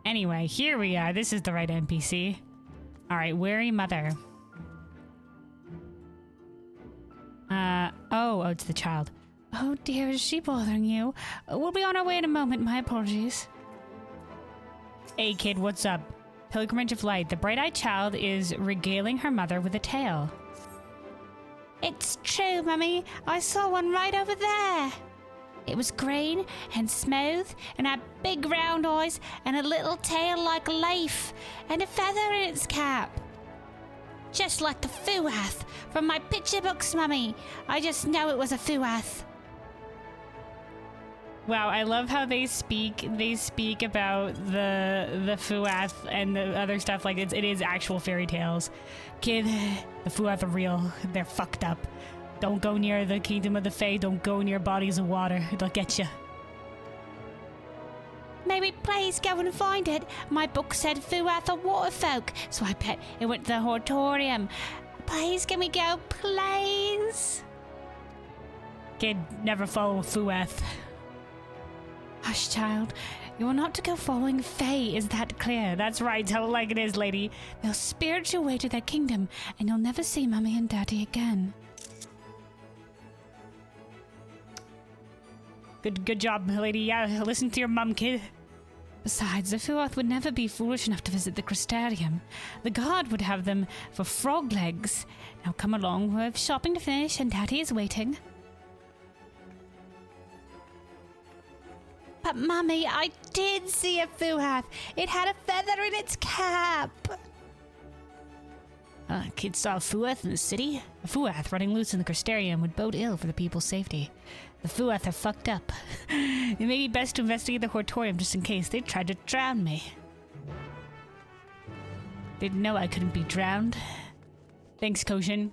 Anyway, here we are. This is the right NPC. Alright, weary mother. Oh, it's the child. Oh dear, is she bothering you? We'll be on our way in a moment, my apologies. Hey kid, what's up? Pilgrimage of Light. The bright-eyed child is regaling her mother with a tale. It's true, Mummy. I saw one right over there. It was green and smooth and had big round eyes and a little tail like a leaf and a feather in its cap. Just like the Fuath from my picture books, Mummy. I just know it was a Fuath. Wow, I love how they speak about the Fuath and the other stuff like it is actual fairy tales. Kid, the Fuath are real. They're fucked up. Don't go near the kingdom of the Fae. Don't go near bodies of water. They'll get you. Maybe please go and find it. My book said Fuath are water folk, so I bet it went to the Hortorium. Please, can we go, please? Kid, never follow Fuath. Hush, child. You are not to go following Fae, is that clear? That's right, tell it like it is, lady. They'll spirit you away to their kingdom, and you'll never see Mummy and Daddy again. Good job, lady. Yeah, listen to your mum, kid. Besides, the Fuath would never be foolish enough to visit the Crystarium. The guard would have them for frog legs. Now come along, we have shopping to finish and Daddy is waiting. But Mummy, I did see a Fuath. It had a feather in its cap. Kids saw a Fuath in the city. A Fuath running loose in the Crystarium would bode ill for the people's safety. The Fuath are fucked up. It may be best to investigate the Hortorium just in case they tried to drown me. Didn't know I couldn't be drowned. Thanks, Koshin.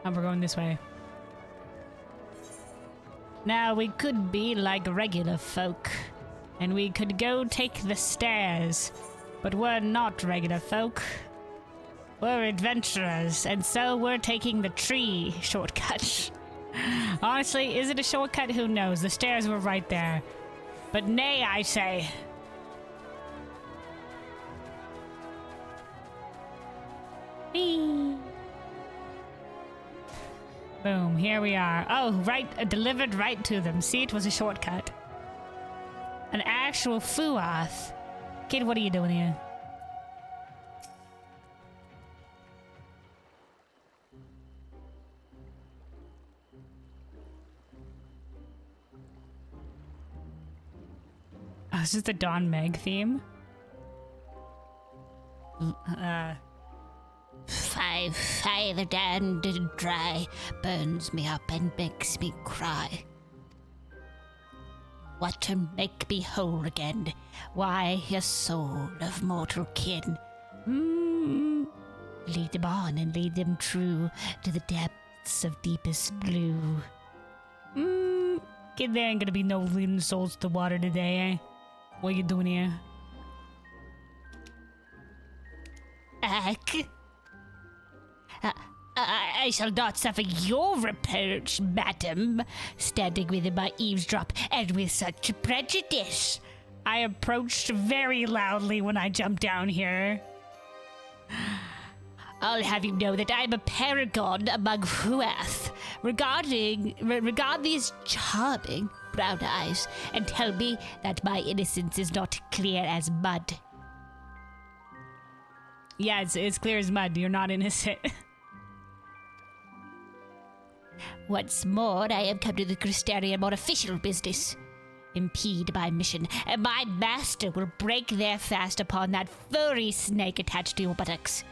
And we're going this way. Now, we could be like regular folk. And we could go take the stairs. But we're not regular folk. We're adventurers, and so we're taking the tree shortcut. Honestly, is it a shortcut? Who knows? The stairs were right there. But nay, I say. Whee! Boom, here we are. Oh, right, delivered right to them. See, it was a shortcut. An actual Fuath. Kid, what are you doing here? Oh, this is the Dawn Meg theme. Fire down and dry, burns me up and makes me cry. What to make me whole again? Why, a soul of mortal kin. Lead them on and lead them true to the depths of deepest blue. Kid, there ain't gonna be no leading souls to the water today, eh? What are you doing here? I shall not suffer your reproach, madam, standing within my eavesdrop and with such prejudice. I approached very loudly when I jumped down here. I'll have you know that I'm a paragon among Fuath. Regard these charming brown eyes and tell me that my innocence is not clear as mud. Yeah, it's clear as mud. You're not innocent. Once more, I have come to the Crystarium on official business. Impede my mission, and my master will break their fast upon that furry snake attached to your buttocks.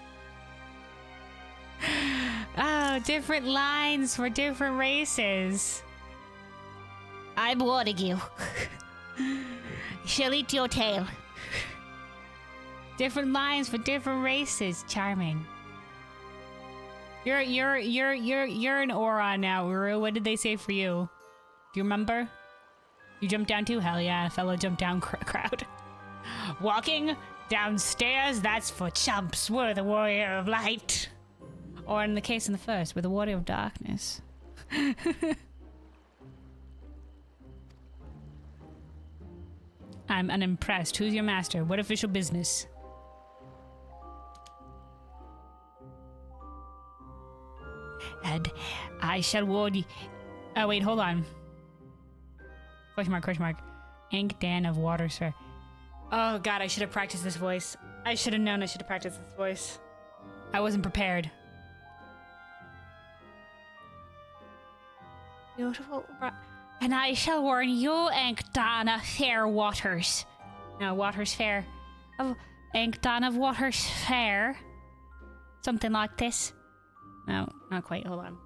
Oh, different lines for different races. I'm warning you. She'll eat your tail. Different lines for different races. Charming. You're an Aura now, Uru. What did they say for you? Do you remember? You jumped down too? Hell yeah, fellow jump down crowd. Walking downstairs, that's for chumps. We're the warrior of light. Or in the case in the first, we're the warrior of darkness. I'm unimpressed. Who's your master? What official business? And I shall warn you. Oh, wait, hold on. Question mark, question mark. Ink Dan of Watersphere. Oh, God, I should have practiced this voice. I should have known I should have practiced this voice. I wasn't prepared. Beautiful. And I shall warn you, Ink Dan of Fair Waters. No, Waters Fair. Of Ink Dan of Waters Fair. Something like this. No, not quite. Hold on.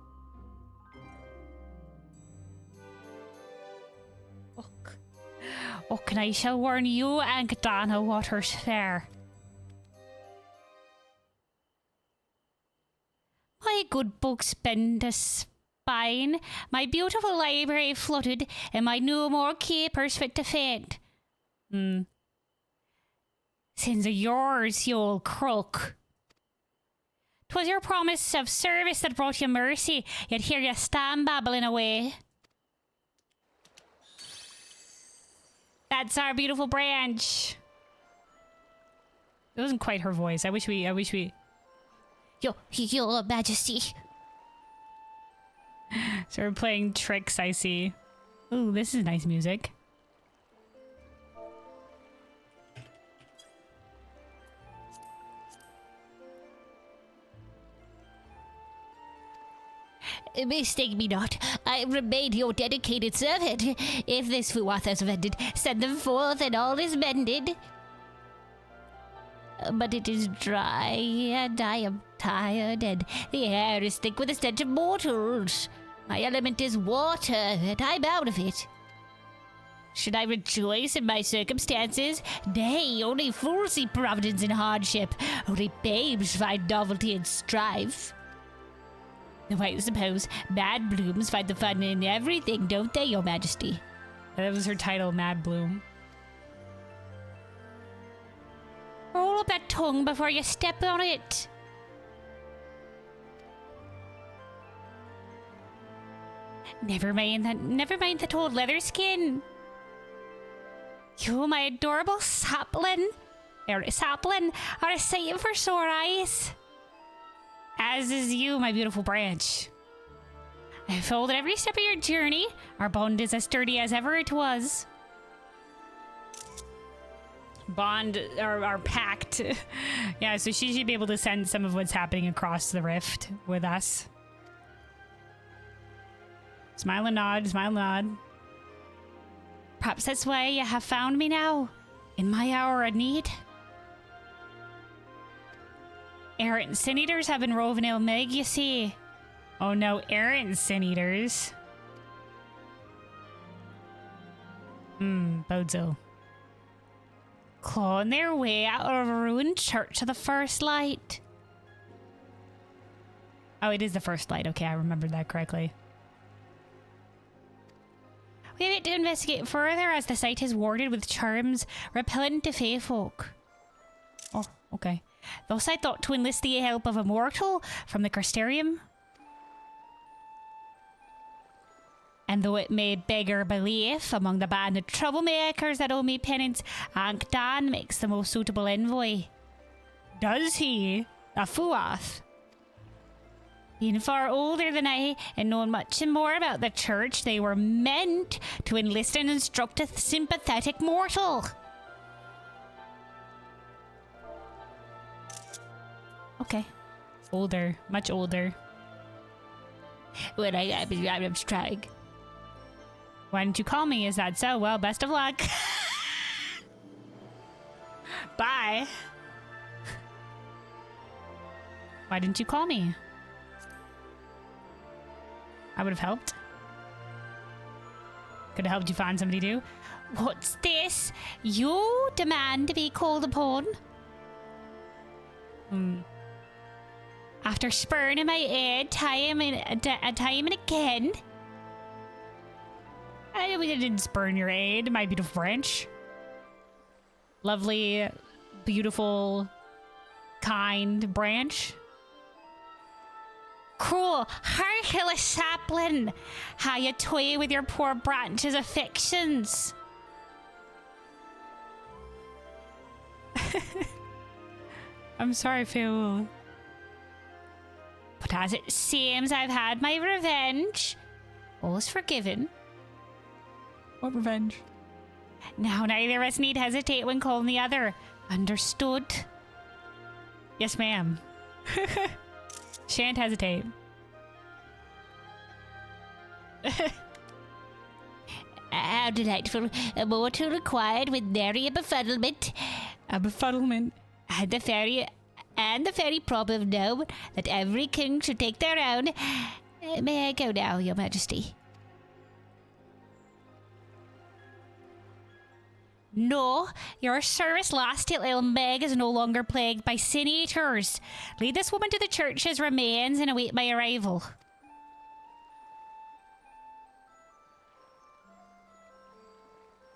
And I shall warn you, Ink Dan of Waters Fair. My good books bend a spine, my beautiful library flooded, and my no more capers fit to faint. Sins are yours, you old crook. 'Twas your promise of service that brought you mercy, yet here you stand babbling away. That's our beautiful branch. It wasn't quite her voice. I wish we... Your Majesty. So we're playing tricks, I see. Ooh, this is nice music. Mistake me not, I remain your dedicated servant. If this Fuath has offended, send them forth and all is mended. But it is dry, and I am tired, and the air is thick with the stench of mortals. My element is water, and I'm out of it. Should I rejoice in my circumstances? Nay, only fools see providence in hardship. Only babes find novelty in strife. Though I suppose Mad Blooms find the fun in everything, don't they, Your Majesty? That was her title, Mad Bloom. Roll up that tongue before you step on it. Never mind that old leather skin. You, my adorable sapling, are a sight for sore eyes. As is you, my beautiful branch. I followed every step of your journey. Our bond is as sturdy as ever it was. Bond, or our pact. Yeah, so she should be able to sense some of what's happening across the rift with us. Smile and nod, smile and nod. Perhaps that's why you have found me now, in my hour of need. Errant sin eaters have been roving Ilmig, you see. Oh no, errant sin eaters. Bodzo. Clawing their way out of a ruined church to the first light. Oh, it is the first light. Okay, I remembered that correctly. We have yet to investigate further as the site is warded with charms repellent to fae folk. Oh, okay. Thus I thought to enlist the help of a mortal from the Crystarium. And though it may beggar belief among the band of troublemakers that owe me penance, Ink Dan makes the most suitable envoy. Does he? A Fuath? Being far older than I and knowing much more about the church, they were meant to enlist and instruct a sympathetic mortal. Okay. Older. Much older. Well, I'm trying. Why didn't you call me? Is that so? Well, best of luck. Bye. Why didn't you call me? I would have helped. Could have helped you find somebody to. What's this? You demand to be called upon? After spurning my aid time and again? We didn't spurn your aid, my beautiful branch. Lovely, beautiful, kind branch. Cruel, heartless sapling! How you toy with your poor branch's affections! I'm sorry, Feul. But as it seems I've had my revenge, all is forgiven. What revenge? Now neither of us need hesitate when calling the other. Understood? Yes, ma'am. Shan't hesitate. How delightful. A mortal required with nary a befuddlement. A befuddlement. And the fairy proverb know that every king should take their own. May I go now, your majesty? No, your service lasts till Ilmeg is no longer plagued by sin eaters. Lead this woman to the church's remains and await my arrival.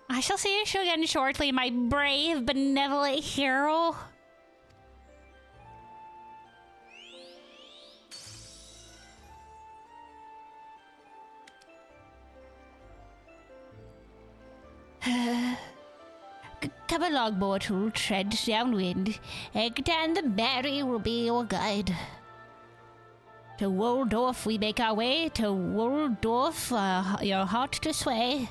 I shall see you again shortly, my brave, benevolent hero. Come along, mortal, tread downwind. Egtan the Merry will be your guide. To Waldorf we make our way, to Waldorf your heart to sway.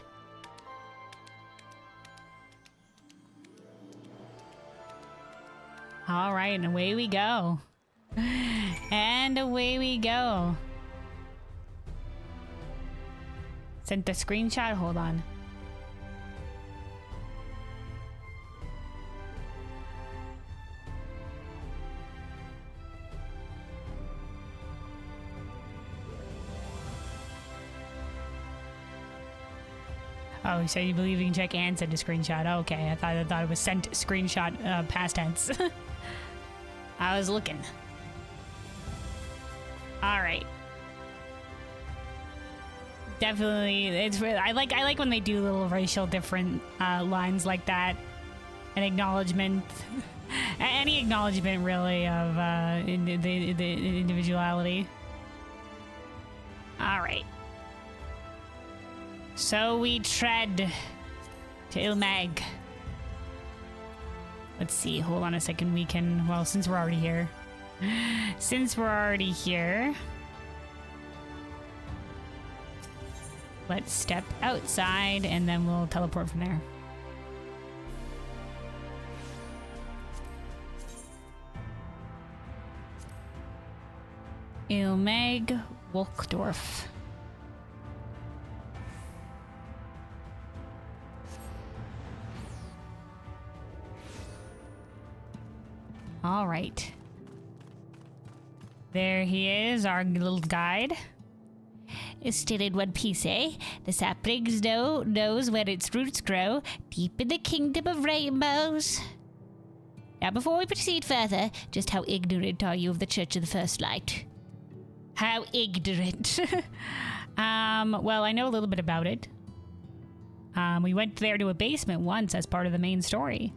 All right, and away we go. And away we go. Sent the screenshot, hold on. Oh, you said you believe you can check and send a screenshot. Oh, okay, I thought it was sent screenshot past tense. I was looking. All right. Definitely, it's. I like when they do little racial different lines like that. An acknowledgement, any acknowledgement really of the individuality. All right. So we tread to Ilmag. Let's see, hold on a second. We can, well, since we're already here. Let's step outside and then we'll teleport from there. Ilmag Wolkdorf. All right. There he is, our little guide. Still in one piece, eh? The saplings knows where its roots grow, deep in the kingdom of rainbows. Now, before we proceed further, just how ignorant are you of the Church of the First Light? How ignorant? Well, I know a little bit about it. We went there to a basement once as part of the main story.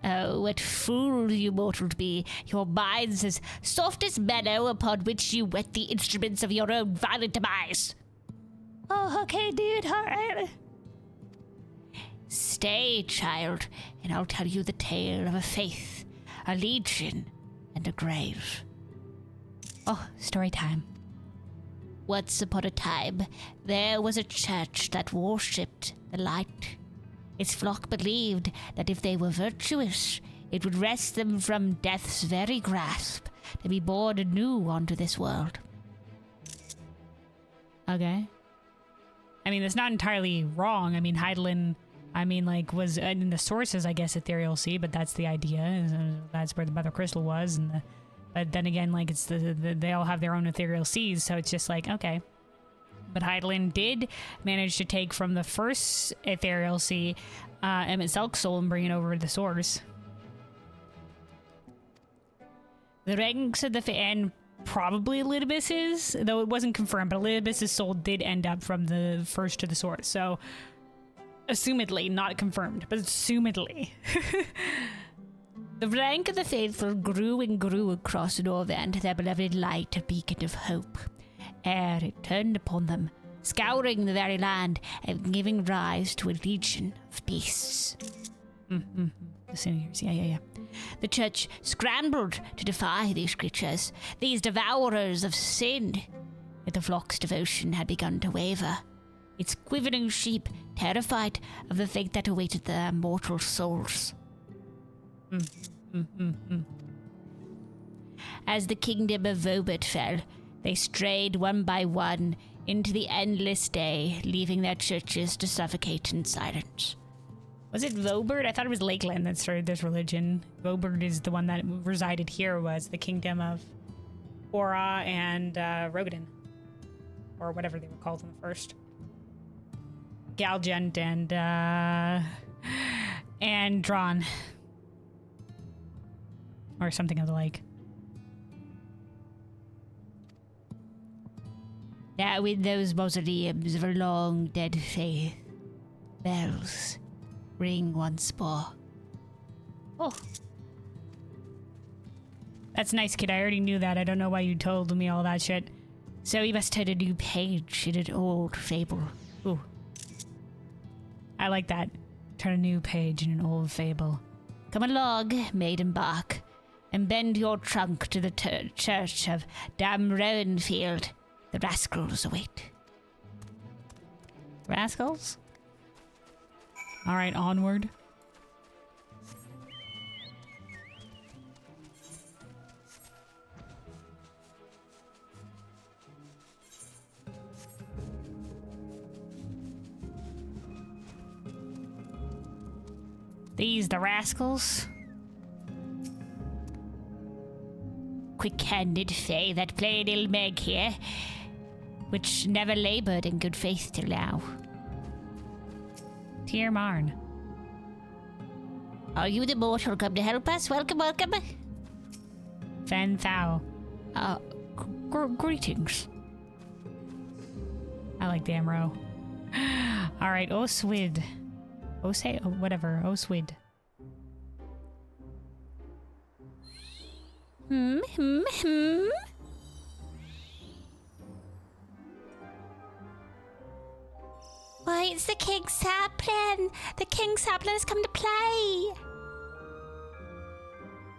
Oh, what fools you mortals be! Your minds as soft as meadow upon which you wet the instruments of your own violent demise. Oh, okay, dude, alright. Stay, child, and I'll tell you the tale of a faith, a legion, and a grave. Oh, story time. Once upon a time, there was a church that worshipped the light. Its flock believed that if they were virtuous, it would wrest them from death's very grasp to be born anew onto this world. Okay. I mean, that's not entirely wrong. I mean, Heidelin, was in the sources, I guess, Ethereal Sea, but that's the idea. That's where the Mother Crystal was. But then again, like, it's they all have their own Ethereal Seas, so it's just like, okay. But Heidelin did manage to take from the first Ethereal Sea Emmett Selk's soul and bring it over to the source. The ranks of the and probably Elidibus's, though it wasn't confirmed, but Elidibus's soul did end up from the first to the source. So, assumedly, not confirmed, but assumedly. The rank of the faithful grew and grew across Northend, their beloved light, a beacon of hope. Ere it turned upon them, scouring the very land and giving rise to a legion of beasts. The seniors, yeah. The church scrambled to defy these creatures, these devourers of sin. Yet the flock's devotion had begun to waver, its quivering sheep terrified of the fate that awaited their mortal souls. As the kingdom of Vobert fell, they strayed one by one into the endless day, leaving their churches to suffocate in silence. Was it Vobert? I thought it was Lakeland that started this religion. Vobert is the one that resided here, was the kingdom of Aura and Rogadin. Or whatever they were called in the first. Galgent and Drawn. Or something of the like. Now in those mausoleums of a long dead faith, bells ring once more. Oh. That's nice, kid. I already knew that. I don't know why you told me all that shit. So we must turn a new page in an old fable. Ooh. I like that. Turn a new page in an old fable. Come along, maiden bark, and bend your trunk to the church of Dam Rowanfield. The rascals await. Rascals? Alright, onward. These the rascals? Quick-handed fae that played ill meg here, which never laboured in good faith till now. Tier Marn. Are you the mortal come to help us? Welcome, welcome. Fen Thao. Greetings. I like the Amro. Alright, Oswid. Whatever. Oswid. Why, it's the King's Sapling! The King's Sapling has come to play!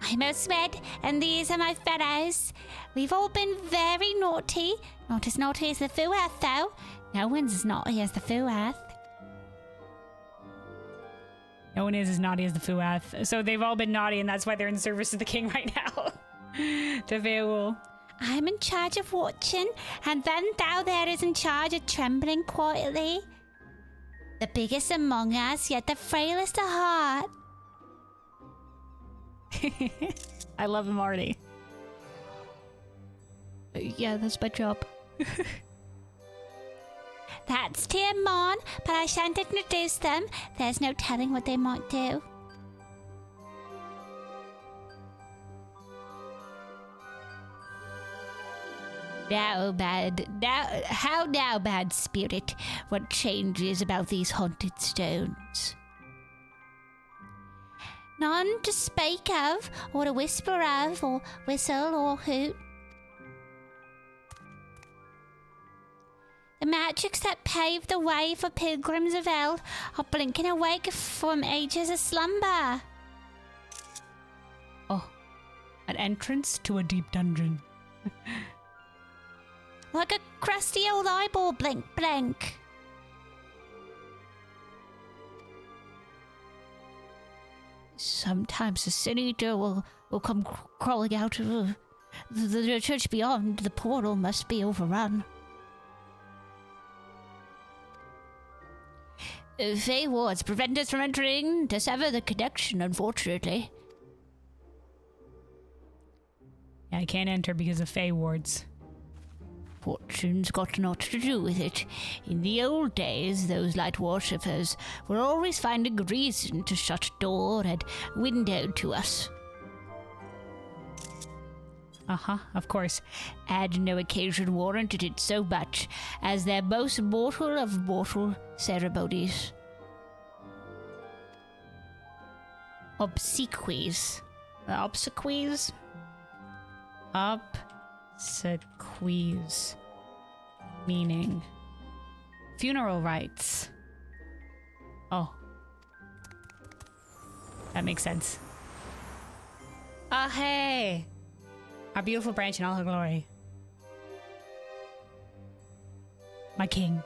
I'm Oswed, and these are my fellows. We've all been very naughty. Not as naughty as the Fuath, though. No one's as naughty as the Fuath. No one is as naughty as the Fuath. So they've all been naughty, and that's why they're in service of the king right now. The Beowulf. I'm in charge of watching, and then thou there is in charge of trembling quietly. The biggest among us, yet the frailest of heart. I love him already. Yeah, that's my job. That's Tiamat, but I shan't introduce them. There's no telling what they might do. How now, bad spirit? What changes about these haunted stones? None to speak of, or to whisper of, or whistle, or hoot. The magics that paved the way for pilgrims of hell are blinking awake from ages of slumber. Oh, an entrance to a deep dungeon. Like a crusty old eyeball blink blink. Sometimes the sin eater will come crawling out of the church beyond. The portal must be overrun. Fey wards prevent us from entering to sever the connection, unfortunately. Yeah, I can't enter because of Fey wards. Fortune's got naught to do with it. In the old days, those light worshippers were always finding reason to shut door and window to us. Of course. And no occasion warranted it so much as their most mortal of mortal ceremonies. Obsequies. Obsequies? Obsequies. Meaning? Funeral rites. Oh. That makes sense. Oh, hey! Our beautiful branch in all her glory. My king.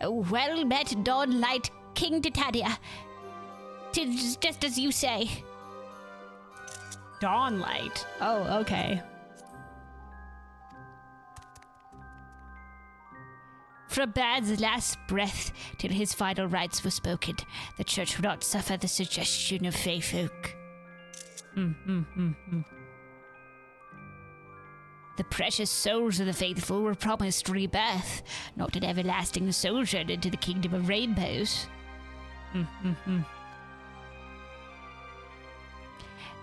Well met, Dawnlight, King Titania. 'Tis just as you say. Dawnlight. Oh, okay. From man's last breath till his final rites were spoken, the church would not suffer the suggestion of fey folk. The precious souls of the faithful were promised rebirth, not an everlasting sojourn into the kingdom of rainbows.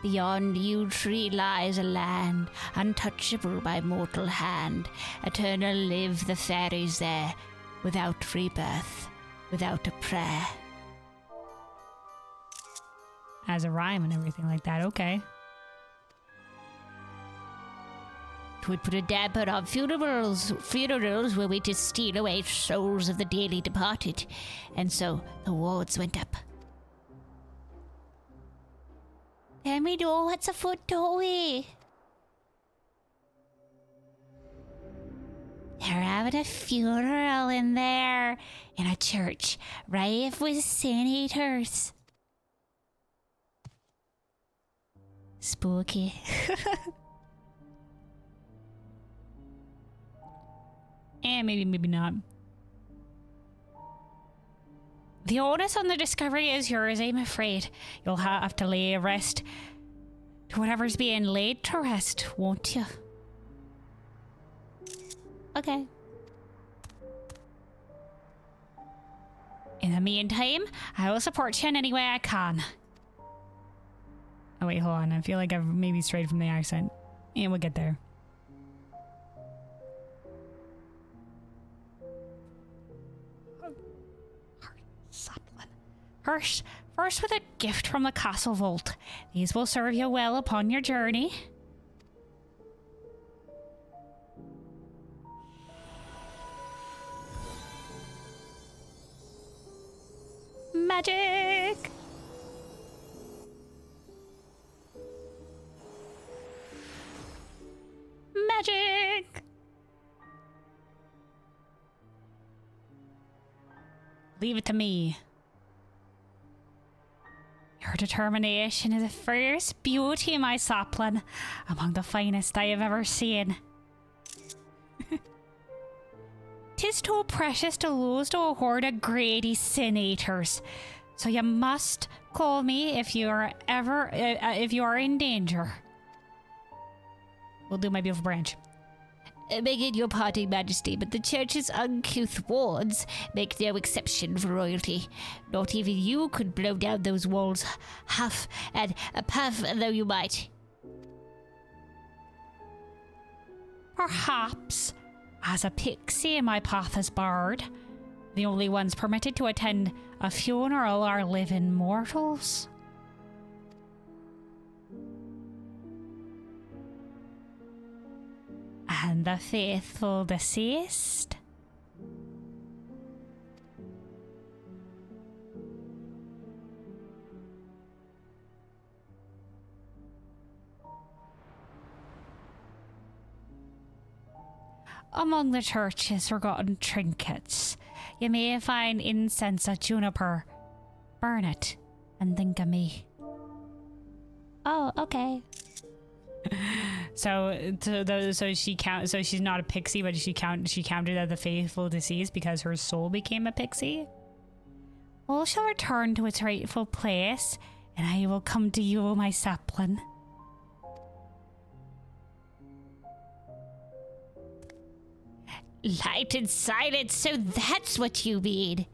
Beyond Yew Tree lies a land, untouchable by mortal hand. Eternal live the fairies there, without rebirth, without a prayer. As a rhyme and everything like that, okay. 'Twould put a damper on funerals were we to steal away souls of the dearly departed, and so the wards went up. Then we know what's afoot, don't we? They're having a funeral in there, in a church, rife with senators. Spooky. And maybe not. The onus on the discovery is yours, I'm afraid. You'll have to lay rest to whatever's being laid to rest, won't you? Okay. In the meantime, I will support you in any way I can. Oh wait, hold on. I feel like I've maybe strayed from the accent. And we'll get there. First with a gift from the castle vault. These will serve you well upon your journey. Magic! Magic! Leave it to me. Your determination is a fierce beauty, my sapling, among the finest I have ever seen. 'Tis too precious to lose to a horde of greedy senators, so you must call me if you are in danger. We'll do my beautiful branch. Begging your pardon, Majesty, but the church's uncouth wards make no exception for royalty. Not even you could blow down those walls, huff and puff though you might. Perhaps, as a pixie my path is barred. The only ones permitted to attend a funeral are living mortals. And the faithful deceased. Among the church's forgotten trinkets, you may find incense of juniper. Burn it and think of me. Oh, okay. So she's not a pixie, but she counted as the faithful deceased because her soul became a pixie. All shall return to its rightful place, and I will come to you, my sapling. Light and silence, so that's what you mean.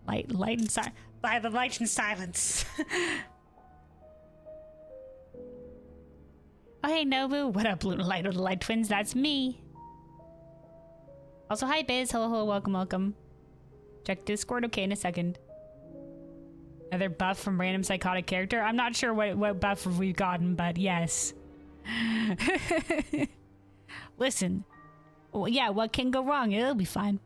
Light and silence. By the light and silence. Oh, hey, Nobu. What up, little light twins? That's me. Also, hi, Biz. Hello, welcome. Check Discord. Okay, in a second. Another buff from random psychotic character. I'm not sure what buff we've gotten, but yes. Listen, Well, yeah, what can go wrong? It'll be fine.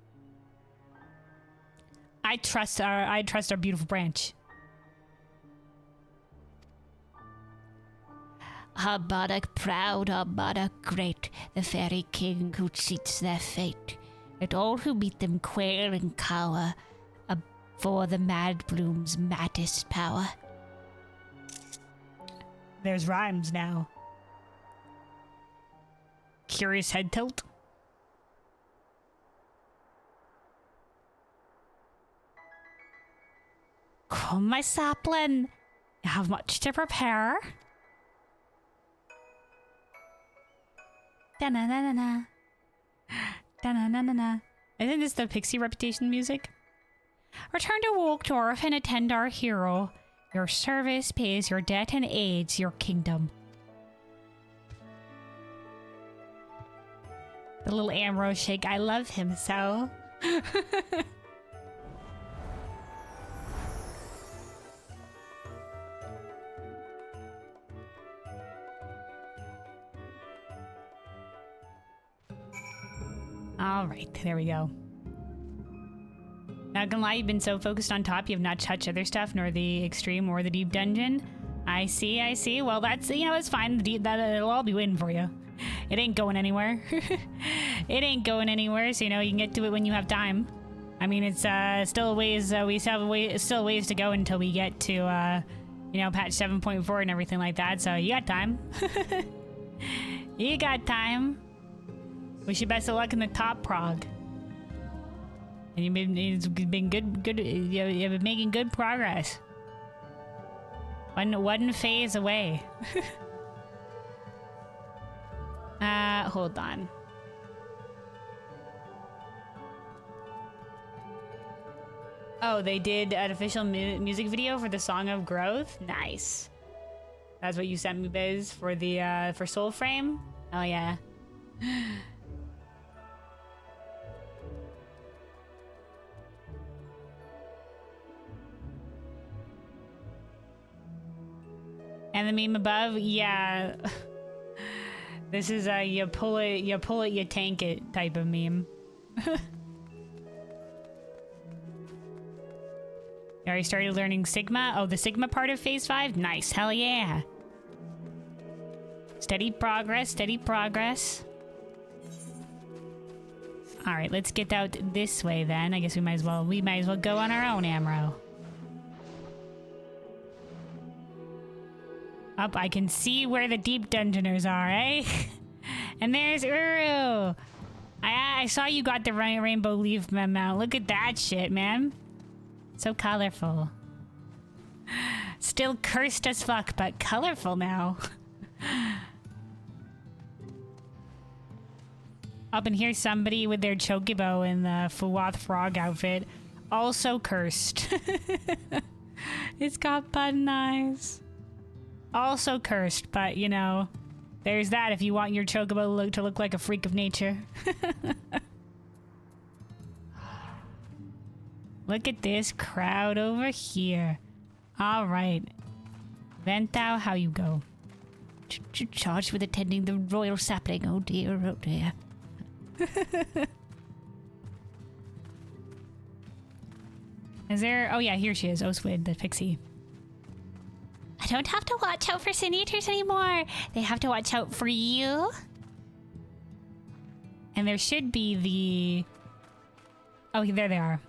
I trust our beautiful branch. Our monarch proud, our monarch great, the fairy king who cheats their fate. Let all who meet them quail and cower, for the mad bloom's maddest power. There's rhymes now. Curious head tilt. Come, my sapling. You have much to prepare. Da-na-na-na-na. Da-na-na-na-na. Isn't this the Pixie Reputation music? Return to Waldorf and attend our hero. Your service pays your debt and aids your kingdom. The little Ambrose shake. I love him so. All right, there we go. Not gonna lie, you've been so focused on top, you have not touched other stuff, nor the extreme or the deep dungeon. I see, I see. Well, that's, you know, it's fine. It'll all be waiting for you. It ain't going anywhere. It ain't going anywhere, so, you know, you can get to it when you have time. I mean, it's still a ways, we still have still ways to go until we get to, you know, patch 7.4 and everything like that, so you got time. You got time. Wish you best of luck in the top prog. And it's been good. You've been making good progress. One phase away. Hold on. Oh, they did an official music video for the Song of Growth. Nice. That's what you sent me, Biz, for the for Soulframe. Oh yeah. And the meme above, yeah. This is a you pull it, you tank it type of meme. You already started learning Sigma? Oh, the Sigma part of Phase 5? Nice, hell yeah. Steady progress, steady progress. Alright, let's get out this way then. I guess we might as well go on our own Amro. Up, I can see where the deep dungeoners are, eh? And there's Uru. I saw you got the rainbow leaf mount. Look at that shit, man. So colorful. Still cursed as fuck, but colorful now. Up and here's somebody with their chocobo in the Fuwath frog outfit. Also cursed. It's got button eyes. Also cursed, but you know, there's that if you want your chocobo to look like a freak of nature. Look at this crowd over here. All right. Ventau, how you go? Charged with attending the royal sapling. Oh dear, oh dear. Is there... Oh yeah, here she is. Oswid, the pixie. I don't have to watch out for senators anymore. They have to watch out for you. And there should be the... Oh, there they are.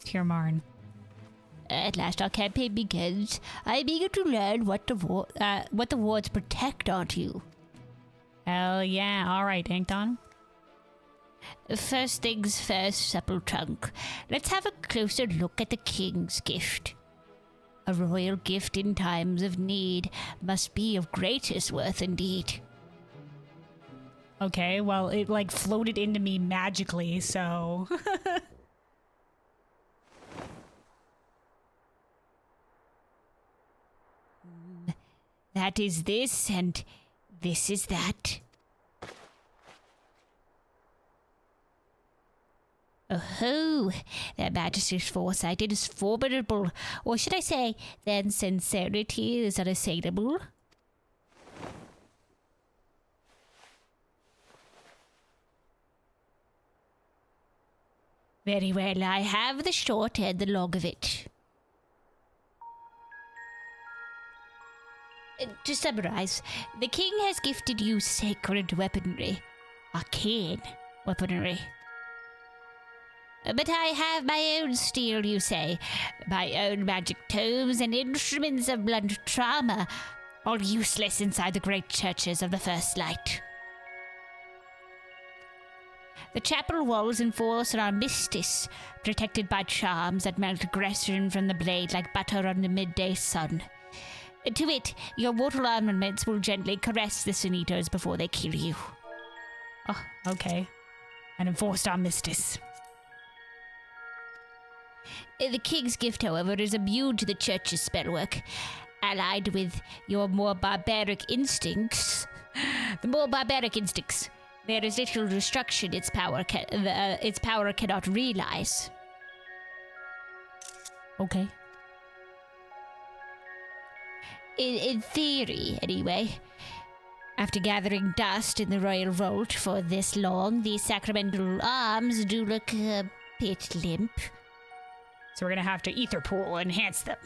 Pure Marn. At last our campaign begins. I'm eager to learn what the wards protect, aren't you? Hell yeah. All right, Ankton. First things first, supple trunk. Let's have a closer look at the king's gift. A royal gift in times of need must be of greatest worth indeed. Okay, well, it like floated into me magically, so... That is this, and this is that. Oh, their majesty's foresight is formidable, or should I say, their sincerity is unassailable. Very well, I have the short and the long of it. To summarize, the king has gifted you sacred weaponry. Arcane weaponry. But I have my own steel, you say. My own magic tomes and instruments of blunt trauma, all useless inside the great churches of the First Light. The chapel walls enforce our mystis, protected by charms that melt aggression from the blade like butter on the midday sun. To it, your mortal armaments will gently caress the Sin Eaters before they kill you. Oh, okay. And enforced our mistis. The king's gift, however, is immune to the church's spellwork. Allied with your more barbaric instincts, there is little destruction its power cannot realize. Okay. In theory, anyway. After gathering dust in the royal vault for this long, these sacramental arms do look a bit limp. So we're gonna have to ether pool enhance them.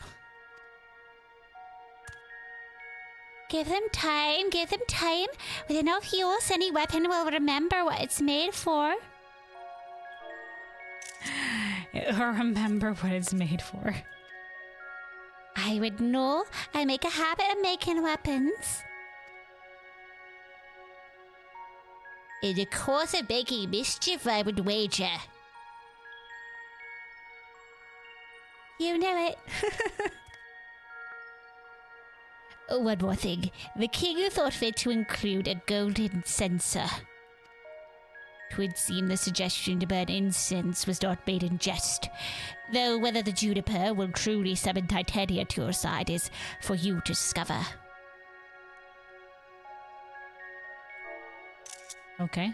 Give them time, give them time. With enough use, any weapon will remember what it's made for. Or remember what it's made for. I would know. I make a habit of making weapons. In the course of making mischief, I would wager. You know it. One more thing. The king thought fit to include a golden censer. It would seem the suggestion to burn incense was not made in jest, though whether the juniper will truly summon Titania to your side is for you to discover. Okay.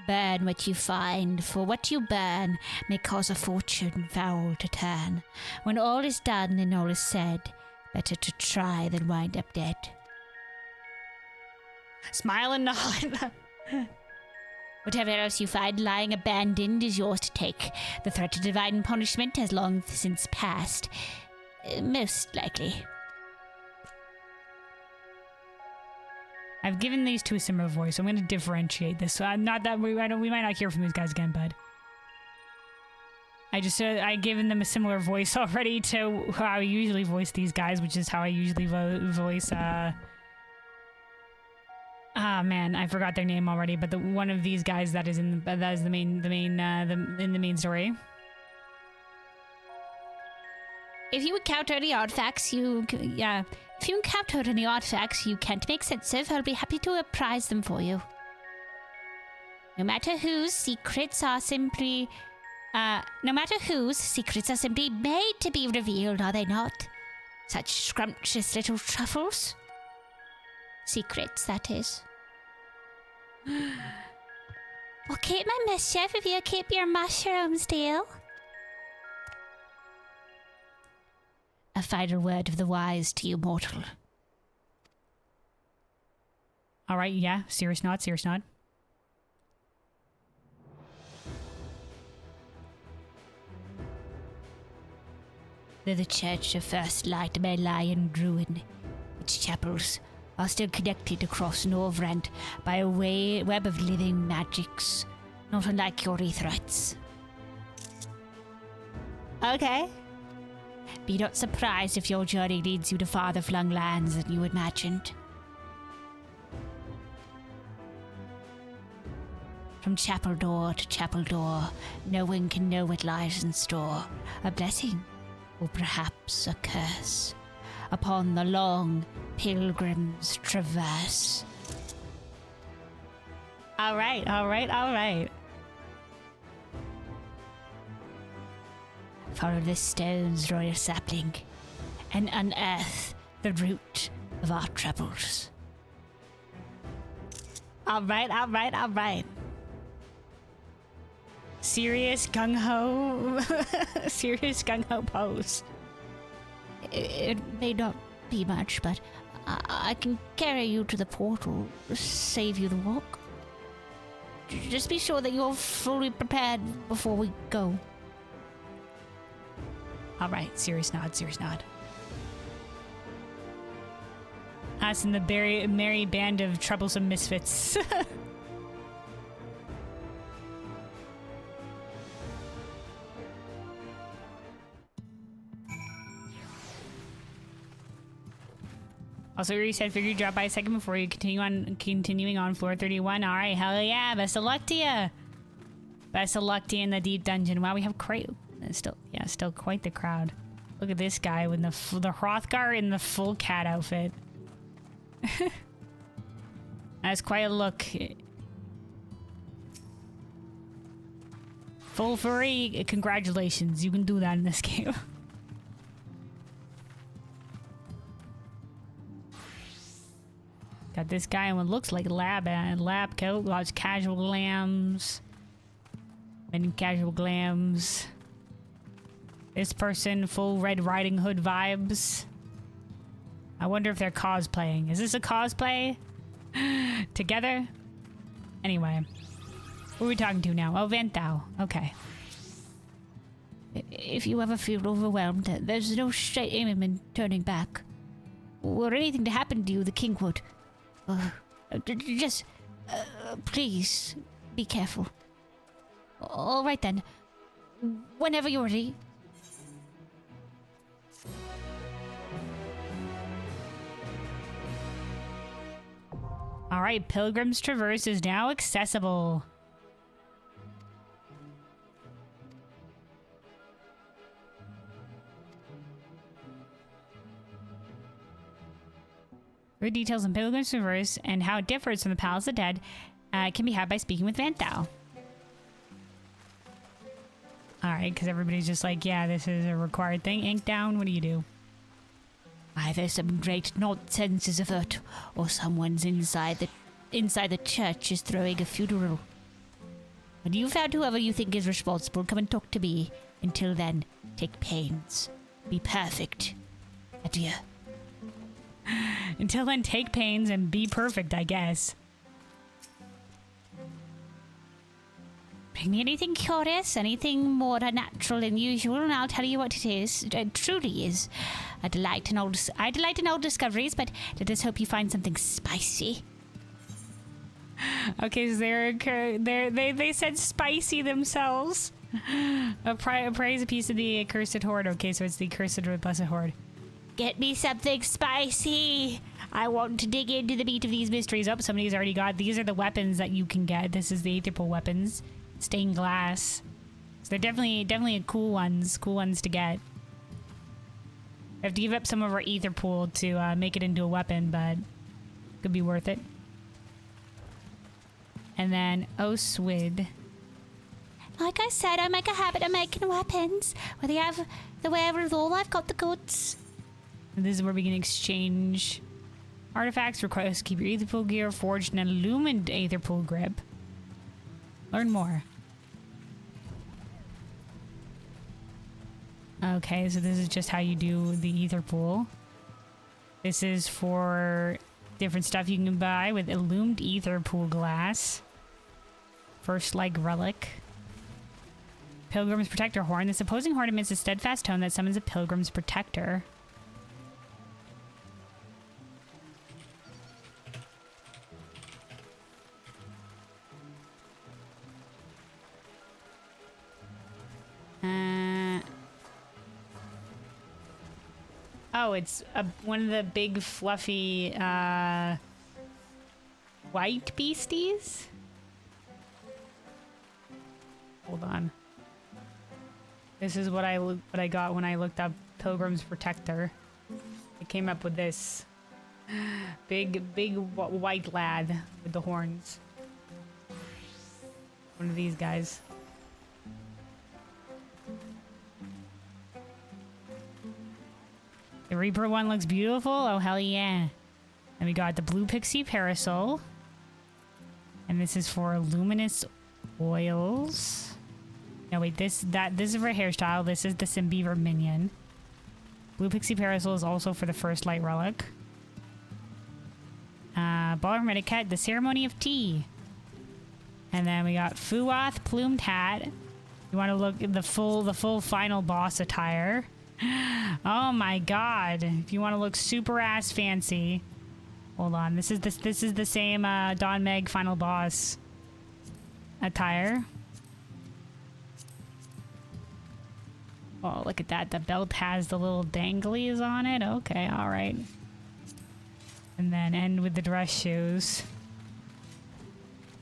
Burn what you find, for what you burn may cause a fortune foul to turn. When all is done and all is said, better to try than wind up dead. Smile and nod. Whatever else you find lying abandoned is yours to take. The threat of divine punishment has long since passed. Most likely. I've given these two a similar voice. I'm going to differentiate this. Not that we might not hear from these guys again, bud. I've given them a similar voice already to how I usually voice these guys, which is how I usually voice. Man, I forgot their name already. But one of these guys that is in the main story. If you encounter any artifacts you can't make sense of, I'll be happy to apprise them for you. No matter whose secrets are simply made to be revealed, are they not? Such scrumptious little truffles. Secrets, that is. Well, keep my mischief if you keep your mushrooms, deal. A final word of the wise to you, mortal. All right, yeah. Serious nod. Though the Church of First Light may lie in ruin, its chapels are still connected across Norvrand by a web of living magics, not unlike your Aetherites. Okay. Be not surprised if your journey leads you to farther-flung lands than you imagined. From chapel door to chapel door, no one can know what lies in store. A blessing, or perhaps a curse, upon the long pilgrim's traverse. All right. Follow the stone's royal sapling and unearth the root of our troubles. All right. Serious gung-ho pose. It may not be much, but I can carry you to the portal, save you the walk. just be sure that you're fully prepared before we go. All right, serious nod, serious nod. Us and the merry band of troublesome misfits. Also, you said figure you drop by a second before you continuing on floor 31. All right, hell yeah, best of luck to you. Best of luck to you in the deep dungeon. Wow, we have still quite the crowd. Look at this guy with the Hrothgar in the full cat outfit. That's quite a look. Full furry, congratulations. You can do that in this game. Got this guy in what looks like lab coat, lots of casual glams. Many casual glams. This person, full Red Riding Hood vibes. I wonder if they're cosplaying. Is this a cosplay? Together? Anyway. Who are we talking to now? Oh, Vanthau. Okay. If you ever feel overwhelmed, there's no shame in turning back. Were anything to happen to you, the king would. Just, please, be careful. All right then. Whenever you're ready. All right, Pilgrim's Traverse is now accessible. For details on Pilgrim's Traverse and how it differs from the Palace of the Dead can be had by speaking with Vanthau. Alright, because everybody's just like, yeah, this is a required thing. Ink down, what do you do? Either some great nonsense is afoot, or someone's inside the church is throwing a funeral. When you've found whoever you think is responsible, come and talk to me. Until then, take pains. Be perfect. Adieu. Until then, take pains and be perfect, I guess. Bring me anything curious, anything more unnatural than usual, and I'll tell you what it is. It truly is. I delight in old discoveries, but let us hope you find something spicy. Okay, so they said spicy themselves. Praise a piece of the accursed horde. Okay, so it's the accursed or blessed horde. Get me something spicy. I want to dig into the meat of these mysteries. Oh, somebody's already got. These are the weapons that you can get. This is the Aetherpool weapons. Stained glass. So they're definitely cool ones to get. I have to give up some of our Aetherpool to make it into a weapon, but could be worth it. And then Oswid. Like I said, I make a habit of making weapons. Whether you have the wherewithal, I've got the goods. And this is where we can exchange artifacts. Require us to keep your Aetherpool gear forged and an illumined Aetherpool grip. Learn more. Okay, so this is just how you do the Aetherpool. This is for different stuff you can buy with illumined Aetherpool glass. First like relic. Pilgrim's Protector Horn. This opposing horn emits a steadfast tone that summons a Pilgrim's Protector. Oh, it's one of the big fluffy white beasties? Hold on. This is what I got when I looked up Pilgrim's Protector. It came up with this big white lad with the horns. One of these guys. The Reaper one looks beautiful. Oh, hell yeah. And we got the Blue Pixie Parasol. And this is for luminous oils. No, wait, this is for hairstyle. This is the Simbeaver minion. Blue Pixie Parasol is also for the first light relic. Ballroom Etiquette, the Ceremony of Tea. And then we got Fuoth Plumed Hat. You want to look at the full final boss attire. Oh my god. If you want to look super ass fancy. Hold on. This is the same Dawn Meg final boss attire. Oh, look at that. The belt has the little danglies on it. Okay, all right. And then end with the dress shoes.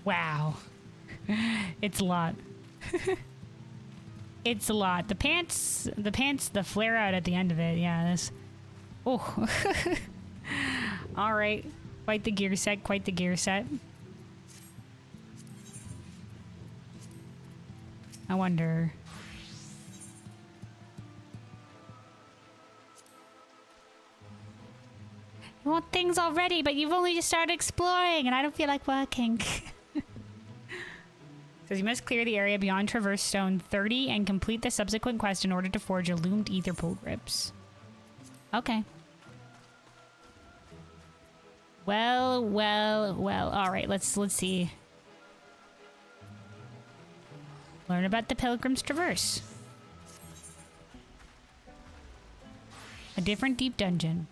Wow. It's a lot. It's a lot. The pants, the flare out at the end of it. Yeah, this. Oh. All right. Quite the gear set. Quite the gear set. I wonder. You want things already, but you've only just started exploring, and I don't feel like working. Says you must clear the area beyond Traverse Stone 30 and complete the subsequent quest in order to forge illumined ether pool grips. Okay. Well. All right, let's see. Learn about the Pilgrim's Traverse. A different deep dungeon.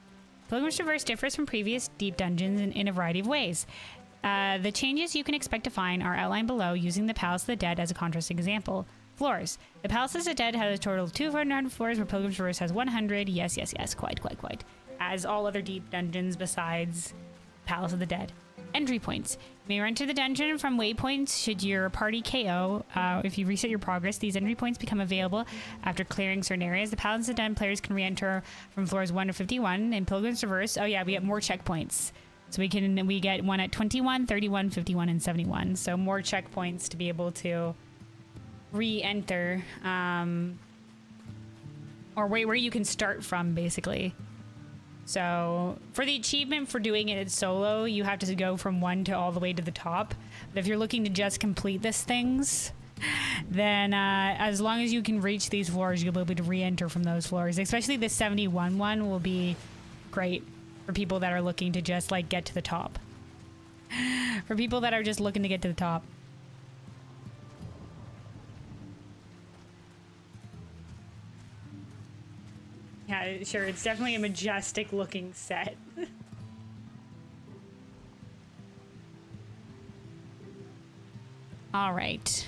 Pilgrim's Traverse differs from previous deep dungeons in a variety of ways. The changes you can expect to find are outlined below using the Palace of the Dead as a contrasting example. Floors. The Palace of the Dead has a total of 200 floors, where Pilgrim's Traverse has 100. Yes. Quite. As all other deep dungeons besides Palace of the Dead. Entry points. You may enter the dungeon from waypoints should your party KO. If you reset your progress, these entry points become available after clearing certain areas. The Palace of the Dead players can re-enter from floors 1 to 51. In Pilgrim's Traverse, oh yeah, we get more checkpoints. So we get one at 21, 31, 51, and 71. So more checkpoints to be able to re-enter, or where you can start from, basically. So for the achievement for doing it solo, you have to go from 1 to all the way to the top. But if you're looking to just complete these things, then as long as you can reach these floors, you'll be able to re-enter from those floors. Especially the 71 one will be great for people that are looking to just like get to the top. For people that are just looking to get to the top. Yeah, sure, it's definitely a majestic looking set. All right.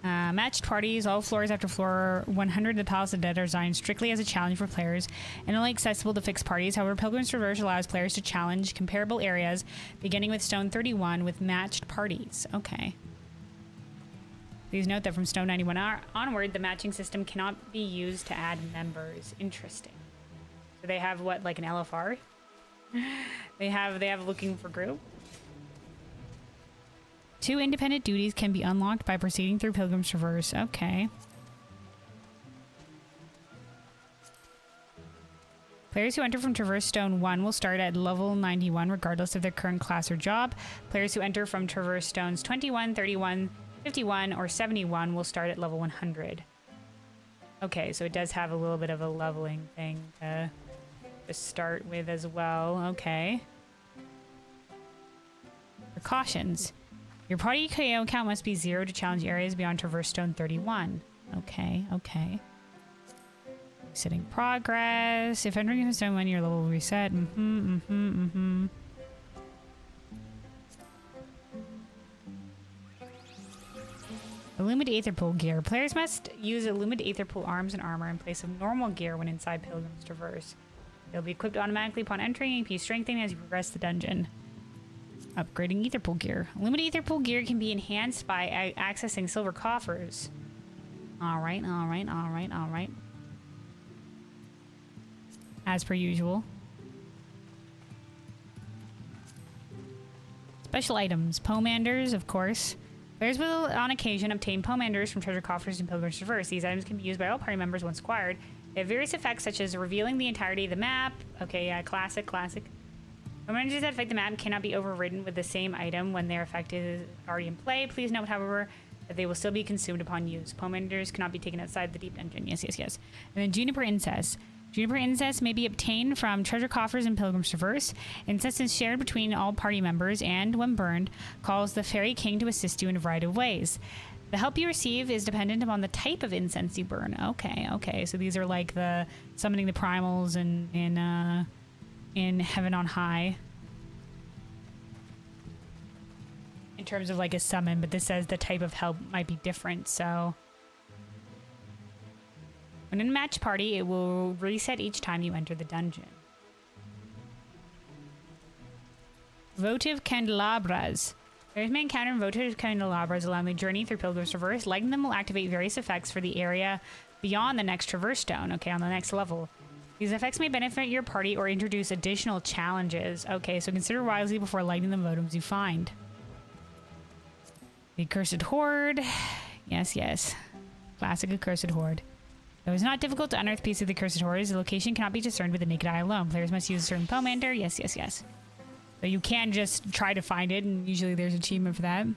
Matched parties. All floors after floor 100 of the Palace of the Dead are designed strictly as a challenge for players and only accessible to fixed parties. However, Pilgrim's Traverse allows players to challenge comparable areas, beginning with Stone 31 with matched parties. Okay. Please note that from Stone 91 onward, the matching system cannot be used to add members. Interesting. So they have what, like an LFR? They have looking for group. 2 independent duties can be unlocked by proceeding through Pilgrim's Traverse. Okay. Players who enter from Traverse Stone 1 will start at level 91 regardless of their current class or job. Players who enter from Traverse Stones 21, 31, 51, or 71 will start at level 100. Okay, so it does have a little bit of a leveling thing to start with as well. Okay. Precautions. Your party KO count must be 0 to challenge areas beyond Traverse Stone 31. Okay. Setting progress. If entering a stone 1, your level will reset. Illumined Aether Pool gear. Players must use Illumined Aether Pool arms and armor in place of normal gear when inside Pilgrim's Traverse. They'll be equipped automatically upon entering and be strengthened as you progress the dungeon. Upgrading Aether Pool gear. Illumined Aether Pool gear can be enhanced by accessing silver coffers. Alright. As per usual. Special items. Pomanders, of course. Players will, on occasion, obtain pomanders from treasure coffers in Pilgrim's Traverse. These items can be used by all party members once acquired. They have various effects, such as revealing the entirety of the map. Okay, yeah, classic. Pomanders that affect the map cannot be overridden with the same item when their effect is already in play. Please note, however, that they will still be consumed upon use. Pomanders cannot be taken outside the deep dungeon. Yes. And then Juniper Incest. Juniper incense may be obtained from treasure coffers in Pilgrim's Traverse. Incense is shared between all party members and, when burned, calls the Fairy King to assist you in a variety of ways. The help you receive is dependent upon the type of incense you burn. Okay. So these are like the summoning the primals in Heaven on High. In terms of like a summon, but this says the type of help might be different, so... When in a match party, it will reset each time you enter the dungeon. Votive candelabras. Players may encounter votive candelabras along the journey through Pilgrim's Traverse. Lighting them will activate various effects for the area beyond the next Traverse Stone, okay, on the next level. These effects may benefit your party or introduce additional challenges. Okay, so consider wisely before lighting the votives you find. The Accursed Horde. Yes. Classic Accursed Horde. Though it's not difficult to unearth pieces of the Accursed Horde, the location cannot be discerned with the naked eye alone. Players must use a certain pomander. Yes. So you can just try to find it, and usually there's an achievement for that.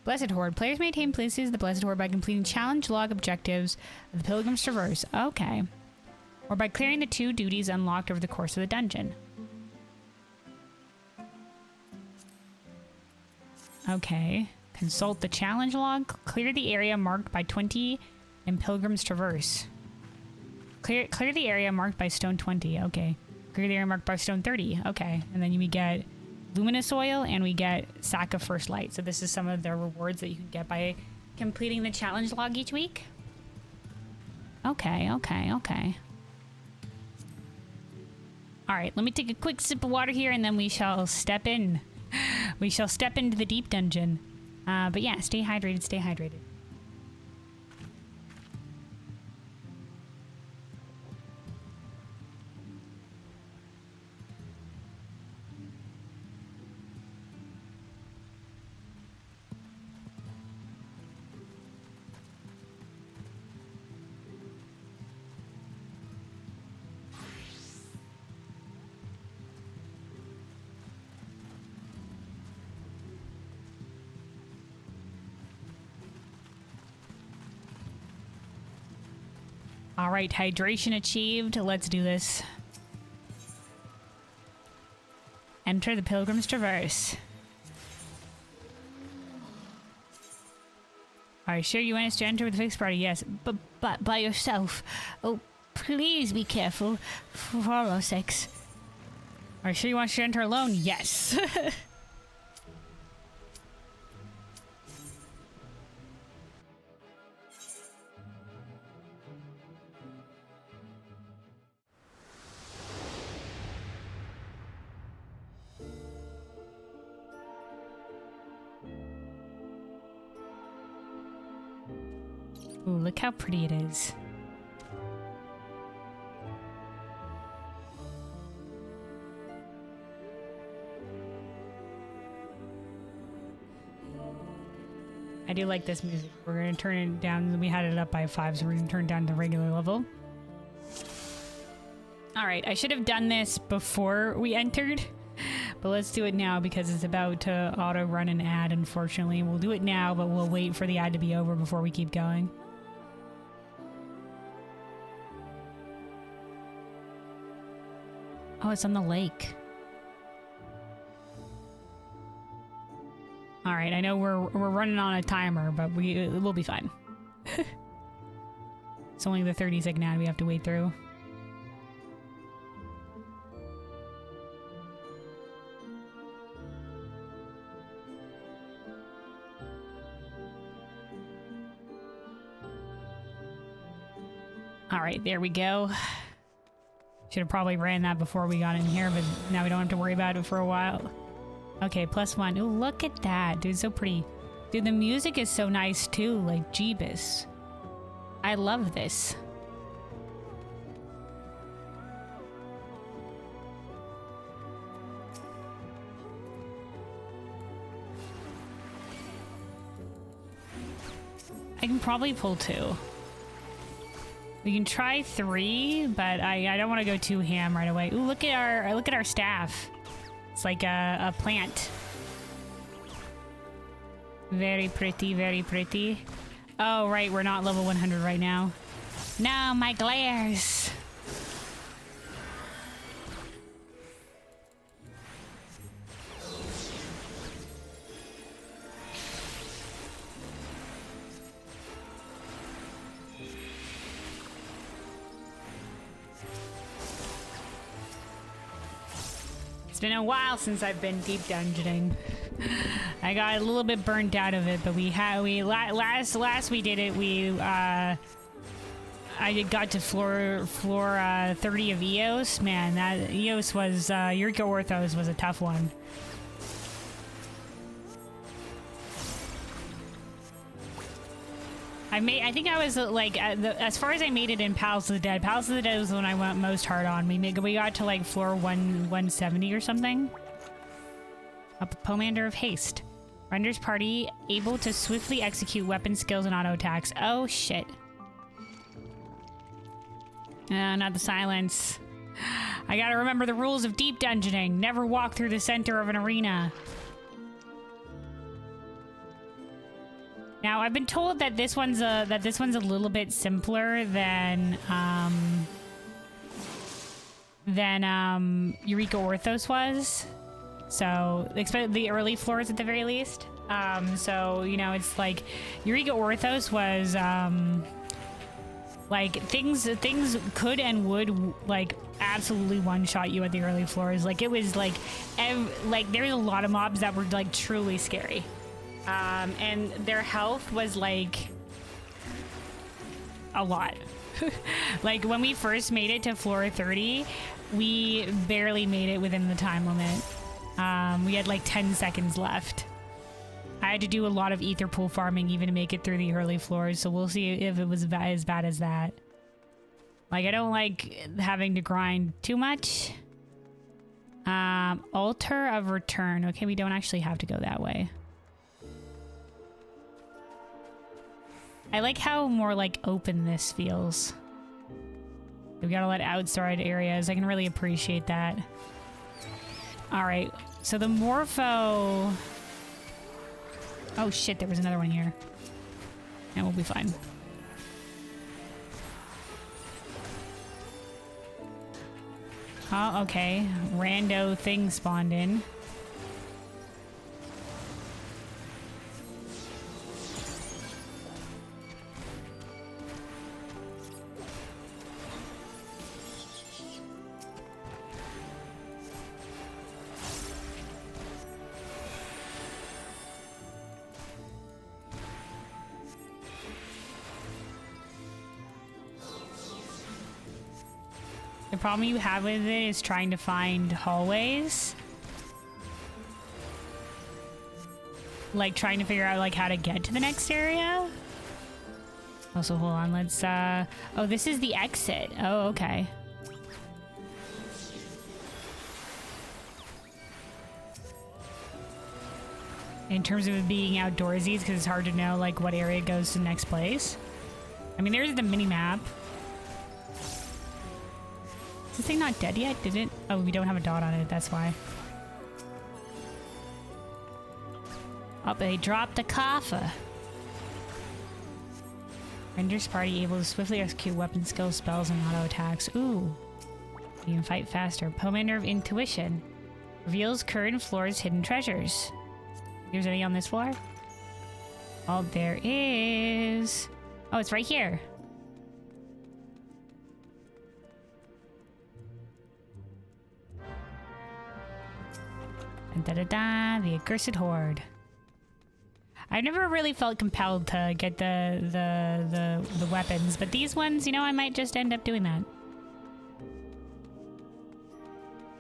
Blessed Horde. Players may attain places of the Blessed Horde by completing challenge log objectives of the Pilgrim's Traverse. Okay. Or by clearing the 2 duties unlocked over the course of the dungeon. Okay. Consult the challenge log. Clear the area marked by 20 in Pilgrim's Traverse. Clear the area marked by stone 20. Okay. Clear the area marked by stone 30. Okay. And then we get luminous oil and we get sack of first light. So this is some of the rewards that you can get by completing the challenge log each week. Okay. All right. Let me take a quick sip of water here and then we shall step in. We shall step into the deep dungeon. But yeah, stay hydrated. All right, hydration achieved. Let's do this. Enter the Pilgrim's Traverse. Are you sure you want us to enter with a fixed party? Yes, but by yourself. Oh, please be careful, for all our sakes. Are you sure you want us to enter alone? Yes. Ooh, look how pretty it is. I do like this music. We're going to turn it down. We had it up by 5, so we're going to turn it down to the regular level. Alright, I should have done this before we entered. But let's do it now because it's about to auto-run an ad, unfortunately. We'll do it now, but we'll wait for the ad to be over before we keep going. Oh, it's on the lake. All right, I know we're running on a timer, but we'll be fine. It's only the 30-second ad we have to wait through. All right, there we go. Should have probably ran that before we got in here, but now we don't have to worry about it for a while. Okay, +1. Ooh, look at that. Dude, so pretty. Dude, the music is so nice too, like Jeebus. I love this. I can probably pull 2. We can try 3, but I don't want to go too ham right away. Ooh, look at our staff. It's like a plant. Very pretty, very pretty. Oh, right, we're not level 100 right now. No, my glares. It's been a while since I've been deep dungeoning. I got a little bit burnt out of it, but last we did it, I got to floor 30 of Eos. Man, that Eos was Eureka Orthos was a tough one. I think I was like as far as I made it in Palace of the Dead. Palace of the Dead was the one I went most hard on. We got to like floor 170 or something. A Pomander of Haste renders party able to swiftly execute weapon skills and auto attacks. Oh shit! Not the silence. I gotta remember the rules of deep dungeoning. Never walk through the center of an arena. Now, I've been told that this one's a little bit simpler than Eureka Orthos was. So, expect the early floors at the very least. So, you know, it's like Eureka Orthos was like things could and would like absolutely one-shot you at the early floors. Like it was like there's a lot of mobs that were like truly scary. And their health was like a lot. Like when we first made it to floor 30, we barely made it within the time limit. We had like 10 seconds left. I had to do a lot of ether pool farming even to make it through the early floors, so we'll see if it was as bad as that. Like, I don't like having to grind too much. Altar of Return. Okay, we don't actually have to go that way. I like how more like open this feels. We've got to let outside areas. I can really appreciate that. All right, so the Morpho... Oh shit, there was another one here. And we'll be fine. Oh, okay. Rando thing spawned in. The problem you have with it is trying to find hallways. Like trying to figure out like how to get to the next area. Also, hold on, let's oh, this is the exit. Oh, okay. In terms of it being outdoorsy, because it's hard to know like what area goes to the next place. I mean, there's the mini map. Is this thing not dead yet? Did it? Oh, we don't have a dot on it. That's why. Oh, they dropped a coffer. Renders party able to swiftly execute weapon skills, spells, and auto attacks. Ooh. You can fight faster. Pomander of Intuition. Reveals current floor's hidden treasures. There's any on this floor? Oh, there is. Oh, it's right here. Da-da-da, the accursed horde. I've never really felt compelled to get the weapons, but these ones, you know, I might just end up doing that.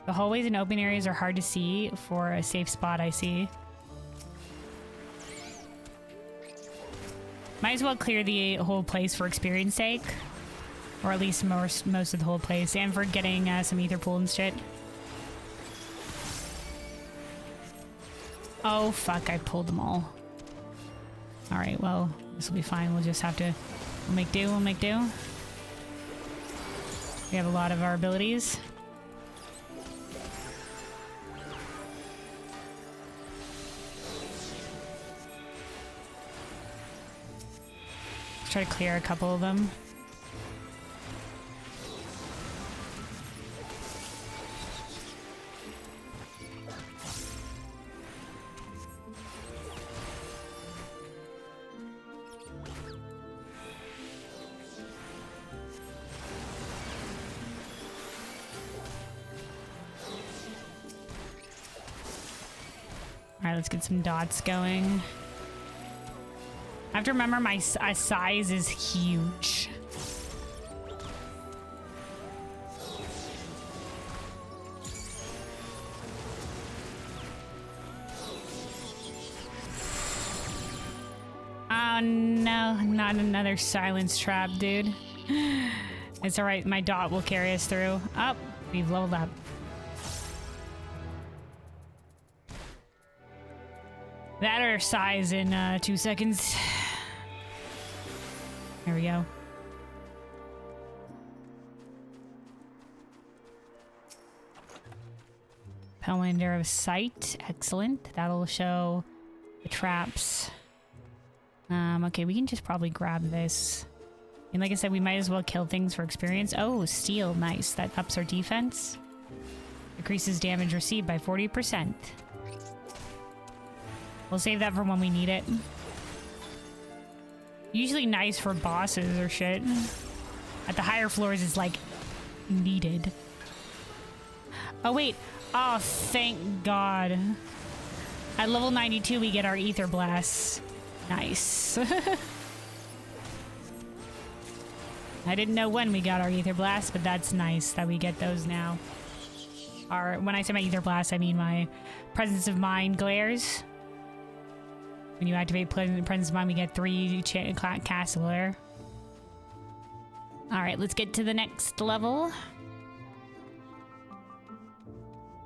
The hallways and open areas are hard to see for a safe spot, I see. Might as well clear the whole place for experience sake. Or at least most of the whole place, and for getting some ether pool and shit. Oh, fuck, I pulled them all. Alright, well, this will be fine. We'll just have to... We'll make do, we'll make do. We have a lot of our abilities. Try to clear a couple of them. Alright, let's get some dots going. I have to remember my size is huge. Oh no, not another silence trap, dude. It's alright, my dot will carry us through. Oh, we've leveled up. That or size in 2 seconds. There we go. Pelander of Sight. Excellent. That'll show the traps. Okay, we can just probably grab this. And like I said, we might as well kill things for experience. Oh, steel. Nice. That ups our defense. Decreases damage received by 40%. We'll save that for when we need it. Usually nice for bosses or shit. At the higher floors, it's like needed. Oh, wait. Oh, thank God. At level 92, we get our Ether Blasts. Nice. I didn't know when we got our Ether Blast, but that's nice that we get those now. When I say my Ether Blast, I mean my Presence of Mind glares. When you activate Presence of Mind, we get 3 Castle Glare. Alright, let's get to the next level.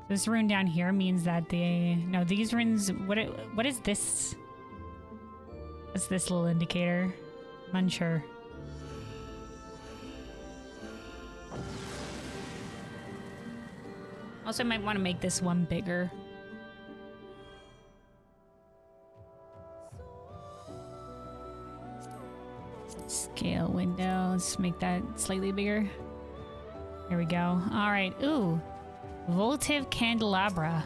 This rune down here means that no, these runes, what is this? What's this little indicator? I'm unsure. Also, might want to make this one bigger. Scale window. Let's make that slightly bigger. There we go. All right. Ooh. Votive Candelabra.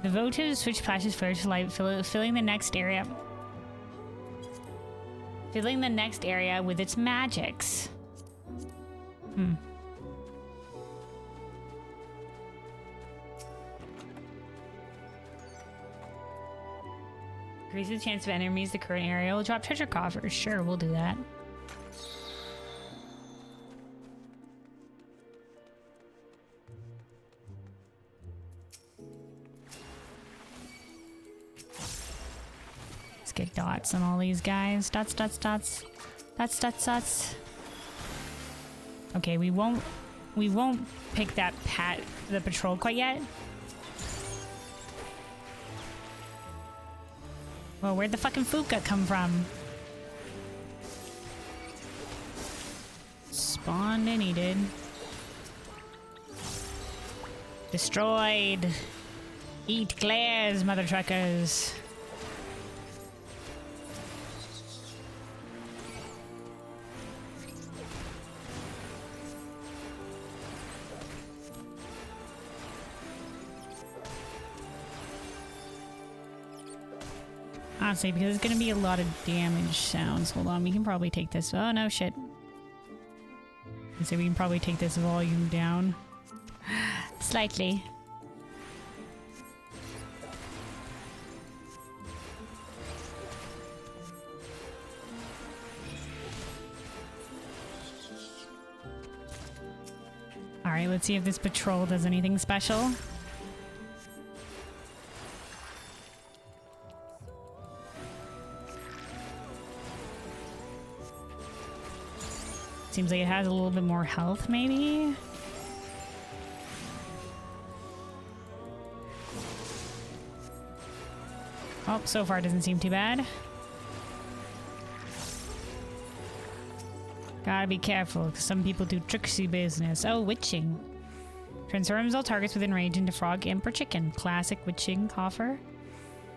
The votive switch flashes flares to light, filling the next area. Filling the next area with its magics. Increases the chance of enemies the current area will drop treasure coffers. Sure, we'll do that. Let's get dots on all these guys. Dots, dots, dots. Dots, dots, dots. Okay, we won't pick the patrol quite yet. Well, where'd the fucking Fuka come from? Spawned and he did. Destroyed. Eat glares, mother truckers. Honestly, because it's going to be a lot of damage sounds. Hold on, we can probably take this. Oh, no, shit. I say we can probably take this volume down. Slightly. Alright, let's see if this patrol does anything special. Seems like it has a little bit more health, maybe? Oh, so far it doesn't seem too bad. Gotta be careful, because some people do tricksy business. Oh, witching. Transforms all targets within range into frog, imp, or chicken. Classic witching coffer.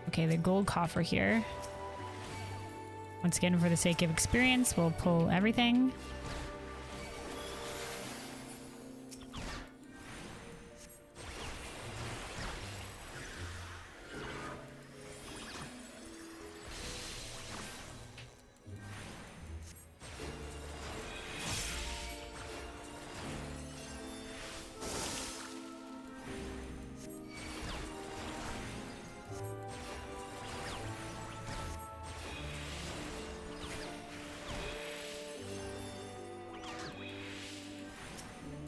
Okay, the gold coffer here. Once again, for the sake of experience, we'll pull everything.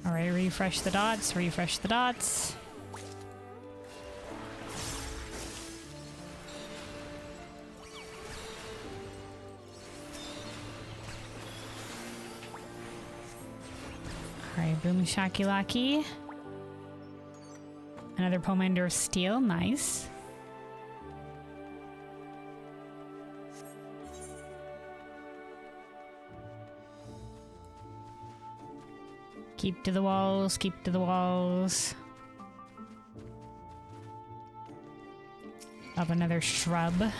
Alright, refresh the dots, refresh the dots. Alright, boom shaky laki. Another Pomander of Steel, nice. Keep to the walls, keep to the walls. Up another shrub.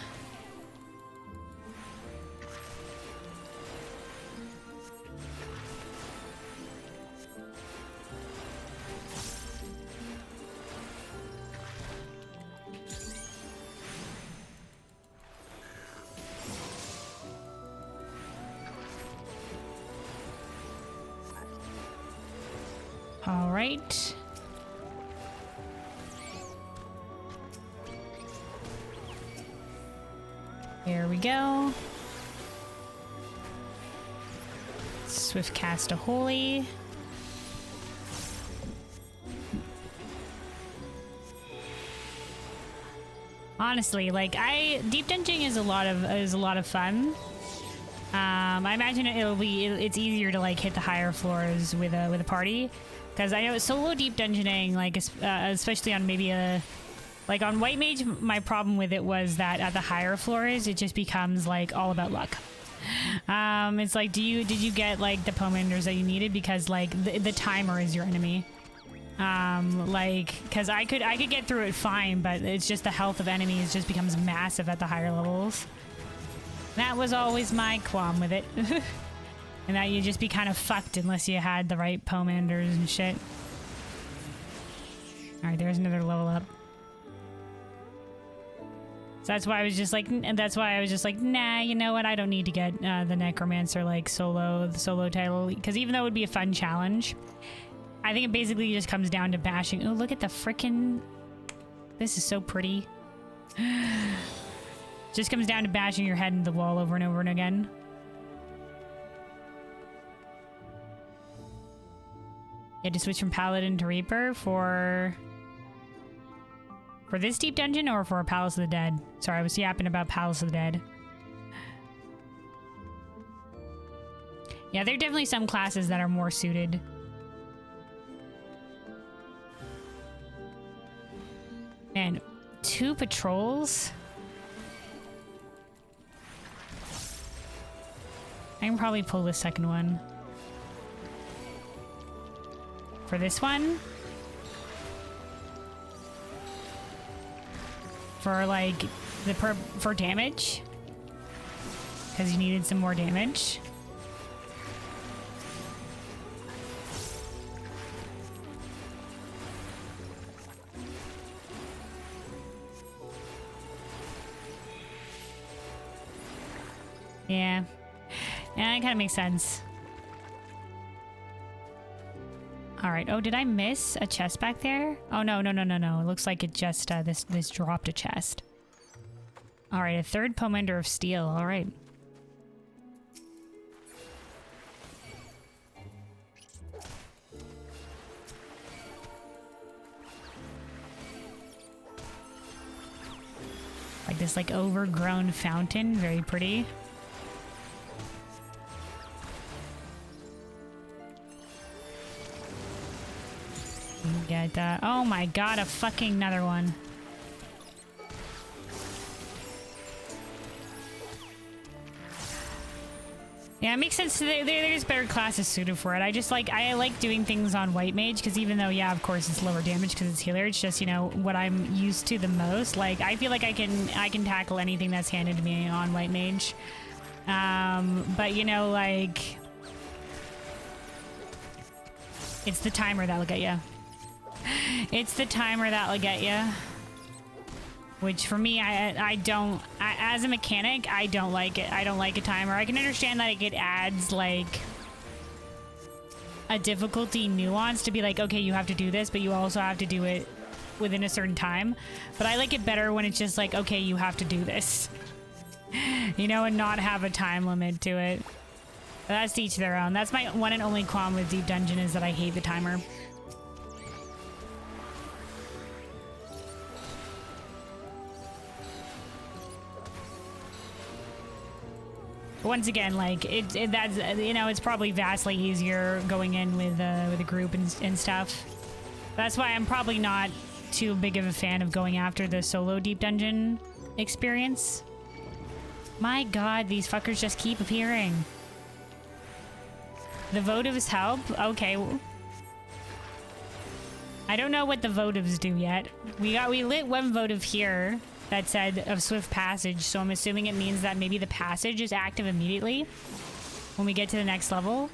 All right. Here we go. Swift cast a holy. Honestly, like deep dungeoning is a lot of fun. I imagine it's easier to like hit the higher floors with a party. Because I know solo deep dungeoning, like especially on maybe like on White Mage, my problem with it was that at the higher floors, it just becomes like all about luck. It's like, did you get like the Pomanders that you needed? Because like the timer is your enemy. Like, because I could get through it fine, but it's just the health of enemies just becomes massive at the higher levels. That was always my qualm with it. And that you'd just be kind of fucked unless you had the right Pomanders and shit. Alright, there's another level up. So that's why I was just like, nah, you know what? I don't need to get the Necromancer like the solo title. Because even though it would be a fun challenge, I think it basically just comes down to bashing. Oh, look at the frickin'... This is so pretty. Just comes down to bashing your head into the wall over and over and again. You had to switch from Paladin to Reaper for this deep dungeon or for Palace of the Dead? Sorry, I was yapping about Palace of the Dead. Yeah, there are definitely some classes that are more suited. And 2 patrols? I can probably pull the second one. For this one? For like for damage? Because you needed some more damage. Yeah. Yeah, that kind of makes sense. Alright. Oh, did I miss a chest back there? Oh, no. It looks like it just, this dropped a chest. Alright, a 3rd Pomander of Steel. Alright. Like this, like, overgrown fountain. Very pretty. Get that. Oh my god, a fucking another one. Yeah, it makes sense. There's better classes suited for it. I like doing things on White Mage because even though, yeah, of course it's lower damage because it's healer, it's just, you know, what I'm used to the most. Like, I feel like I can tackle anything that's handed to me on White Mage. But you know, like, it's the timer that'll get you. It's the timer that'll get you. Which for me, I don't, as a mechanic, I don't like it. I don't like a timer. I can understand that it adds like a difficulty nuance to be like, okay, you have to do this, but you also have to do it within a certain time. But I like it better when it's just like, okay, you have to do this. You know, and not have a time limit to it. But that's to each their own. That's my one and only qualm with Deep Dungeon, is that I hate the timer. Once again, like that's, you know, it's probably vastly easier going in with a group and stuff. That's why I'm probably not too big of a fan of going after the solo Deep Dungeon experience. My god, these fuckers just keep appearing. The votives help? Okay. I don't know what the votives do yet. We lit one votive here that said of swift passage, so I'm assuming it means that maybe the passage is active immediately when we get to the next level.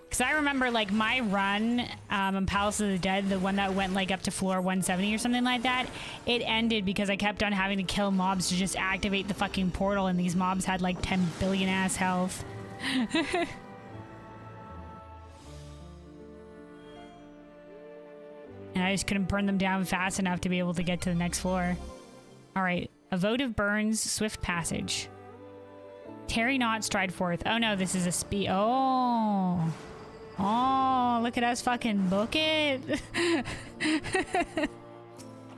Because I remember, like, my run on Palace of the Dead, the one that went like up to floor 170 or something like that, it ended because I kept on having to kill mobs to just activate the fucking portal, and these mobs had like 10 billion ass health. And I just couldn't burn them down fast enough to be able to get to the next floor. Alright, a votive burns, swift passage. Tarry not, stride forth. Oh no, this is a speed. Oh. Oh, look at us fucking book it.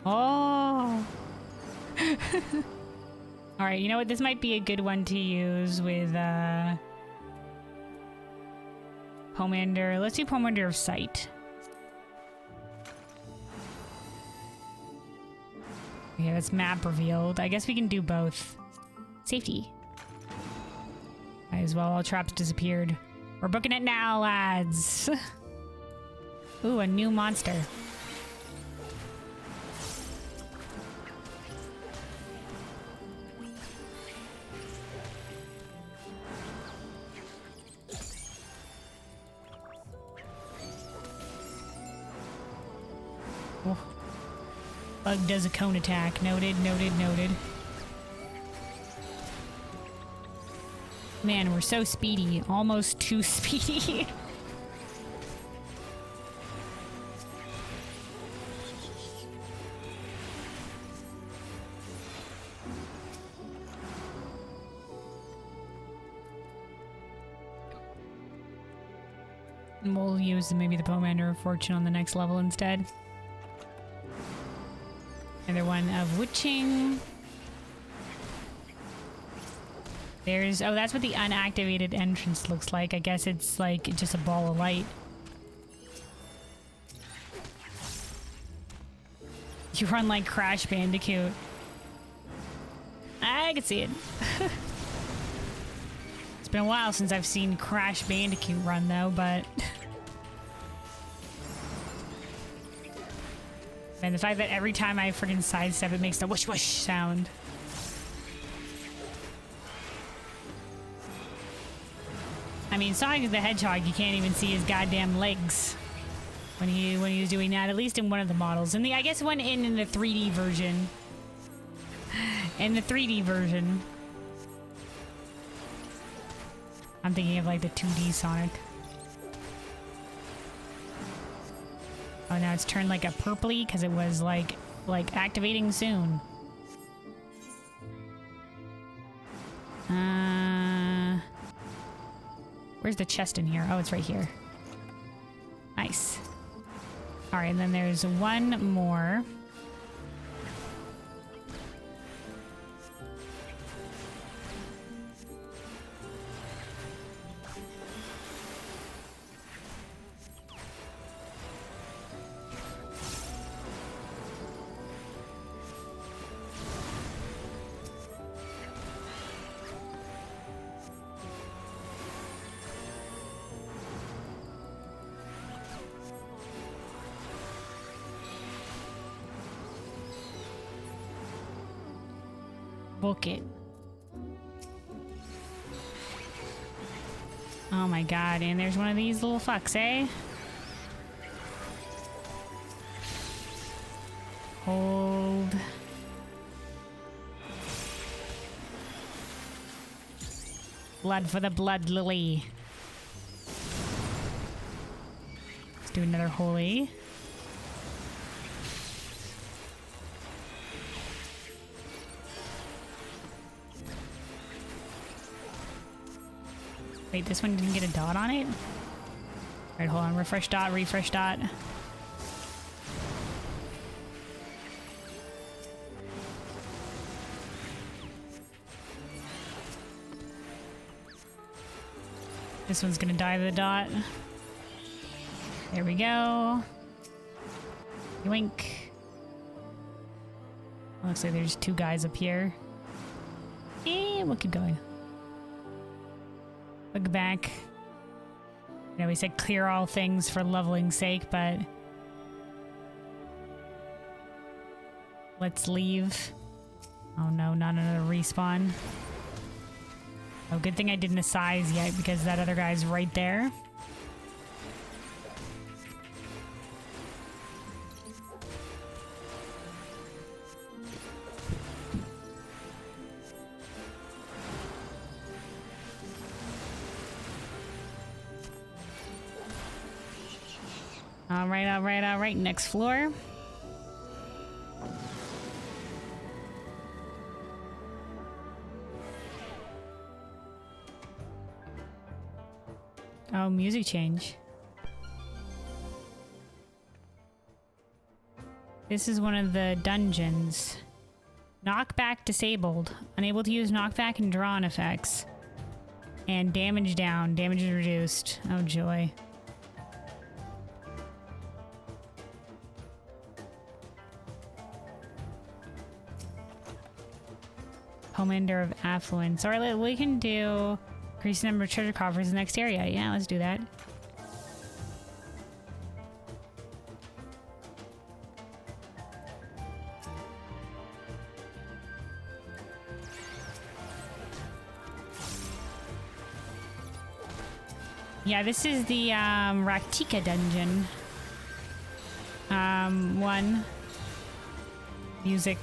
Oh. Alright, you know what? This might be a good one to use with Pomander. Let's do Pomander of Sight. Okay, that's map revealed. I guess we can do both. Safety. Might as well. All traps disappeared. We're booking it now, lads. Ooh, a new monster. Oh. Bug does a cone attack. Noted, noted, noted. Man, we're so speedy. Almost too speedy. And we'll use maybe the Pomander of Fortune on the next level instead. Another one of Witching. There's, oh, that's what the unactivated entrance looks like. I guess it's like just a ball of light. You run like Crash Bandicoot. I can see it. It's been a while since I've seen Crash Bandicoot run though, but... And the fact that every time I friggin' sidestep it makes the whoosh whoosh sound. I mean, Sonic the Hedgehog, you can't even see his goddamn legs when he was doing that. At least in one of the models, and I guess one in the 3D version. In the 3D version, I'm thinking of like the 2D Sonic. Oh, now it's turned like a purpley because it was like activating soon. Where's the chest in here? Oh, it's right here. Nice. All right, and then there's one more. Book it. Oh my god, and there's one of these little fucks, eh? Hold. Blood for the blood lily. Let's do another holy. Wait, this one didn't get a dot on it? Alright, hold on. Refresh dot, refresh dot. This one's gonna die to the dot. There we go. Yoink. Looks like there's two guys up here. We'll keep going. Look back. You know, we said clear all things for leveling's sake, but let's leave. Oh no, not another respawn. Oh, good thing I didn't size yet because that other guy's right there. All right, next floor. Oh, music change. This is one of the dungeons. Knockback disabled. Unable to use knockback and drawn effects. And damage down. Damage is reduced. Oh, joy. Commander of Affluence. Alright, we can do increase the number of treasure coffers in the next area. Yeah, let's do that. Yeah, this is the Raktika dungeon. One. Music.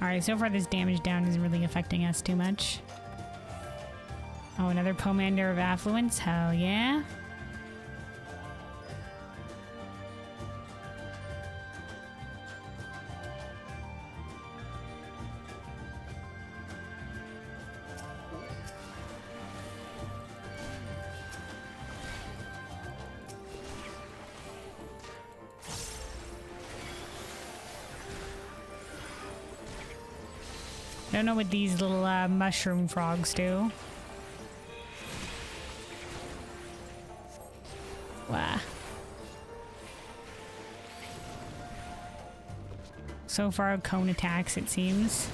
Alright, so far this damage down isn't really affecting us too much. Oh, another Commander of Affluence? Hell yeah. I don't know what these little mushroom frogs do. Wow. So far, cone attacks, it seems.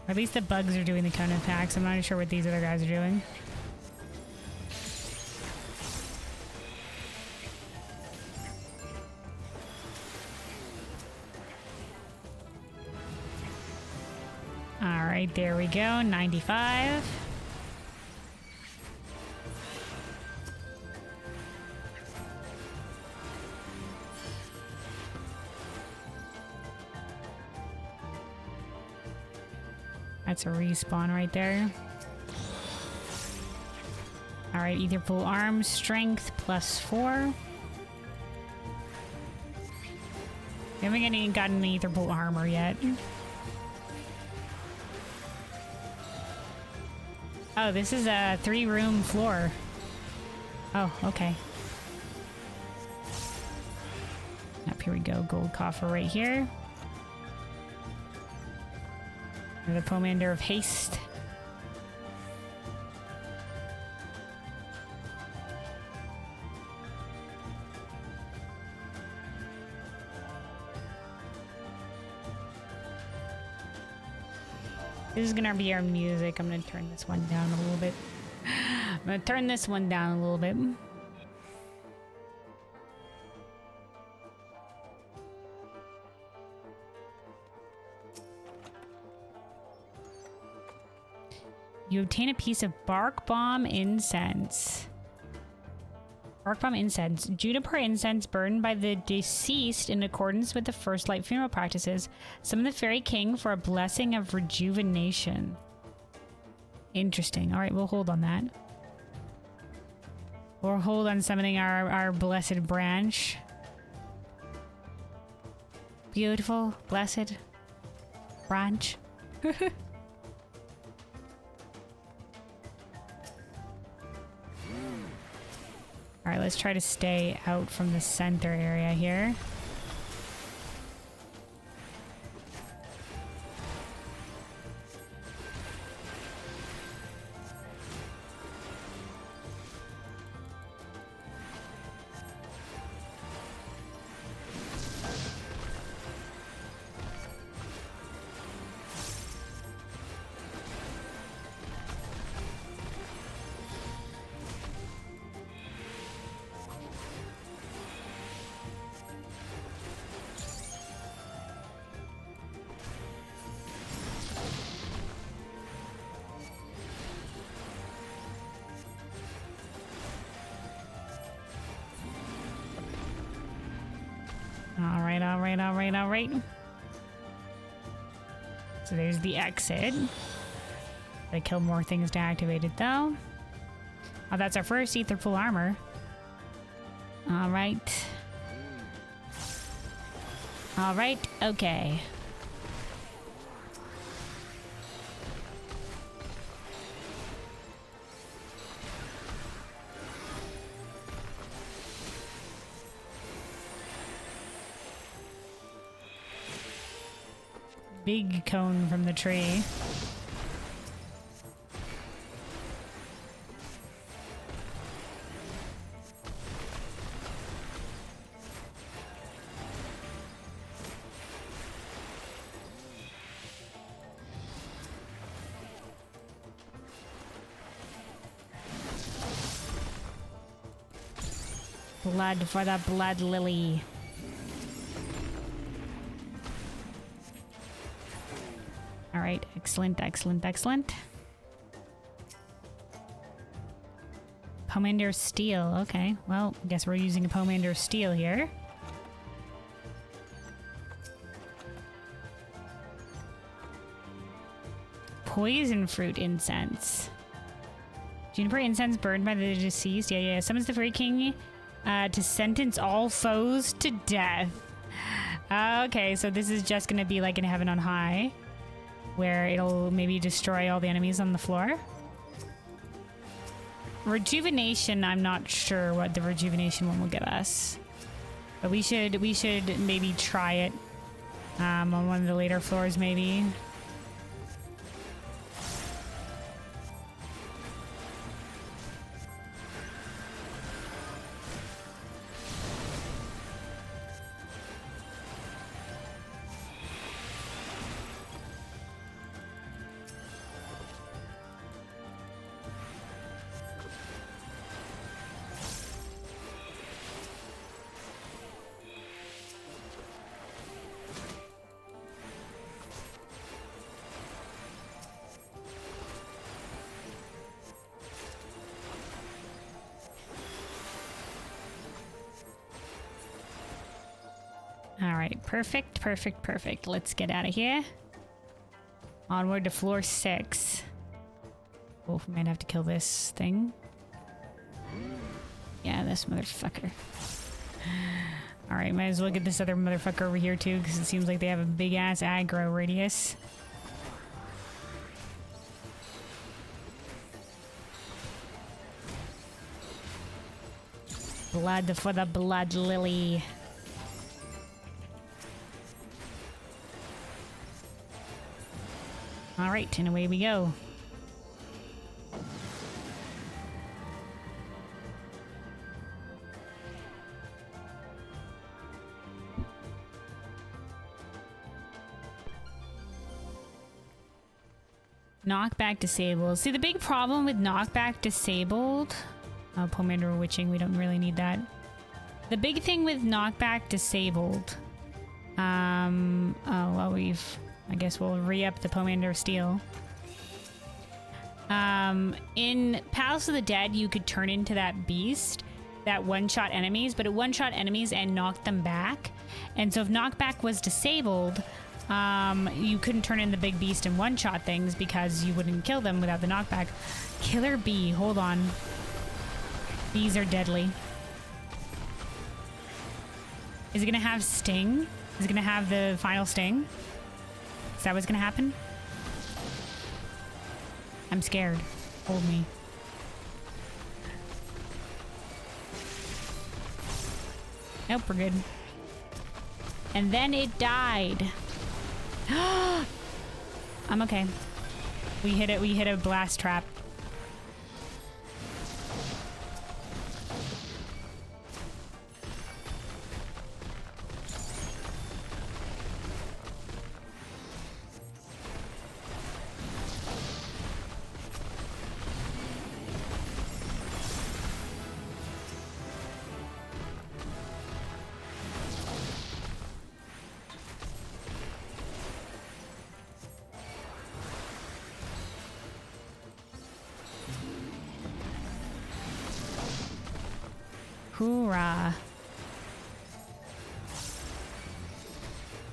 At least the bugs are doing the cone attacks. I'm not sure what these other guys are doing. Alright, there we go. 95. That's a respawn right there. Alright, Ether Pool Arms, Strength +4. We haven't gotten an Ether Pool Armor yet. Oh, this is a 3-room floor. Oh, okay. Up here we go. Gold coffer right here. The Pomander of Haste. This is gonna be our music. I'm gonna turn this one down a little bit. I'm gonna turn this one down a little bit. You obtain a piece of bark bomb incense. Bark bomb incense. Juniper incense burned by the deceased in accordance with the First Light funeral practices. Summon the Fairy King for a blessing of rejuvenation. Interesting. Alright, we'll hold on that. We'll hold on summoning our blessed branch. Beautiful, blessed branch. Alright, let's try to stay out from the center area here. Alright. So there's the exit. Gotta kill more things to activate it though. Oh, that's our first ether full armor. Alright. Alright, okay. Big cone from the tree. Blood for the blood lily. Alright, excellent. Pomander steel, okay. Well, I guess we're using a Pomander steel here. Poison fruit incense. Juniper incense burned by the deceased. Yeah. Summons the Fairy King to sentence all foes to death. Okay, so this is just gonna be like in Heaven on High, where it'll maybe destroy all the enemies on the floor. Rejuvenation, I'm not sure what the rejuvenation one will give us, but we should maybe try it on one of the later floors maybe. All right, perfect. Let's get out of here. Onward to floor 6. Oh, we might have to kill this thing. Yeah, this motherfucker. All right, might as well get this other motherfucker over here too, because it seems like they have a big ass aggro radius. Blood for the blood lily. Alright, and away we go. Knockback disabled. See, the big problem with knockback disabled... Oh, Pomander Witching, we don't really need that. The big thing with knockback disabled... Oh, well, I guess we'll re-up the Pomander Steel. In Palace of the Dead, you could turn into that beast that one-shot enemies, but it one-shot enemies and knocked them back. And so if knockback was disabled... you couldn't turn in the big beast and one-shot things because you wouldn't kill them without the knockback. Killer bee, hold on. Bees are deadly. Is it gonna have sting? Is it gonna have the final sting? Is that what's gonna happen? I'm scared. Hold me. Nope, we're good. And then it died. I'm okay. We hit a blast trap. Hoorah.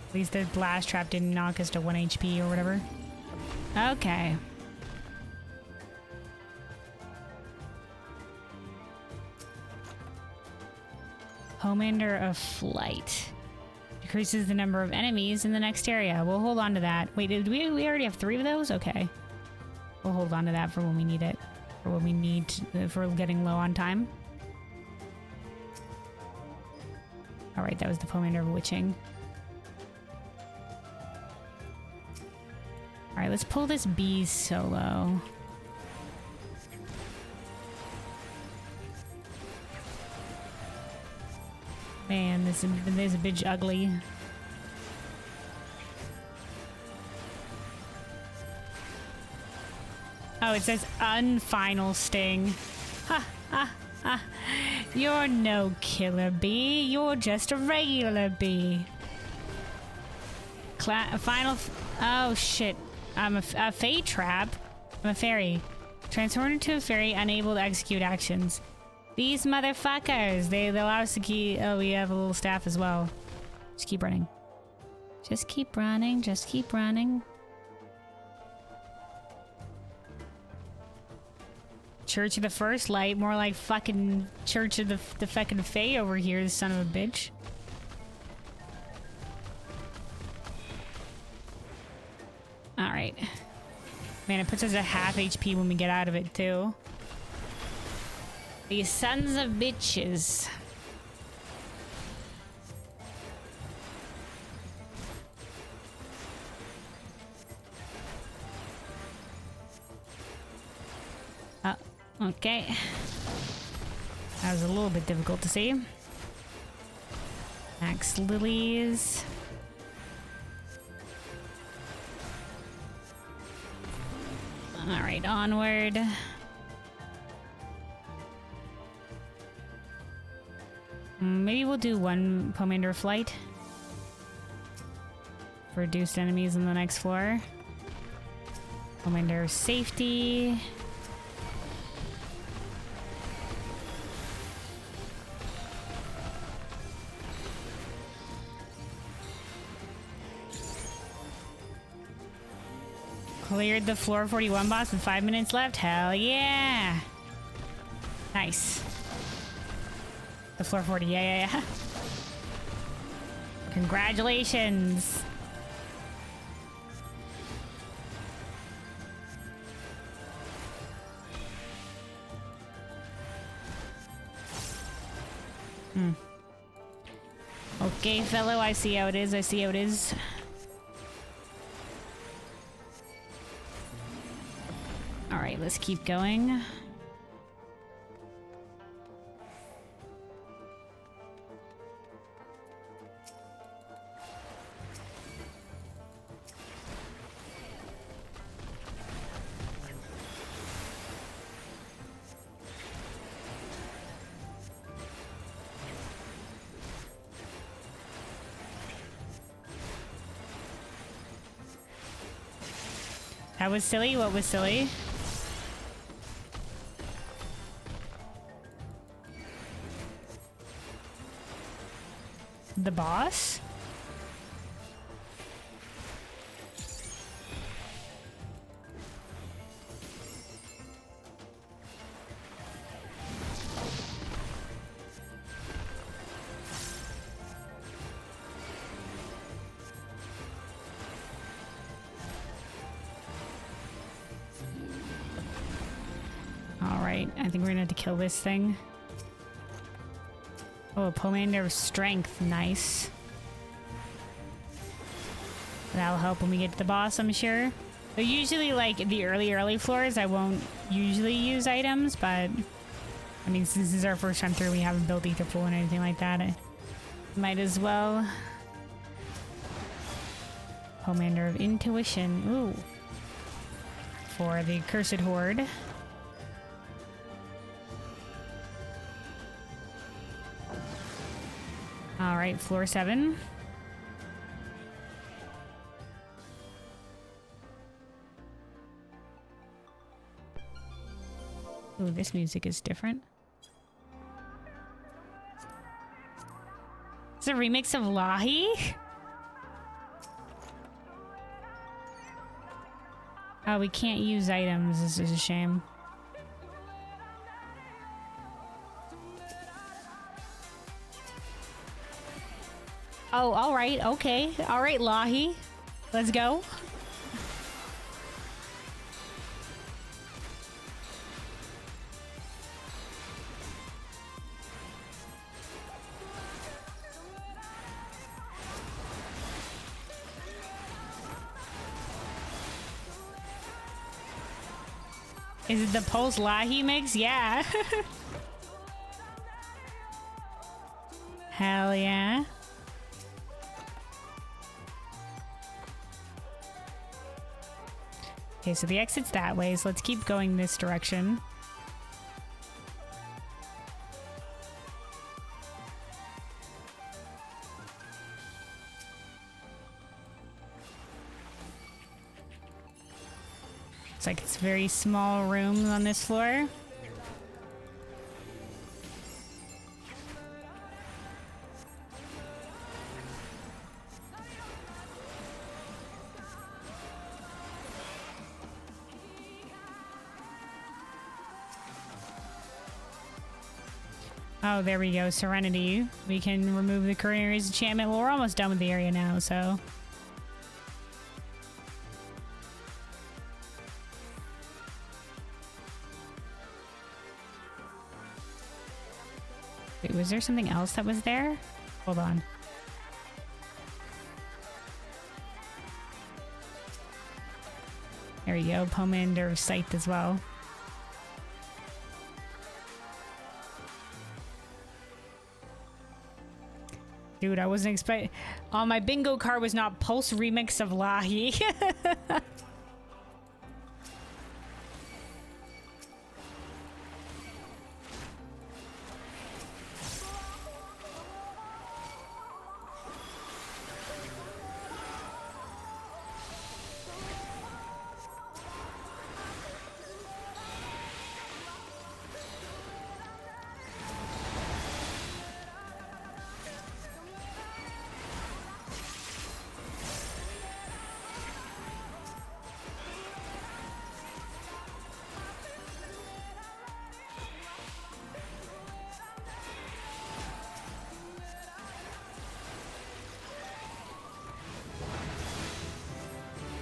At least the blast trap didn't knock us to 1 HP or whatever. Okay. Pomander of Flight. Decreases the number of enemies in the next area. We'll hold on to that. Wait, did we already have 3 of those? Okay. We'll hold on to that for when we need it. For when we need, if we're getting low on time. Alright, that was the Pomander of Witching. Alright, let's pull this bee solo. Man, this is a bitch ugly. Oh, it says unfinal sting. Ha ha ha. You're no killer bee. You're just a regular bee. Oh shit. I'm a fey trap. I'm a fairy. Transformed into a fairy, unable to execute actions. These motherfuckers. They allow us to keep... Oh, we have a little staff as well. Just keep running. Just keep running. Just keep running. Church of the First Light, more like fucking Church of the fucking Fae over here, the son of a bitch. Alright. Man, it puts us at half HP when we get out of it, too. These sons of bitches. Okay. That was a little bit difficult to see. Max lilies. Alright, onward. Maybe we'll do 1 Pomander Flight. For reduced enemies on the next floor. Pomander Safety. Cleared the floor 41 boss with 5 minutes left. Hell yeah! Nice. The floor 40. Yeah. Congratulations! Okay, fellow, I see how it is. I see how it is. right, let's keep going. That was silly. What was silly? The boss? Alright, I think we're gonna have to kill this thing. Oh, a Pomander of Strength. Nice. That'll help when we get to the boss, I'm sure. But usually, like, the early floors, I won't usually use items, but... I mean, since this is our first time through, we haven't built Ether Pool and anything like that. I might as well. Pomander of Intuition. Ooh. For the Cursed Horde. Alright, floor 7. Ooh, this music is different. It's a remix of Lahi? Oh, we can't use items. This is a shame. Oh, alright, okay. Alright, Lahi. Let's go. Is it the Pulse Lahi mix? Yeah. Hell yeah. Okay, so the exit's that way, so let's keep going this direction. Looks like it's very small rooms on this floor. Oh, there we go. Serenity. We can remove the Courier's enchantment. Well, we're almost done with the area now, so... Wait, was there something else that was there? Hold on. There we go. Pomander of Sight as well. Dude, I wasn't expecting... On my bingo card was not Pulse Remix of Lahi.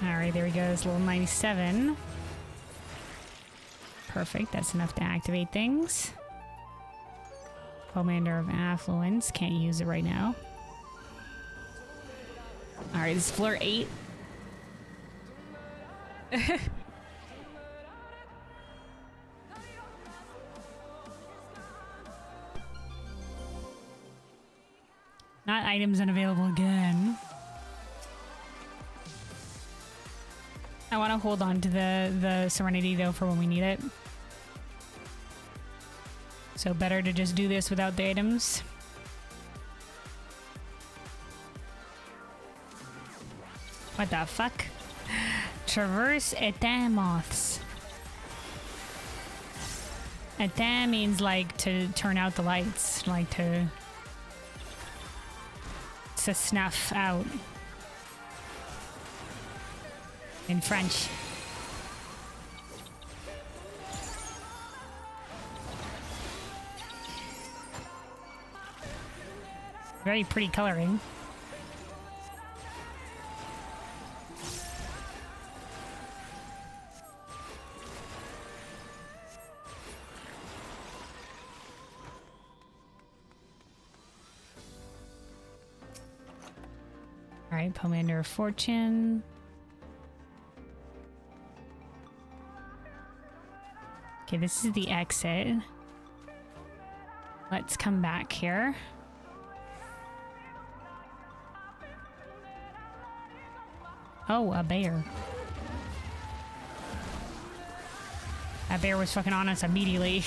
Alright, there he goes. Level 97. Perfect. That's enough to activate things. Pomander of Affluence. Can't use it right now. Alright, this is floor 8. Not items unavailable again. I want to hold on to the Serenity, though, for when we need it. So better to just do this without the items. What the fuck? Traverse etain moths. Etain means like to turn out the lights, like to snuff out in French. Very pretty coloring. All right, Pomander of Fortune. Okay, this is the exit. Let's come back here. Oh, a bear. That bear was fucking on us immediately.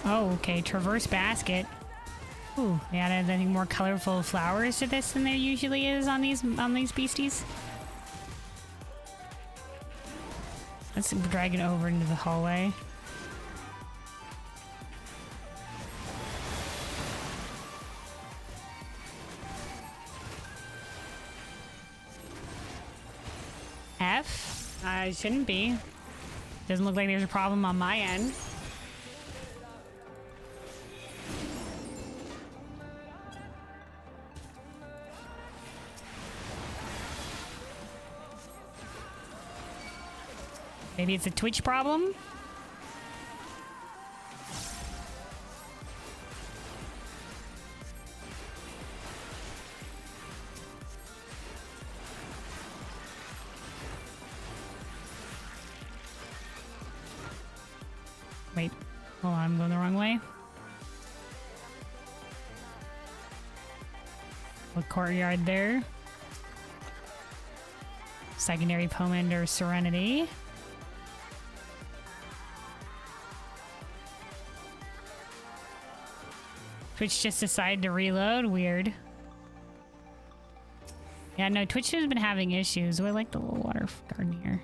Oh, okay. Traverse basket. Ooh, they added, I think, more colorful flowers to this than there usually is on these beasties. Let's drag it over into the hallway. F? It shouldn't be. Doesn't look like there's a problem on my end. Maybe it's a Twitch problem? Wait, hold on, I'm going the wrong way. A courtyard there. Secondary Pomander Serenity. Twitch just decided to reload. Weird. Yeah, no, Twitch has been having issues. Oh, I like the little water garden here.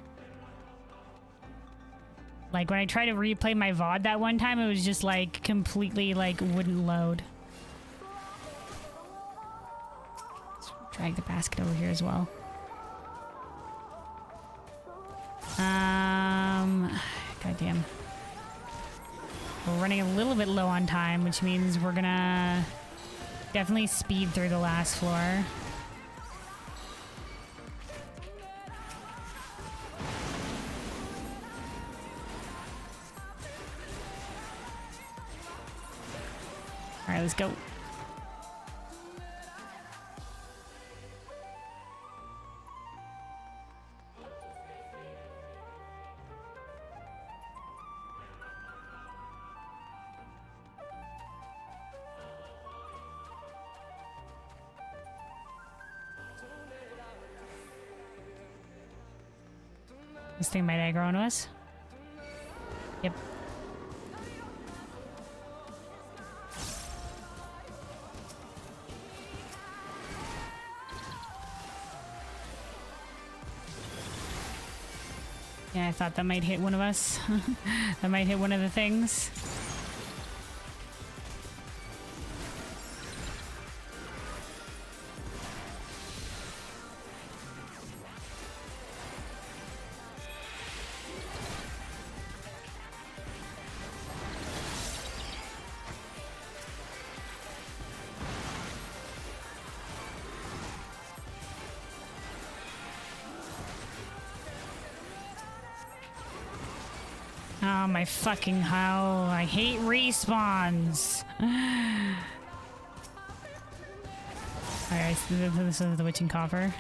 Like, when I tried to replay my VOD that one time, it was just, like, completely, like, wouldn't load. Let's drag the basket over here as well. Goddamn. We're running a little bit low on time, which means we're gonna definitely speed through the last floor. All right, let's go. This thing might aggro on us. Yep. Yeah, I thought that might hit one of us. That might hit one of the things. Oh my fucking hell. I hate respawns. Alright, so this is the witching coffer.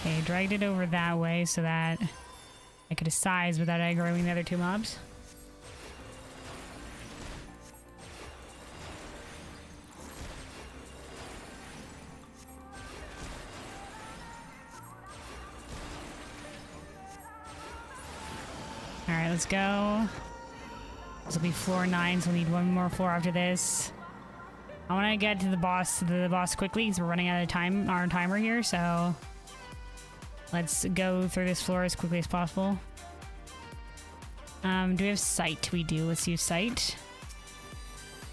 Okay, dragged it over that way so that I could size without aggroing the other two mobs. Alright, let's go. This will be floor 9, so we'll need one more floor after this. I want to get to the boss quickly because we're running out of time, our timer here, so let's go through this floor as quickly as possible. Do we have sight? We do. Let's use sight.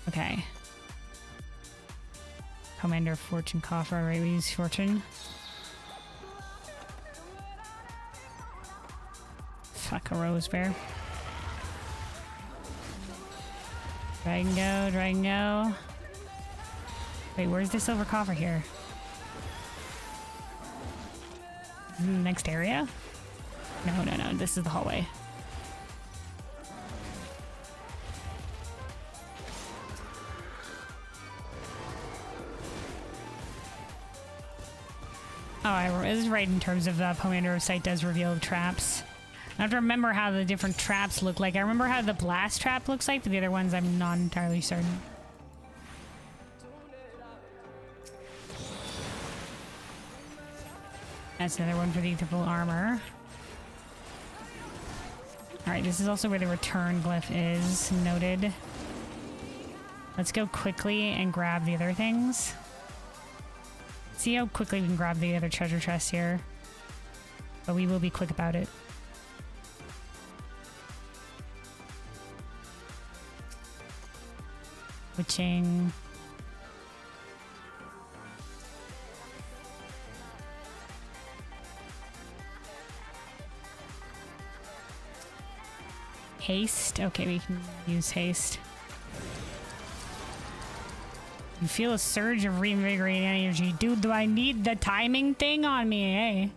Okay. Commander Fortune Coffer. Alright, we use Fortune. Fuck a rose bear. Dragon go, dragon go. Wait, where's the silver coffer here? Is it in the next area? No, no, no. This is the hallway. Oh, this is right in terms of Commander of Sight does reveal the traps. I have to remember how the different traps look like. I remember how the blast trap looks like, but the other ones I'm not entirely certain. That's another one for the ethereal armor. Alright, this is also where the return glyph is. Noted. Let's go quickly and grab the other things. See how quickly we can grab the other treasure chests here. But we will be quick about it. Witching. Haste. Okay, we can use haste. You feel a surge of reinvigorating energy. Dude, do I need the timing thing on me, eh?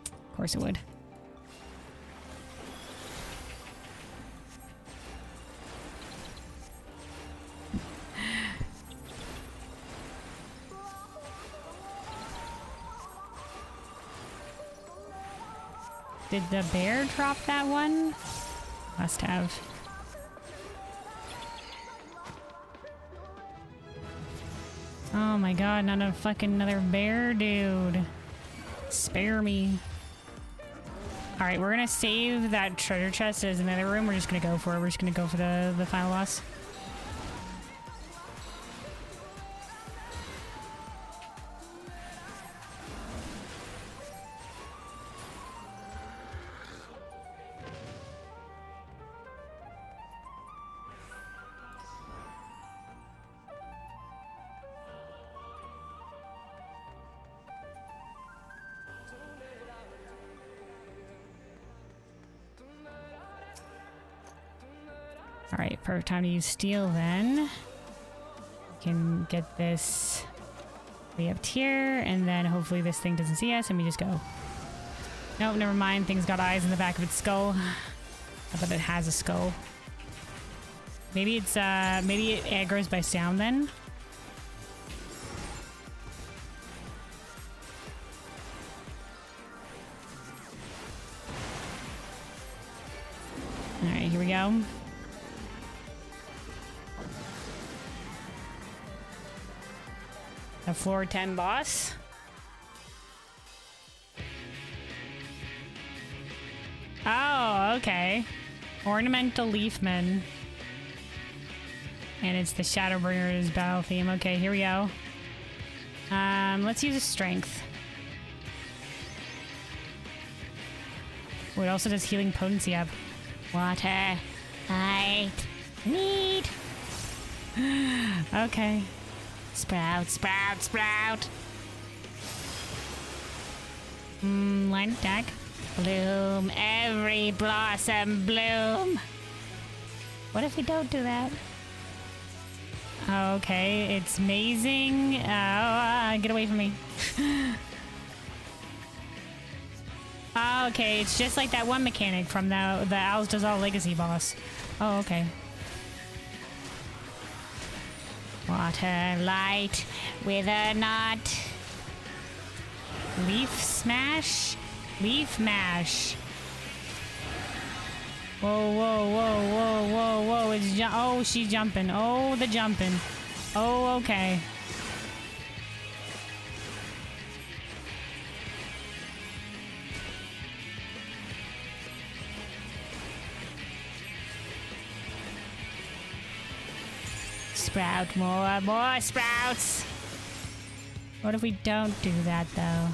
Of course it would. Did the bear drop that one? Must have. Oh my god, not a fucking another bear, dude. Spare me. Alright, we're gonna save that treasure chest as another room. We're just gonna go for it. We're just gonna go for the final boss. Alright, perfect time to use steel then. We can get this way up here, and then hopefully this thing doesn't see us and we just go. Nope, never mind. Thing's got eyes in the back of its skull. I thought it has a skull. Maybe it's maybe it aggroes by sound then. Alright, here we go. A floor 10 boss. Oh, okay. Ornamental Leafman. And it's the Shadowbringer's battle theme. Okay, here we go. Let's use a strength. Oh, it also does healing potency up. Water. I need. Okay. Sprout, sprout, sprout. Line attack. Bloom, every blossom bloom. What if we don't do that? Okay, it's mazing. Get away from me. Okay, it's just like that one mechanic from the Owls Does All Legacy boss. Oh, okay. Water, light, wither not. Leaf smash? Leaf mash. Whoa, whoa, whoa, whoa, whoa, whoa. Oh, she's jumping. Oh, the jumping. Oh, okay. Sprout more sprouts. What if we don't do that, though?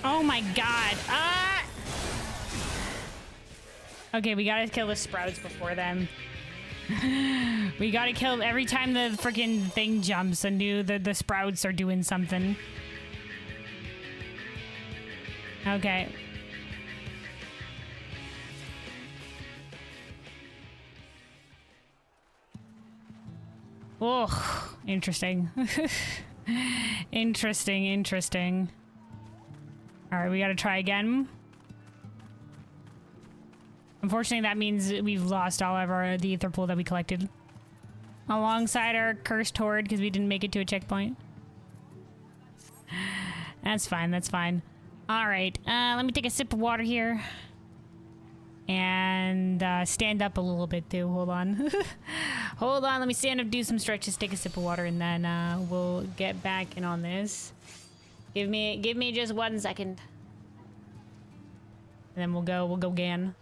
Oh my god. Ah! Okay, we gotta kill the sprouts before them. We gotta kill every time the freaking thing jumps. I knew that the sprouts are doing something. Okay. Oh, interesting. Interesting. All right, we gotta try again. Unfortunately, that means we've lost all of the ether pool that we collected. Alongside our cursed horde because we didn't make it to a checkpoint. That's fine, that's fine. All right, let me take a sip of water here. And stand up a little bit too, hold on. Hold on, let me stand up, do some stretches, take a sip of water, and then we'll get back in on this. Give me just 1 second. And then we'll go again.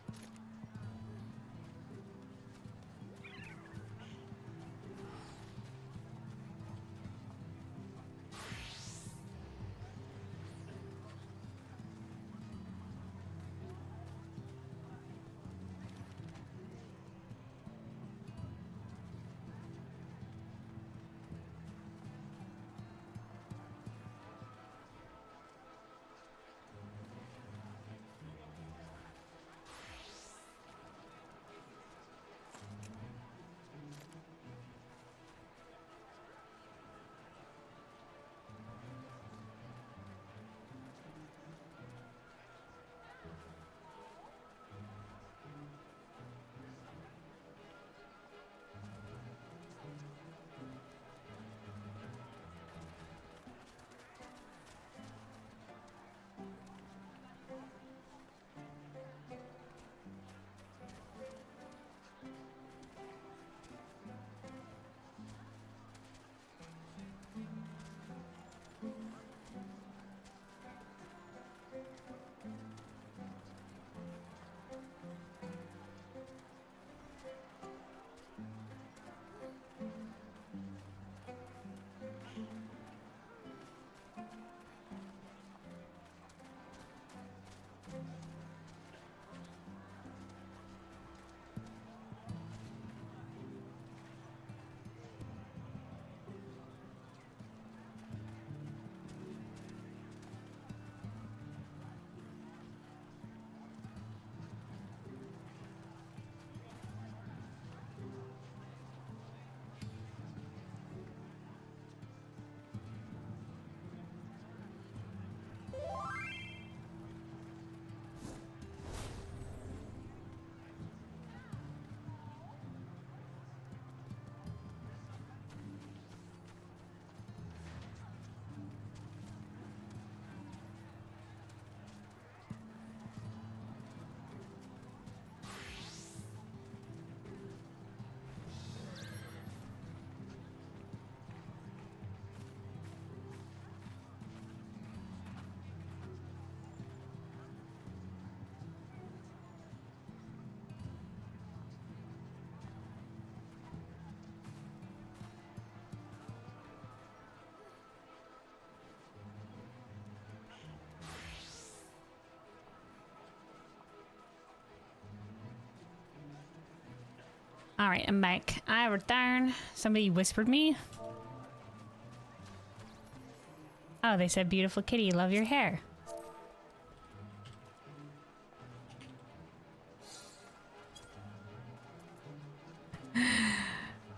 All right, I'm back. I return. Somebody whispered me. Oh, they said, beautiful kitty, love your hair.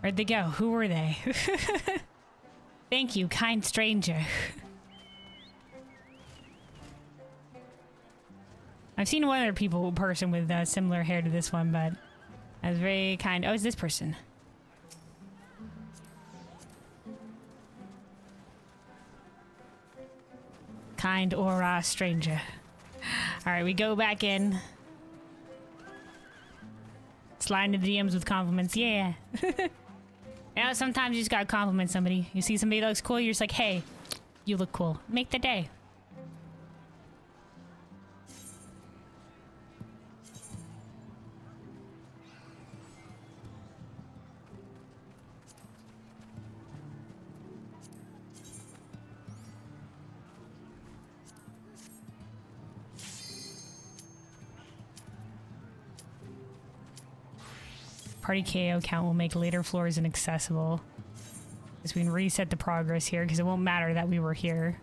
Where'd they go? Who were they? Thank you, kind stranger. I've seen one other person with similar hair to this one, but I was very kind. Oh, it's this person. Kind or stranger. All right, we go back in. Slide into the DMs with compliments. Yeah. You know, sometimes you just gotta compliment somebody. You see somebody that looks cool, you're just like, hey, you look cool. Make the day. Party KO count will make later floors inaccessible. As we can reset the progress here, because it won't matter that we were here.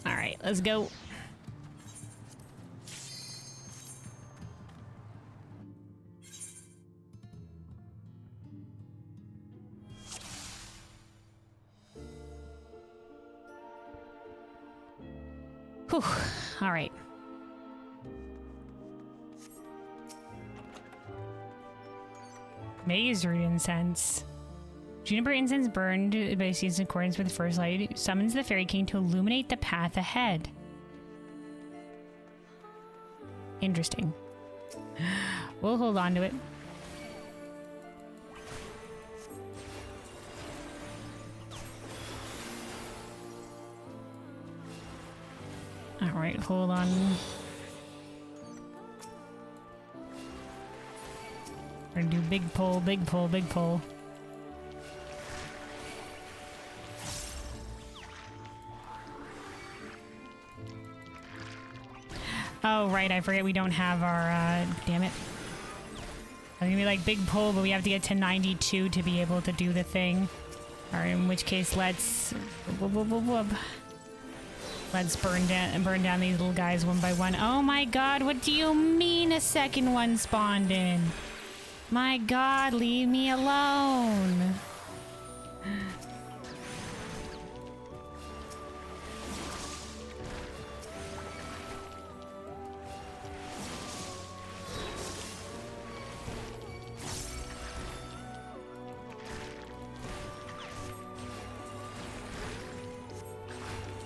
Alright, let's go. Whew. Alright. Maze root incense. Juniper incense burned by seeds in accordance with the first light summons the Fairy King to illuminate the path ahead. Interesting. We'll hold on to it. Alright, hold on. We're gonna do big pull, big pull, big pull. Oh, right, I forget we don't have our, damn it. I'm gonna be like big pull, but we have to get to 92 to be able to do the thing. Alright, in which case, let's... Let's burn down these little guys one by one. Oh my god, what do you mean a second one spawned in? My god, leave me alone.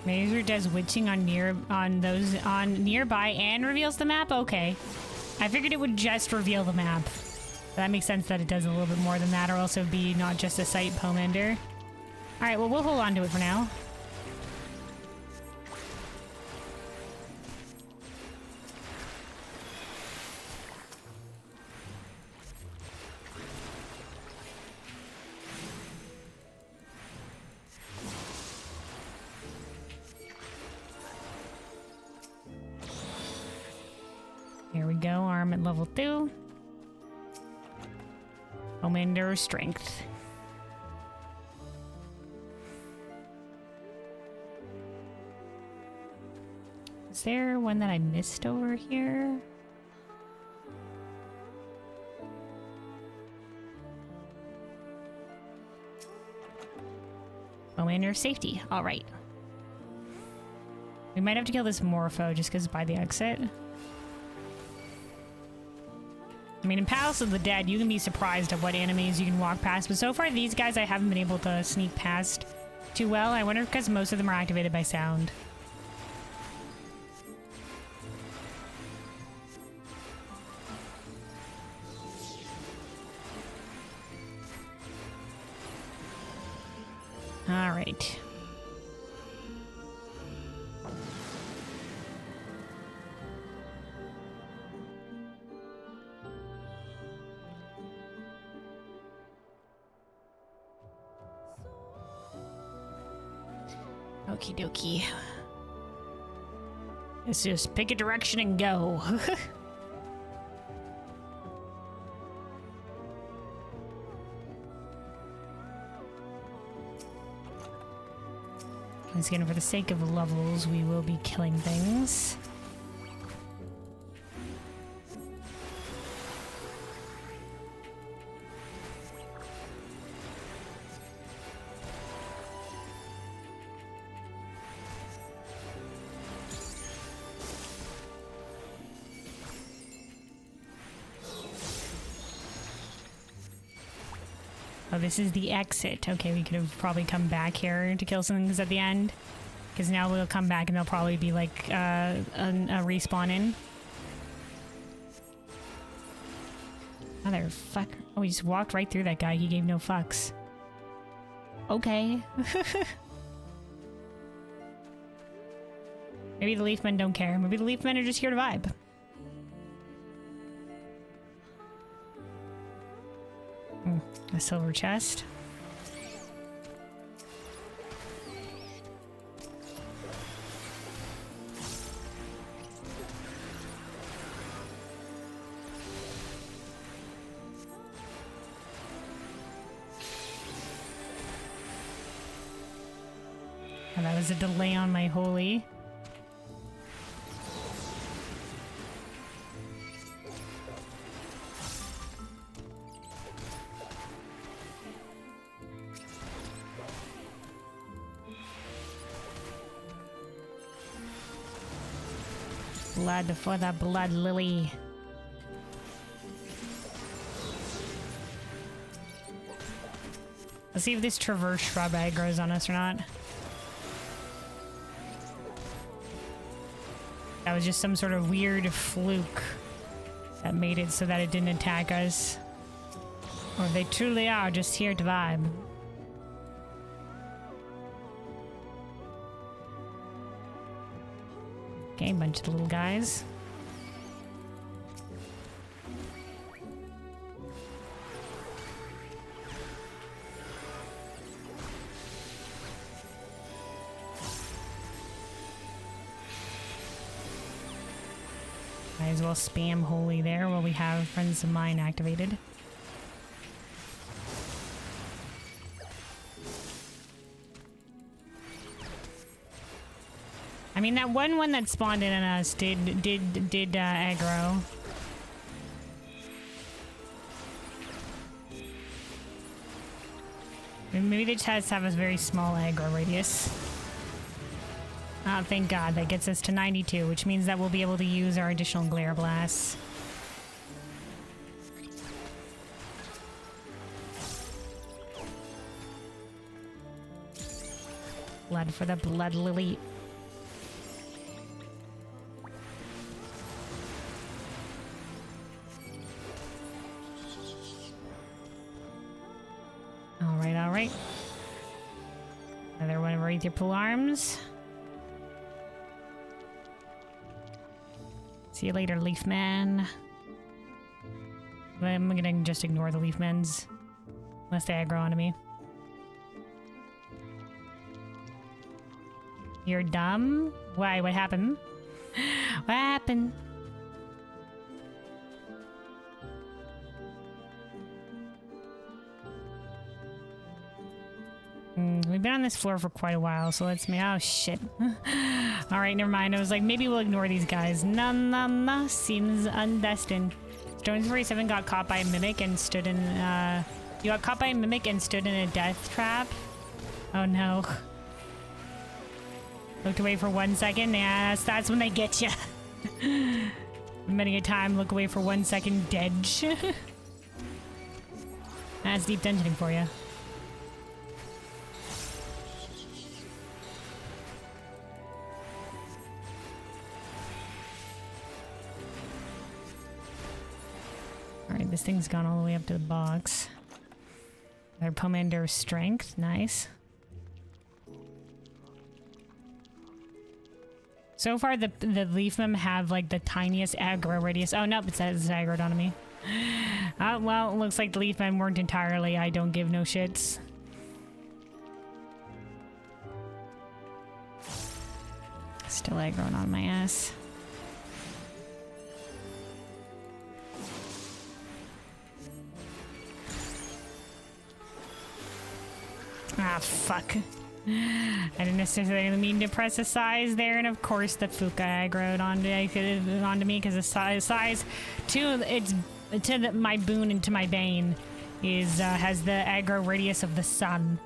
Mazer does witching on nearby and reveals the map? Okay. I figured it would just reveal the map. That makes sense that it does a little bit more than that, or also be not just a sight Pomander. Alright, well, we'll hold on to it for now. Here we go, arm at level 2. Commander strength. Is there one that I missed over here? Commander safety. All right. We might have to kill this Morpho just because it's by the exit. I mean, in Palace of the Dead, you can be surprised at what enemies you can walk past, but so far these guys I haven't been able to sneak past too well. I wonder if because most of them are activated by sound. All right. Okie dokie. Let's just pick a direction and go. Once again, for the sake of levels, we will be killing things. Oh, this is the exit. Okay, we could have probably come back here to kill some things at the end. Because now we'll come back and there'll probably be like a respawn in. Motherfucker. Oh, he just walked right through that guy. He gave no fucks. Okay. Maybe the Leafmen don't care. Maybe the Leafmen are just here to vibe. A silver chest. Oh, that was a delay on my holy. Blood for the blood lily. Let's see if this traverse shrub aggroes on us or not. That was just some sort of weird fluke that made it so that it didn't attack us. Or they truly are just here to vibe. Okay, bunch of little guys. Might as well spam holy there while we have Friends of Mine activated. I mean, that one that spawned in on us did aggro. Maybe they just has to have a very small aggro radius. Oh, thank God. That gets us to 92, which means that we'll be able to use our additional glare blasts. Blood for the blood lily. Alright. Another one of our Ether Pool Arms. See you later, Leafman. I'm gonna just ignore the Leafmans. Unless they aggro onto me. You're dumb? Why? What happened? What happened? We've been on this floor for quite a while, so let's me. Oh shit. Alright, never mind. I was like, maybe we'll ignore these guys. No. Seems undestined. Stones 47 got caught by a mimic and stood in. You got caught by a mimic and stood in a death trap? Oh no. Looked away for 1 second. Yes, that's when they get you. Many a time, look away for 1 second, dead. That's deep dungeoning for you. Alright, this thing's gone all the way up to the box. Their Pomander strength, nice. So far, the Leafmen have like the tiniest aggro radius. Oh, nope, it says it's aggroed onto me. Well, it looks like the Leafmen weren't entirely. I don't give no shits. Still aggroing on my ass. Ah, fuck. I didn't necessarily mean to press a size there, and of course the Fuka aggroed onto me because the size to my boon and to my bane is has the aggro radius of the sun.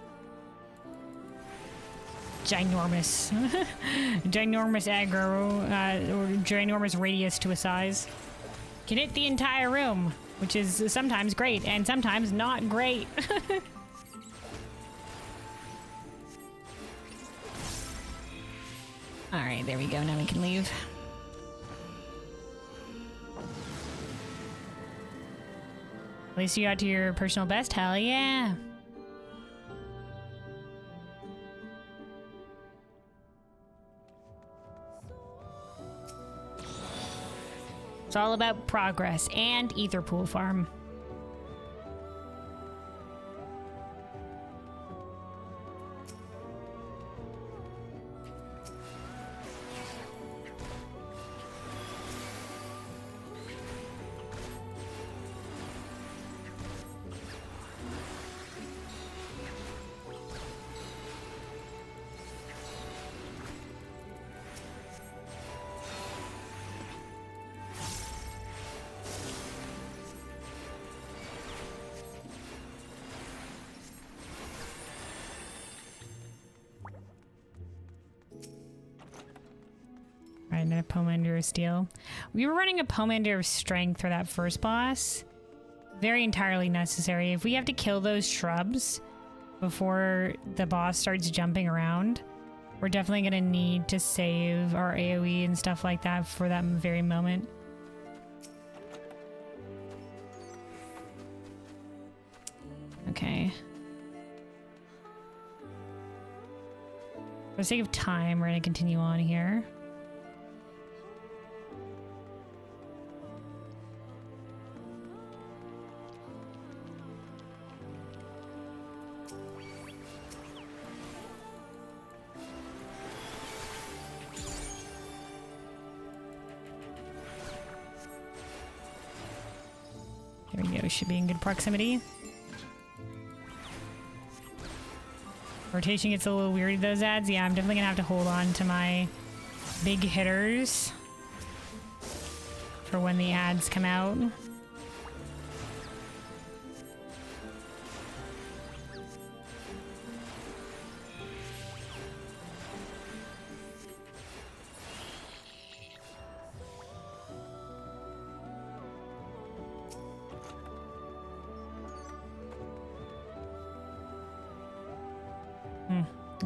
Ginormous, ginormous aggro or ginormous radius to a size. Can hit the entire room, which is sometimes great and sometimes not great. All right, there we go. Now we can leave. At least you got to your personal best. Hell yeah. It's all about progress and ether pool farm. Another Pomander of Steel. We were running a Pomander of Strength for that first boss. Very entirely necessary. If we have to kill those shrubs before the boss starts jumping around, we're definitely going to need to save our AoE and stuff like that for that very moment. Okay. For the sake of time, we're going to continue on here. There we go, should be in good proximity. Rotation gets a little weird with those ads. Yeah, I'm definitely gonna have to hold on to my big hitters for when the ads come out.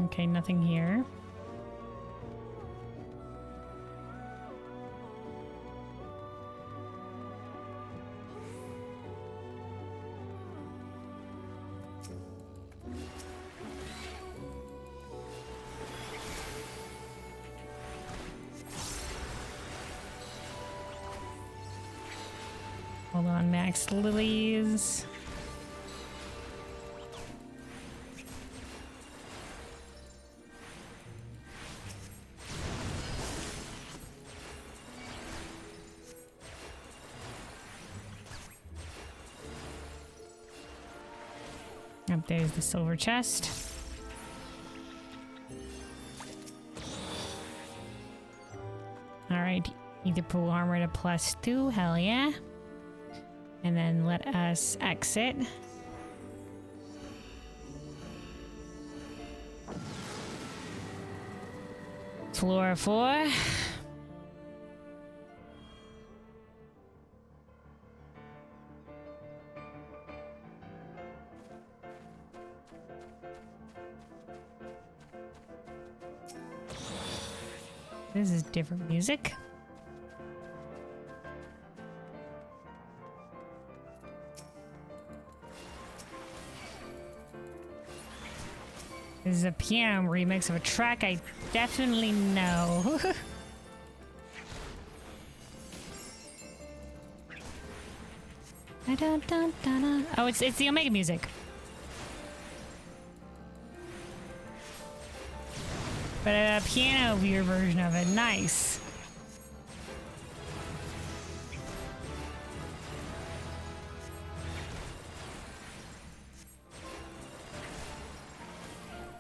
Okay, nothing here. Hold on, max lilies. Up there's the silver chest. Alright, either pull armor to +2, hell yeah. And then let us exit. Floor 4. This is different music. This is a piano remix of a track I definitely know. Oh, it's the Omega music. But a piano viewer version of it. Nice.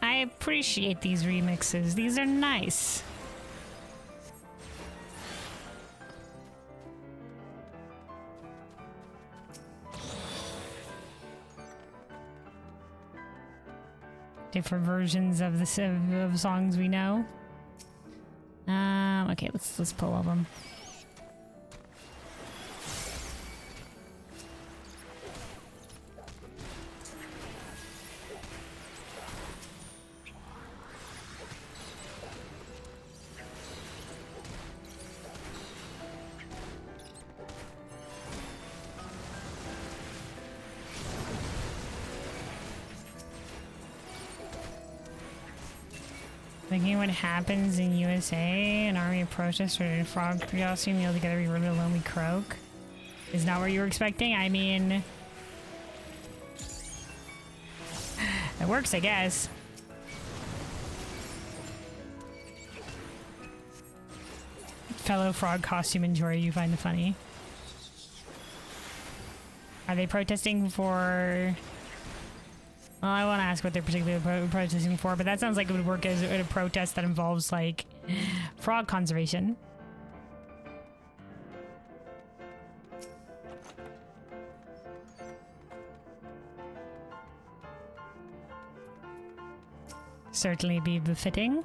I'm appreciate these remixes. These are nice. Different versions of of songs we know. Okay, let's pull all of them. Thinking what happens in USA, an army of protesters or a frog costume yell together, we run a lonely croak. Is not what you were expecting? I mean, it works, I guess. Fellow frog costume enjoyer, you find it funny. Are they protesting for... Well, I want to ask what they're particularly protesting for, but that sounds like it would work as a protest that involves, like, frog conservation. Certainly be befitting.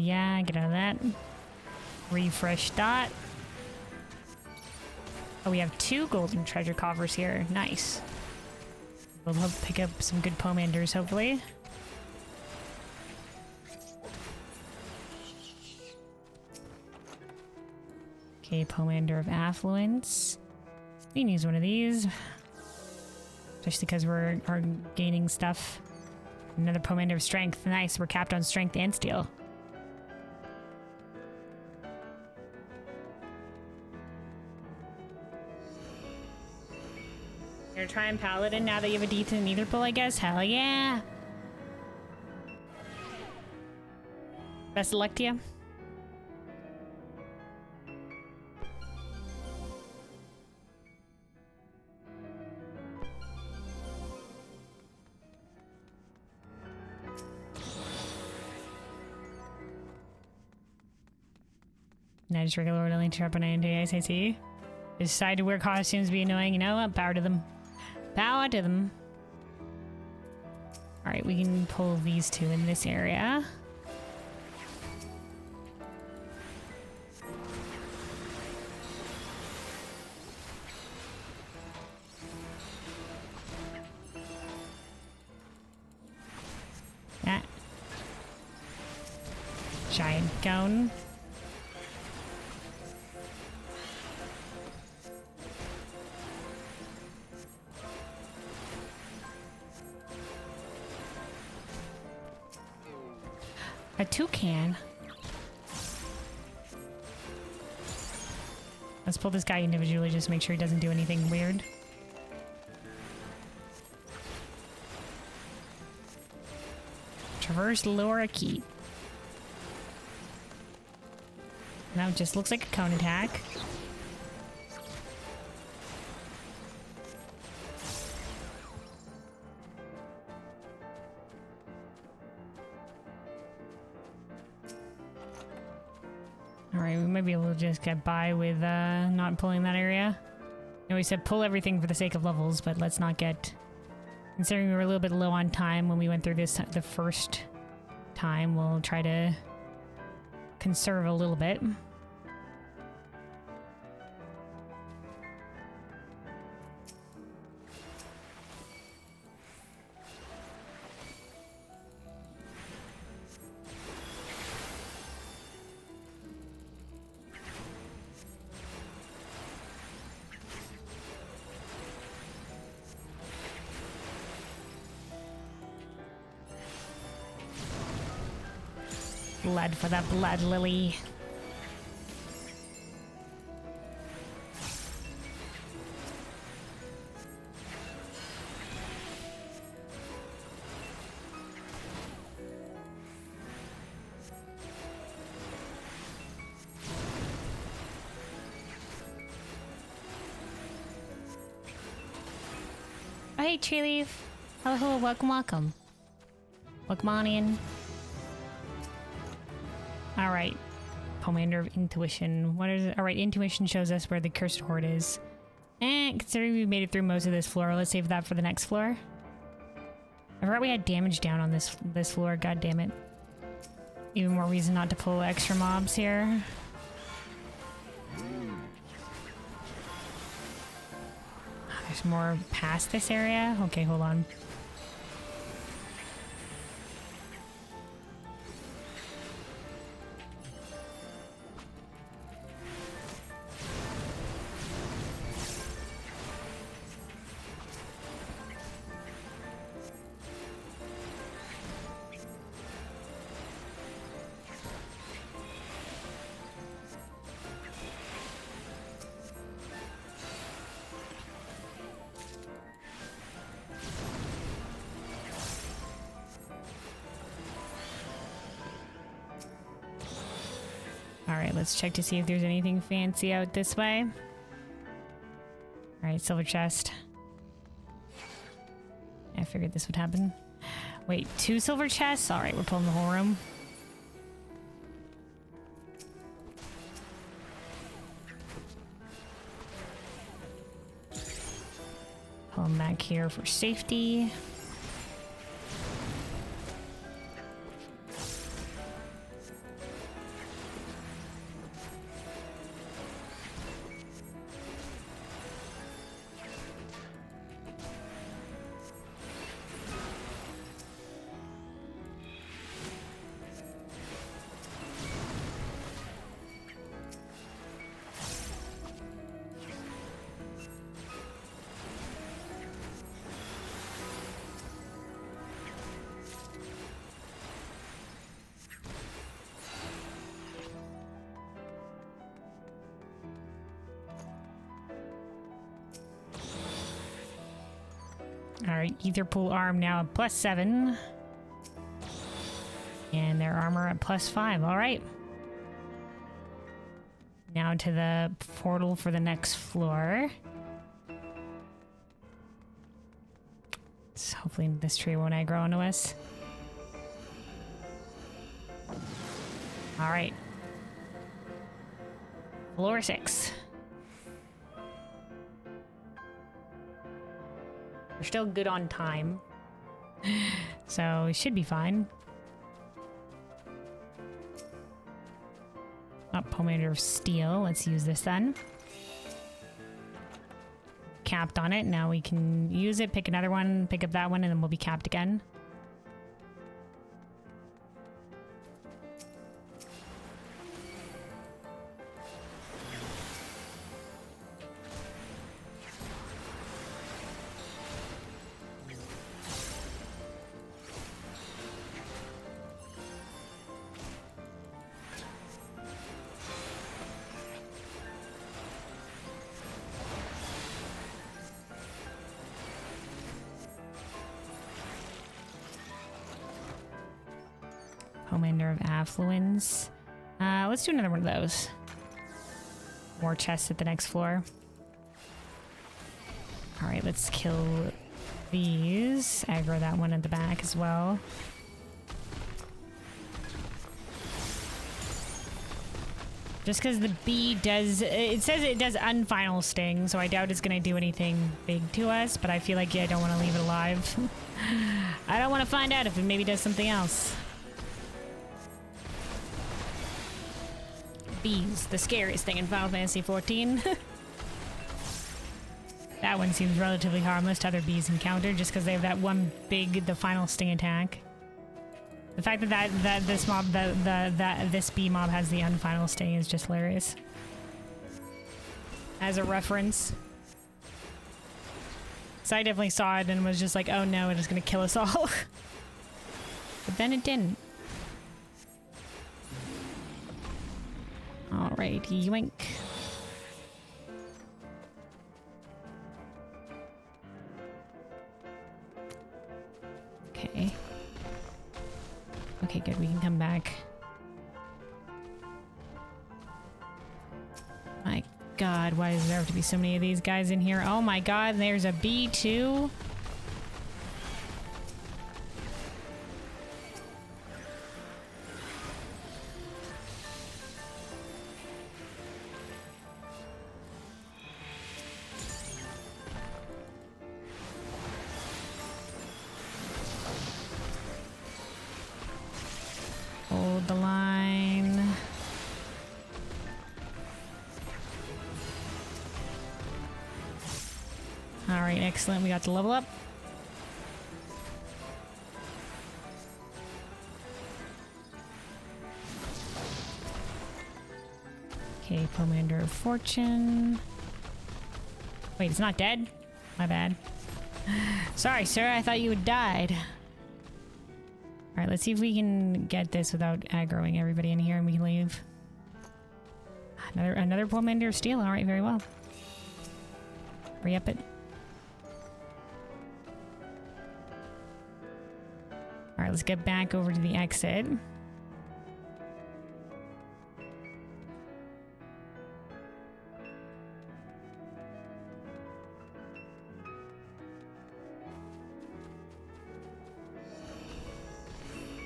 Yeah, get out of that. Refresh dot. Oh, we have 2 golden treasure coffers here. Nice. We'll help pick up some good pomanders, hopefully. Okay, pomander of affluence. We can use one of these. Especially because we're gaining stuff. Another pomander of strength. Nice, we're capped on strength and steel. You're trying Paladin now that you have a decent Nether pull, I guess? Hell yeah! Best of luck to you. Now just regular orderly sharp on anti-ICC. Decide to wear costumes, be annoying, you know what? Power to them. Power to them. Alright, we can pull these 2 in this area. That. Giant cone. A toucan. Let's pull this guy individually just to make sure he doesn't do anything weird. Traverse Lorikeet. Now it just looks like a cone attack. Alright, we might be able to just get by with not pulling that area. You know, we said pull everything for the sake of levels, but let's not get... Considering we were a little bit low on time when we went through this the first time, we'll try to conserve a little bit. Blood for the blood lily. Oh, hey, Tree Leaf. Hello, hello, welcome, welcome. Welcome on in. Alright. Commander of Intuition. What is it? Alright, Intuition shows us where the Cursed Horde is. And considering we made it through most of this floor, let's save that for the next floor. I forgot we had damage down on this floor, god damn it. Even more reason not to pull extra mobs here. There's more past this area? Okay, hold on. Alright, let's check to see if there's anything fancy out this way. Alright, silver chest. I figured this would happen. Wait, 2 silver chests? Alright, we're pulling the whole room. Pull them back here for safety. Alright, Ether Pool Arm now at +7. And their armor at +5. Alright. Now to the portal for the next floor. So hopefully this tree won't aggro onto us. Alright. Floor 6. We're still good on time. So we should be fine. Commander of Steel. Let's use this then. Capped on it. Now we can use it, pick another one, pick up that one, and then we'll be capped again. Commander of Affluence. Let's do another one of those. More chests at the next floor. Alright, let's kill these. Aggro that one at the back as well. Just because the bee does... It says it does unfinal sting, so I doubt it's going to do anything big to us, but I feel like, yeah, I don't want to leave it alive. I don't want to find out if it maybe does something else. Bees, the scariest thing in Final Fantasy XIV. That one seems relatively harmless to other bees encountered just because they have that one big, the final sting attack. The fact that this mob, this bee mob has the unfinal sting is just hilarious. As a reference. So I definitely saw it and was just like, oh no, it is gonna kill us all. But then it didn't. All right, yoink. Okay. Okay, good. We can come back. My God, why does there have to be so many of these guys in here? Oh my God, there's a bee too. Hold the line. All right, excellent. We got to level up. Okay, Commander of Fortune. Wait, it's not dead? My bad. Sorry, sir. I thought you had died. All right, let's see if we can get this without aggroing everybody in here and we can leave. Another Commander of Steel. All right, very well. Re-up it. All right, let's get back over to the exit.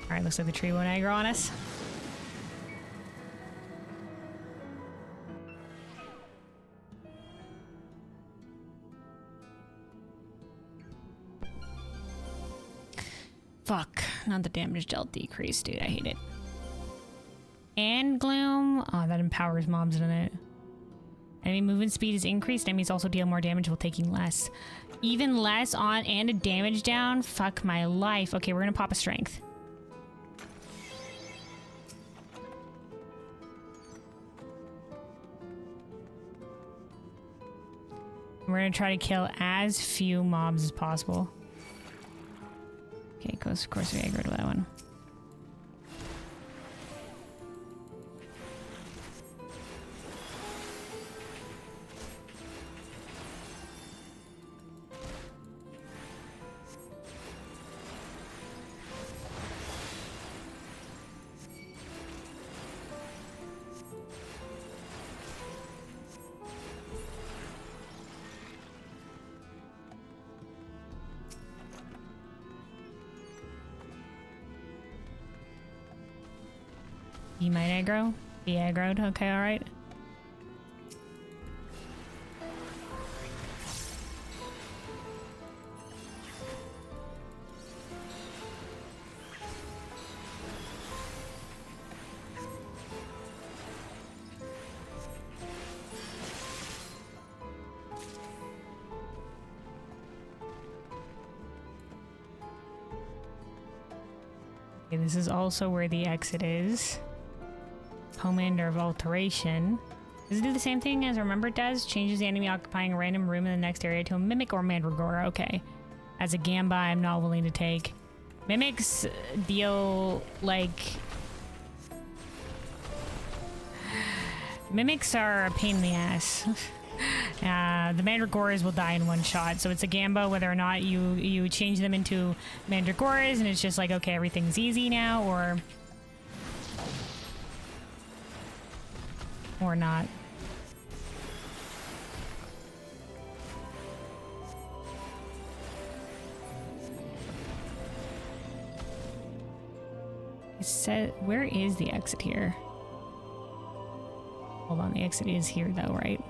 All right, looks like the tree won't aggro on us. Fuck, not the damage dealt decrease, dude. I hate it. And Gloom. Oh, that empowers mobs, doesn't it? Enemy movement speed is increased. Enemies also deal more damage while taking less. Even less on and a damage down? Fuck my life. Okay, we're gonna pop a strength. We're gonna try to kill as few mobs as possible. Okay, of course we aggroed with that one. He might aggro. He aggroed. Okay, alright. Okay, this is also where the exit is. Commander of Alteration. Does it do the same thing as Remember it does? Changes the enemy occupying a random room in the next area to a Mimic or Mandragora. Okay. As a Gamba, I'm not willing to take. Mimics deal, like... Mimics are a pain in the ass. The Mandragoras will die in one shot, so it's a Gamba whether or not you change them into Mandragoras and it's just like, okay, everything's easy now, or not. It said, where is the exit here? Hold on, the exit is here though, right?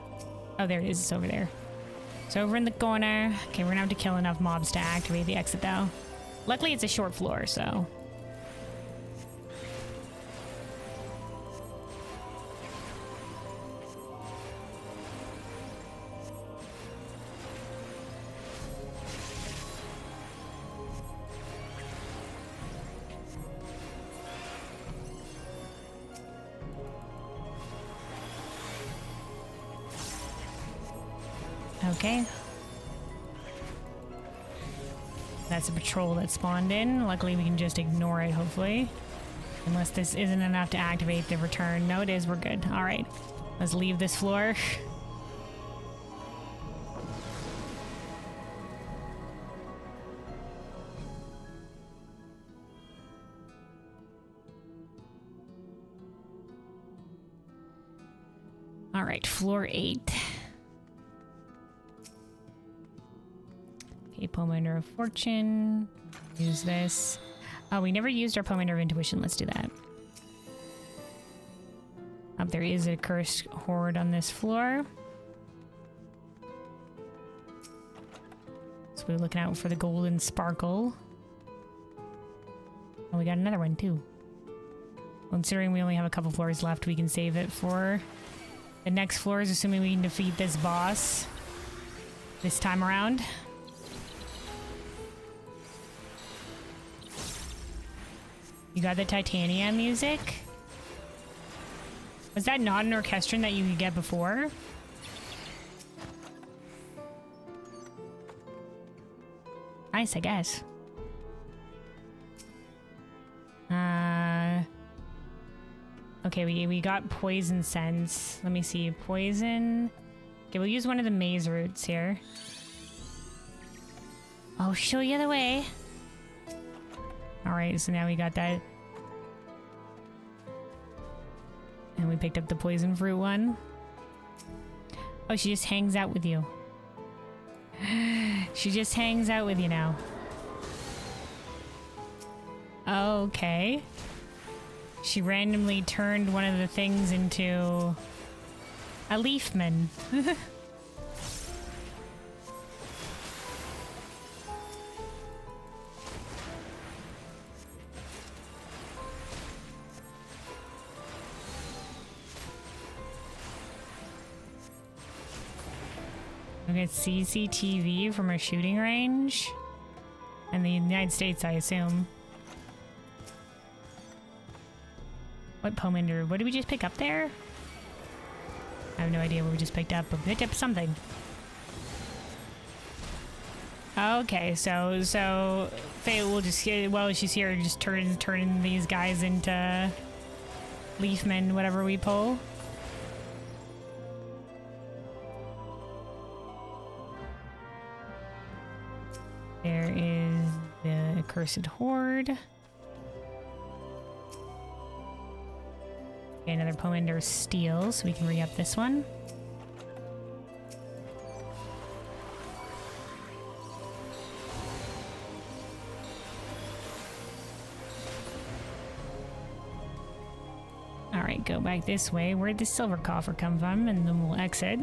Oh, there it is. It's over there. It's over in the corner. Okay, we're gonna have to kill enough mobs to activate the exit though. Luckily, it's a short floor, so. Okay. That's a patrol that spawned in. Luckily, we can just ignore it, hopefully. Unless this isn't enough to activate the return. No, it is. We're good. All right. Let's leave this floor. All right, floor 8. Okay, Pomander of Fortune. Use this. Oh, we never used our Pomander of Intuition. Let's do that. There is a cursed horde on this floor. So we're looking out for the golden sparkle. Oh, we got another one too. Considering we only have a couple floors left, we can save it for the next floors, assuming we can defeat this boss this time around. You got the Titania music? Was that not an orchestron that you could get before? Nice, I guess. Okay, we got poison sense. Let me see. Poison. Okay, we'll use one of the maze roots here. I'll show you the way. Alright, so now we got that. And we picked up the poison fruit one. Oh, she just hangs out with you. She just hangs out with you now. Okay. She randomly turned one of the things into a leafman. Look at CCTV from a shooting range. In the United States, I assume. What Pomander? What did we just pick up there? I have no idea what we just picked up, but we picked up something. Okay, so Faye will just, well, she's here, just turning these guys into leafmen, whatever we pull. There is the accursed horde. Okay, another Pomander steel, so we can re-up this one. Alright, go back this way. Where'd the silver coffer come from? And then we'll exit.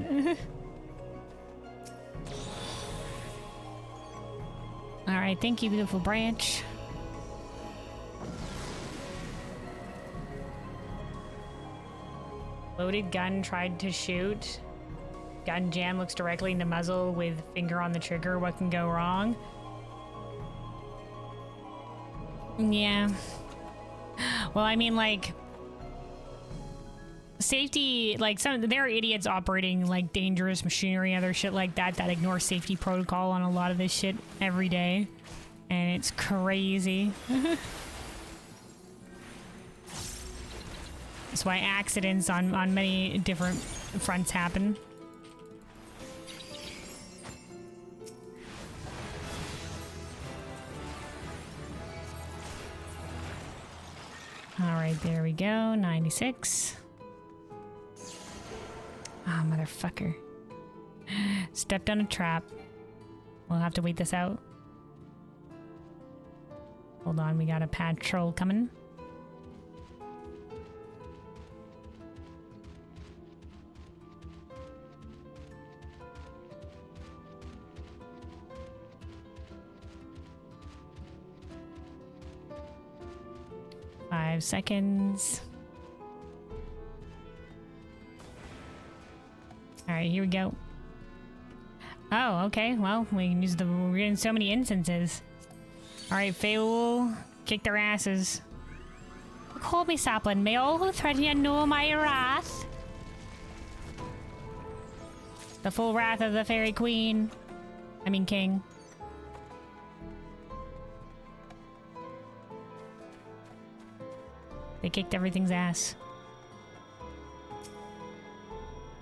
Alright, thank you, beautiful branch. Loaded gun tried to shoot. Gun jam looks directly into muzzle with finger on the trigger. What can go wrong? Yeah. Well, I mean, like, safety, like, there are idiots operating like dangerous machinery and other shit like that that ignore safety protocol on a lot of this shit every day. And it's crazy. That's why accidents on many different fronts happen. Alright, there we go. 96. Ah, motherfucker. Stepped on a trap. We'll have to wait this out. Hold on, we got a patrol coming. Five seconds. All right, here we go. Oh, okay. Well, we can use we're getting so many instances. All right, Faye will kick their asses. Call me sapling. May all who threaten you know my wrath. The full wrath of the fairy queen. I mean king. They kicked everything's ass.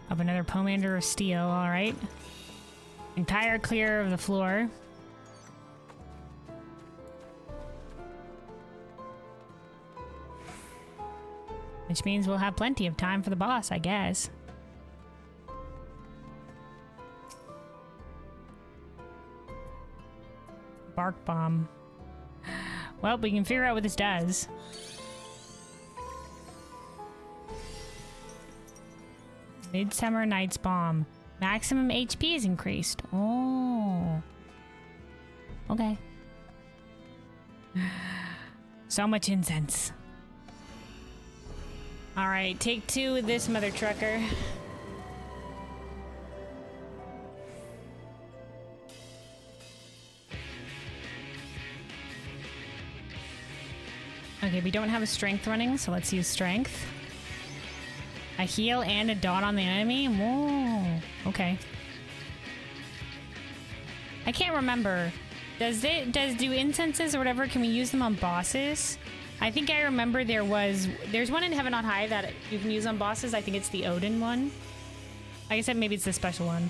Up another Pomander of Steel, alright. Entire clear of the floor. Which means we'll have plenty of time for the boss, I guess. Bark Bomb. Well, we can figure out what this does. Midsummer Night's Bomb. Maximum HP is increased. Oh. Okay. So much incense. Alright, take 2 with this mother trucker. Okay, we don't have a strength running, so let's use strength. A heal and a dot on the enemy? Whoa. Okay. I can't remember. Do incenses or whatever, can we use them on bosses? I think I remember there's one in Heaven on High that you can use on bosses. I think it's the Odin one. Like I said, maybe it's the special one.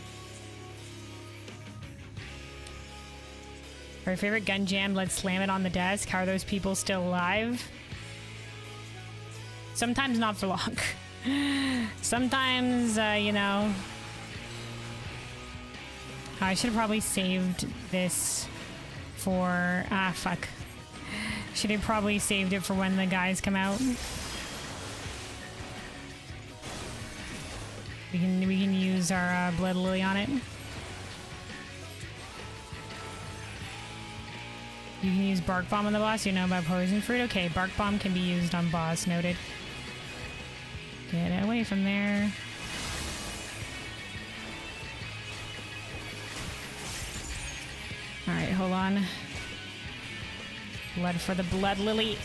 Our favorite gun jam, let's slam it on the desk. How are those people still alive? Sometimes not for long. Sometimes, you know... I should have probably saved this for... Ah, fuck. Should have probably saved it for when the guys come out. We can use our Blood Lily on it. You can use Bark Bomb on the boss. You know about Poison Fruit? Okay, Bark Bomb can be used on boss. Noted. Get away from there. Alright, hold on. Blood for the Blood Lily.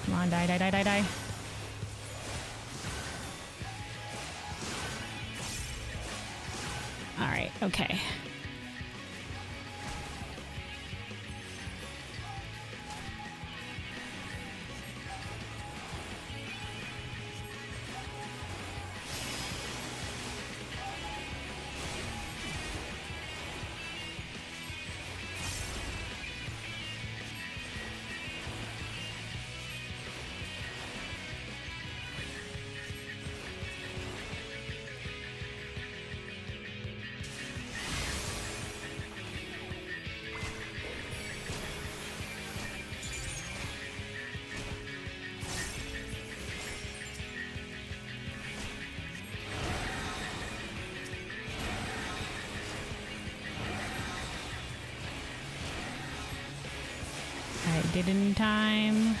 Come on, die, die, die, die, die. Alright, okay. I did it in time.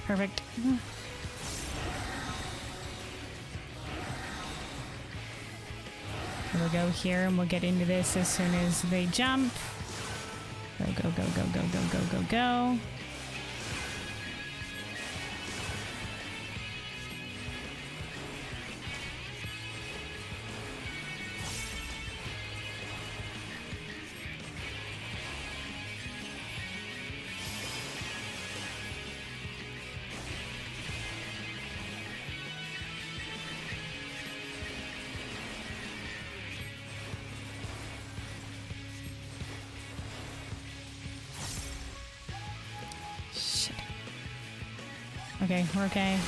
Perfect. We'll go here and we'll get into this as soon as they jump. Go, go, go, go, go, go, go, go, go. Okay, we're okay.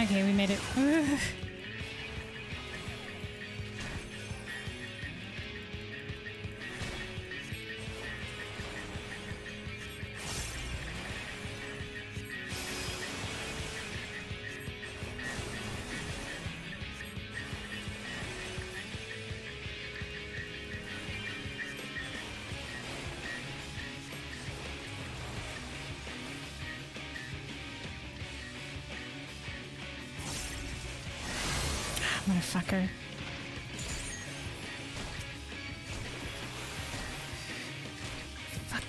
Okay, we made it. Ugh. Motherfucker. Fuck.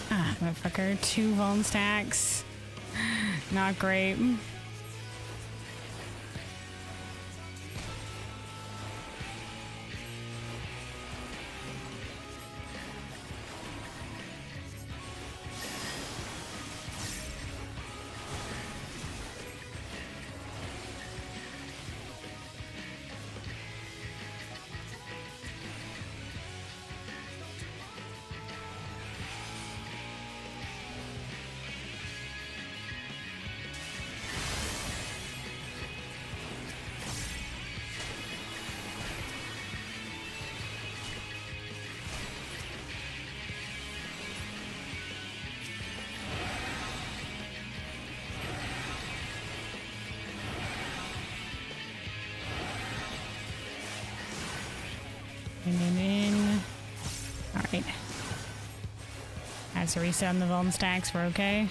Ah, motherfucker. 2 vuln stacks. Not great. In. Alright. As a reset on the vuln stacks, we're okay.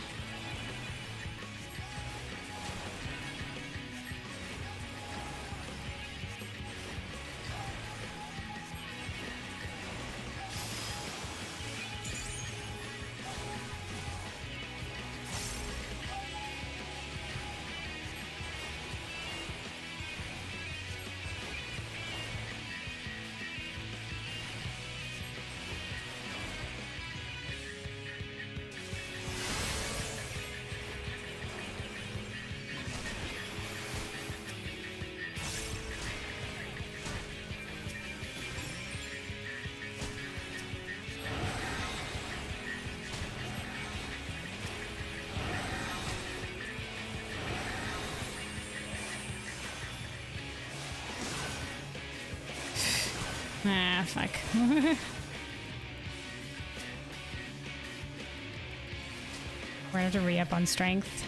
Ah, fuck. We're gonna have to re-up on strength.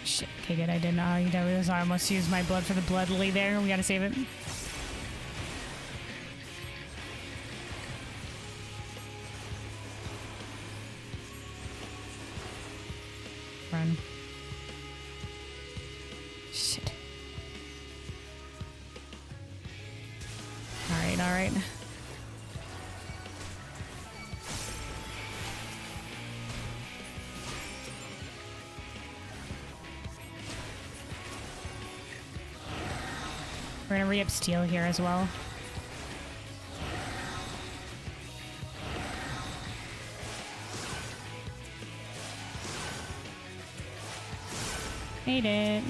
Shit. Okay, good. I didn't know. I almost used my blood for the blood lily there. We gotta save it. Run. Shit. Alright, alright. We're gonna re-up steel here as well. Made it.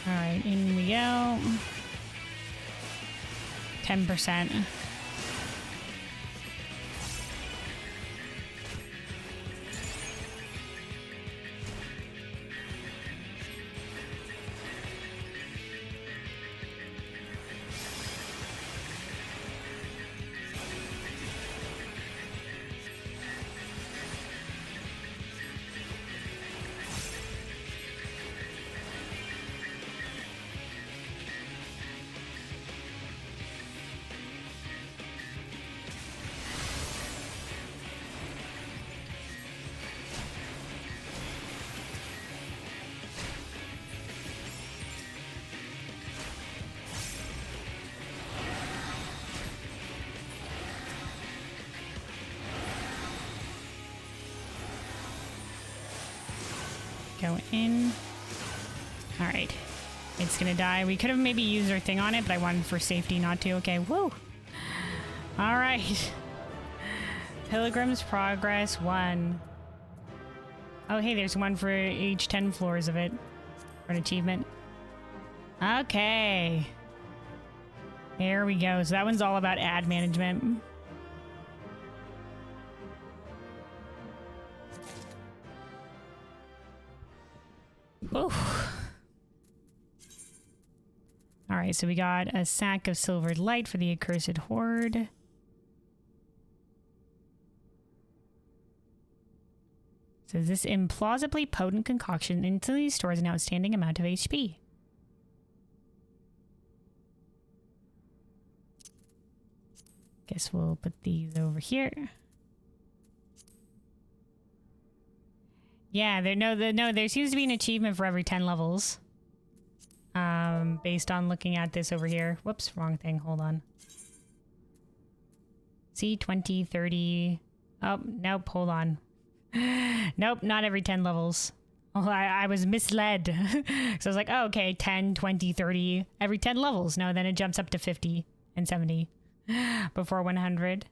Alright, in we go. 10%. go in. All right. It's gonna die. We could have maybe used our thing on it, but I wanted for safety not to. Okay, woo! All right. Pilgrim's Progress 1. Oh, hey, there's one for each 10 floors of it. For an achievement. Okay. There we go. So that one's all about ad management. Whew. Alright, so we got a sack of silvered light for the accursed horde. So this implausibly potent concoction instantly stores an outstanding amount of HP. Guess we'll put these over here. Yeah, there seems to be an achievement for every 10 levels. Based on looking at this over here. Whoops, wrong thing. Hold on. See, 20, 30. Oh, nope, hold on. Nope, not every 10 levels. Oh, I was misled. So I was like, oh, okay, 10, 20, 30. Every 10 levels. No, then it jumps up to 50 and 70 before 100.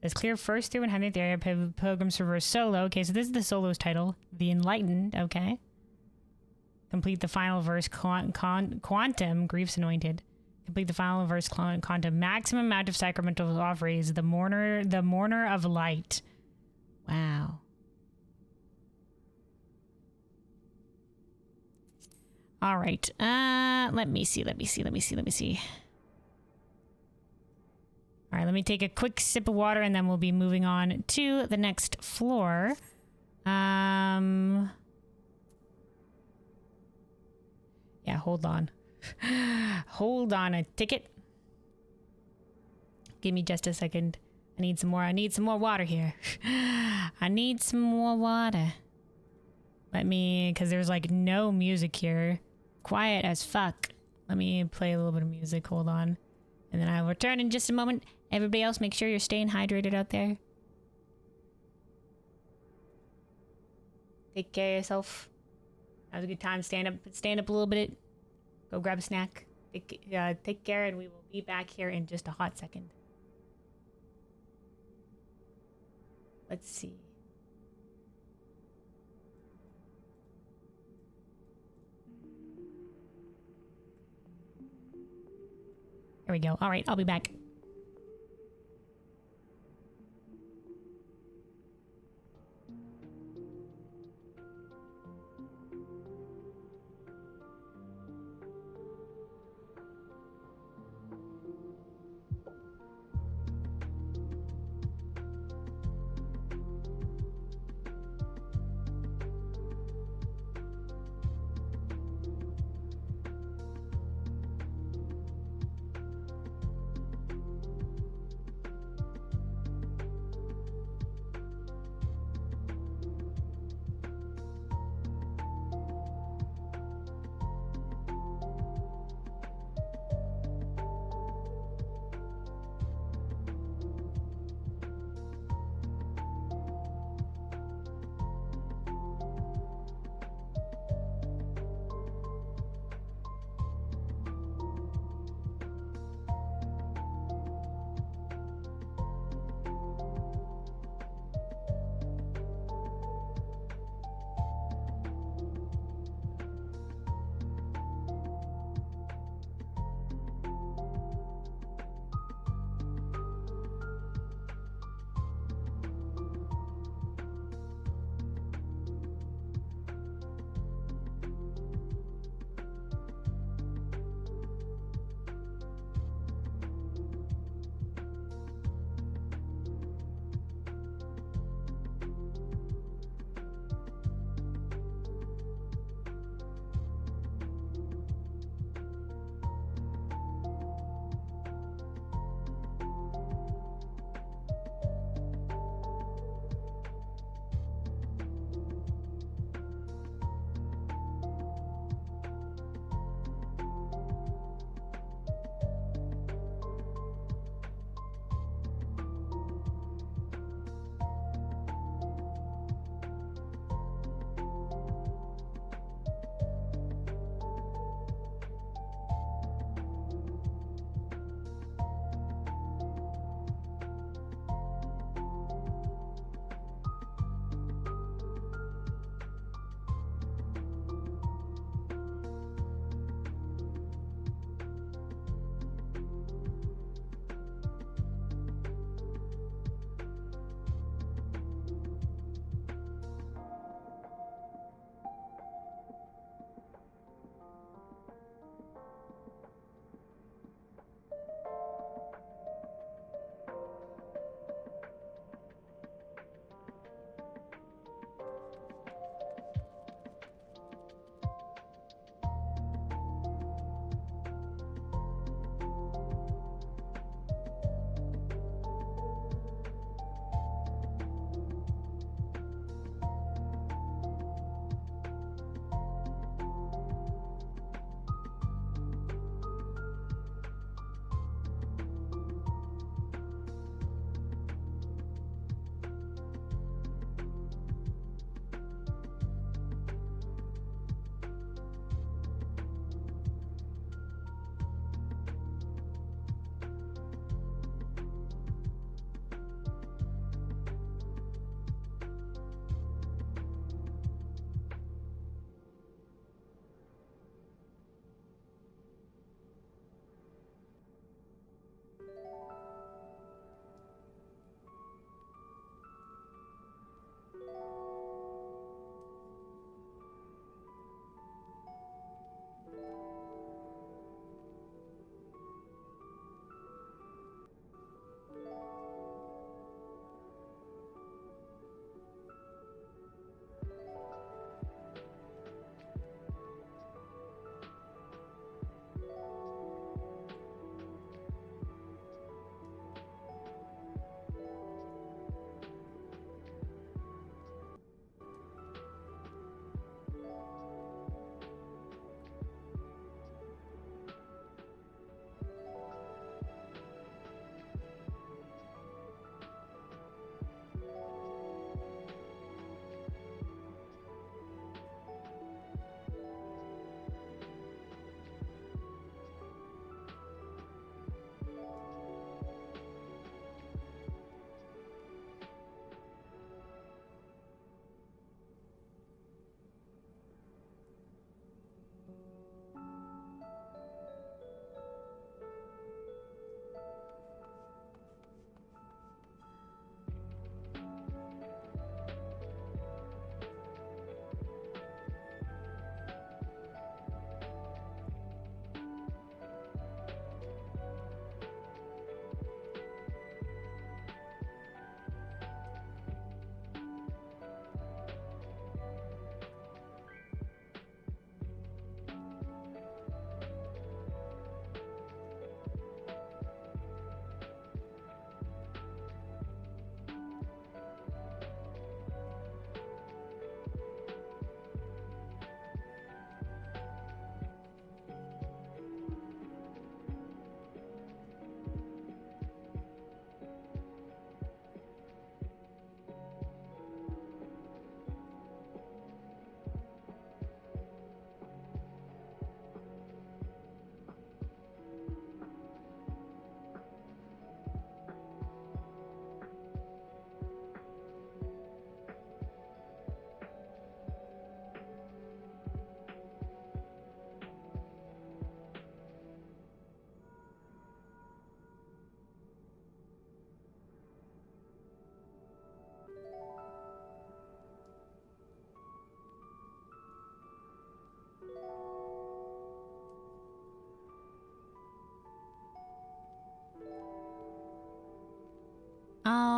Says clear first through 100th area. Pilgrim's Reverse Solo. Okay, so this is the solo's title. The Enlightened. Okay. Complete the final verse. Quantum. Grief's Anointed. Complete the final verse. Quantum. Maximum amount of sacramental offerings. The Mourner of Light. Wow. All right. Let me see. All right, let me take a quick sip of water and then we'll be moving on to the next floor. Yeah, hold on. Hold on a ticket. Give me just a second. I need some more water here. I need some more water. Because there's like no music here. Quiet as fuck. Let me play a little bit of music. Hold on. And then I'll return in just a moment. Everybody else, make sure you're staying hydrated out there. Take care of yourself. That was a good time. Stand up a little bit. Go grab a snack. Take care, and we will be back here in just a hot second. Let's see. There we go. All right, I'll be back.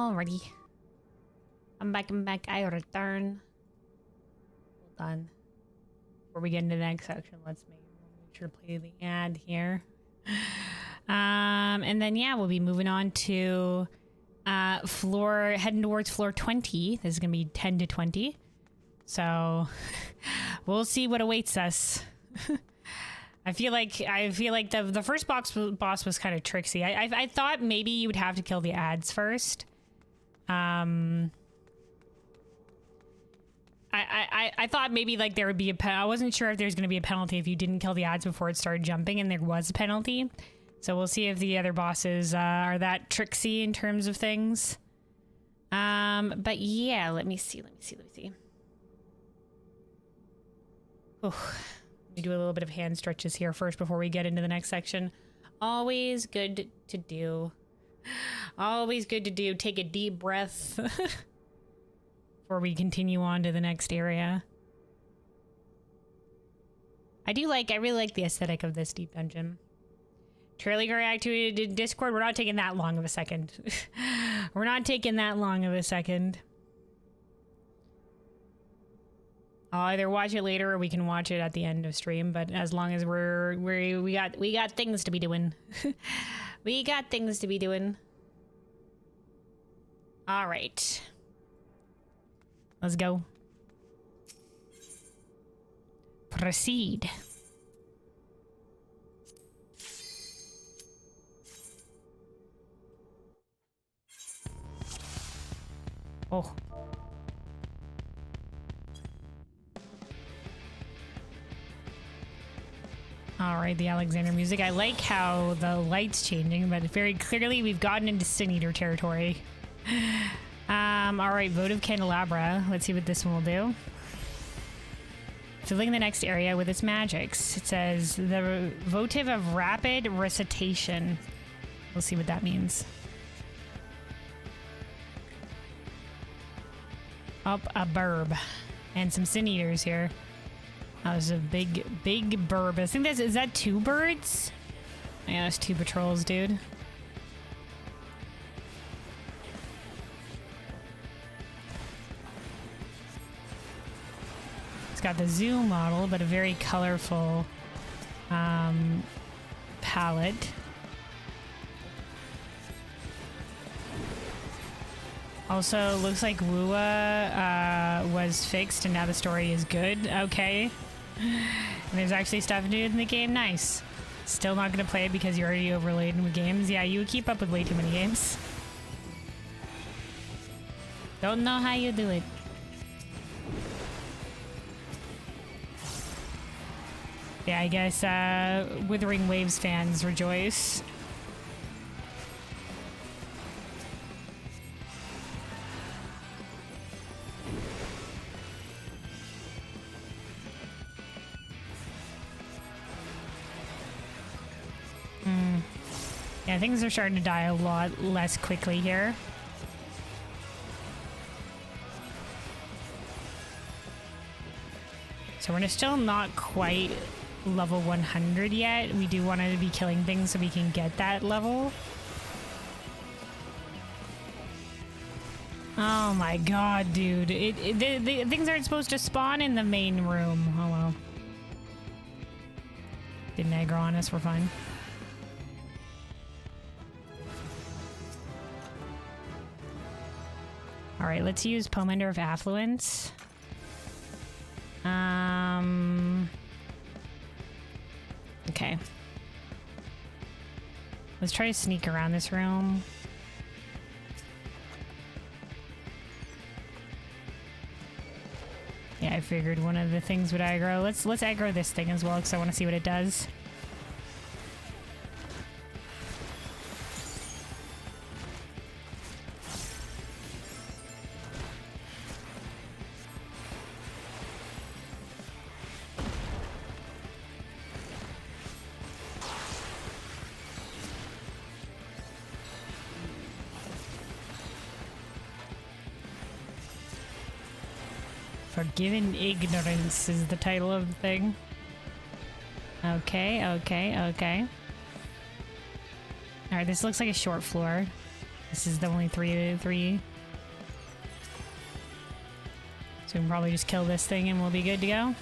Alrighty. I'm back. I return. Hold on. Before we get into the next section, let's make sure to play the ad here. And then, yeah, we'll be moving on to heading towards floor 20. This is going to be 10 to 20. So we'll see what awaits us. I feel like the first boss was kind of tricksy. I thought maybe you would have to kill the ads first. I thought maybe like there would be I wasn't sure if there's going to be a penalty if you didn't kill the ads before it started jumping, and there was a penalty. So we'll see if the other bosses are that tricksy in terms of things. But yeah, let me see. Oh, let me do a little bit of hand stretches here first before we get into the next section. Always good to do. Always good to do. Take a deep breath before we continue on to the next area. I really like the aesthetic of this deep dungeon. Trailing our activity in Discord, we're not taking that long of a second. We're not taking that long of a second. I'll either watch it later or we can watch it at the end of stream, but as long as we got things to be doing. We got things to be doing. All right. Let's go. Proceed. Oh. All right, the Alexander music. I like how the light's changing, but very clearly we've gotten into Sin Eater territory. All right, Votive Candelabra. Let's see what this one will do. Filling the next area with its magics. It says the votive of rapid recitation. We'll see what that means. Up a burb. And some Sin Eaters here. That was a big burb. I think is that 2 birds? Yeah, that's 2 patrols, dude. It's got the zoom model, but a very colorful palette. Also, looks like Wua was fixed and now the story is good. Okay. And there's actually stuff to do in the game. Nice. Still not going to play it because you're already overladen with games. Yeah, you keep up with way too many games. Don't know how you do it. Yeah, I guess Withering Waves fans rejoice. Yeah, things are starting to die a lot less quickly here. So we're still not quite level 100 yet. We do want to be killing things so we can get that level. Oh my god, dude. The things aren't supposed to spawn in the main room. Oh well. Didn't aggro on us, we're fine. Alright, let's use Pomander of Affluence. Okay. Let's try to sneak around this room. Yeah, I figured one of the things would aggro. Let's aggro this thing as well because I want to see what it does. Forgiven Ignorance is the title of the thing. Okay. Alright, this looks like a short floor. This is the only 3. So we can probably just kill this thing and we'll be good to go.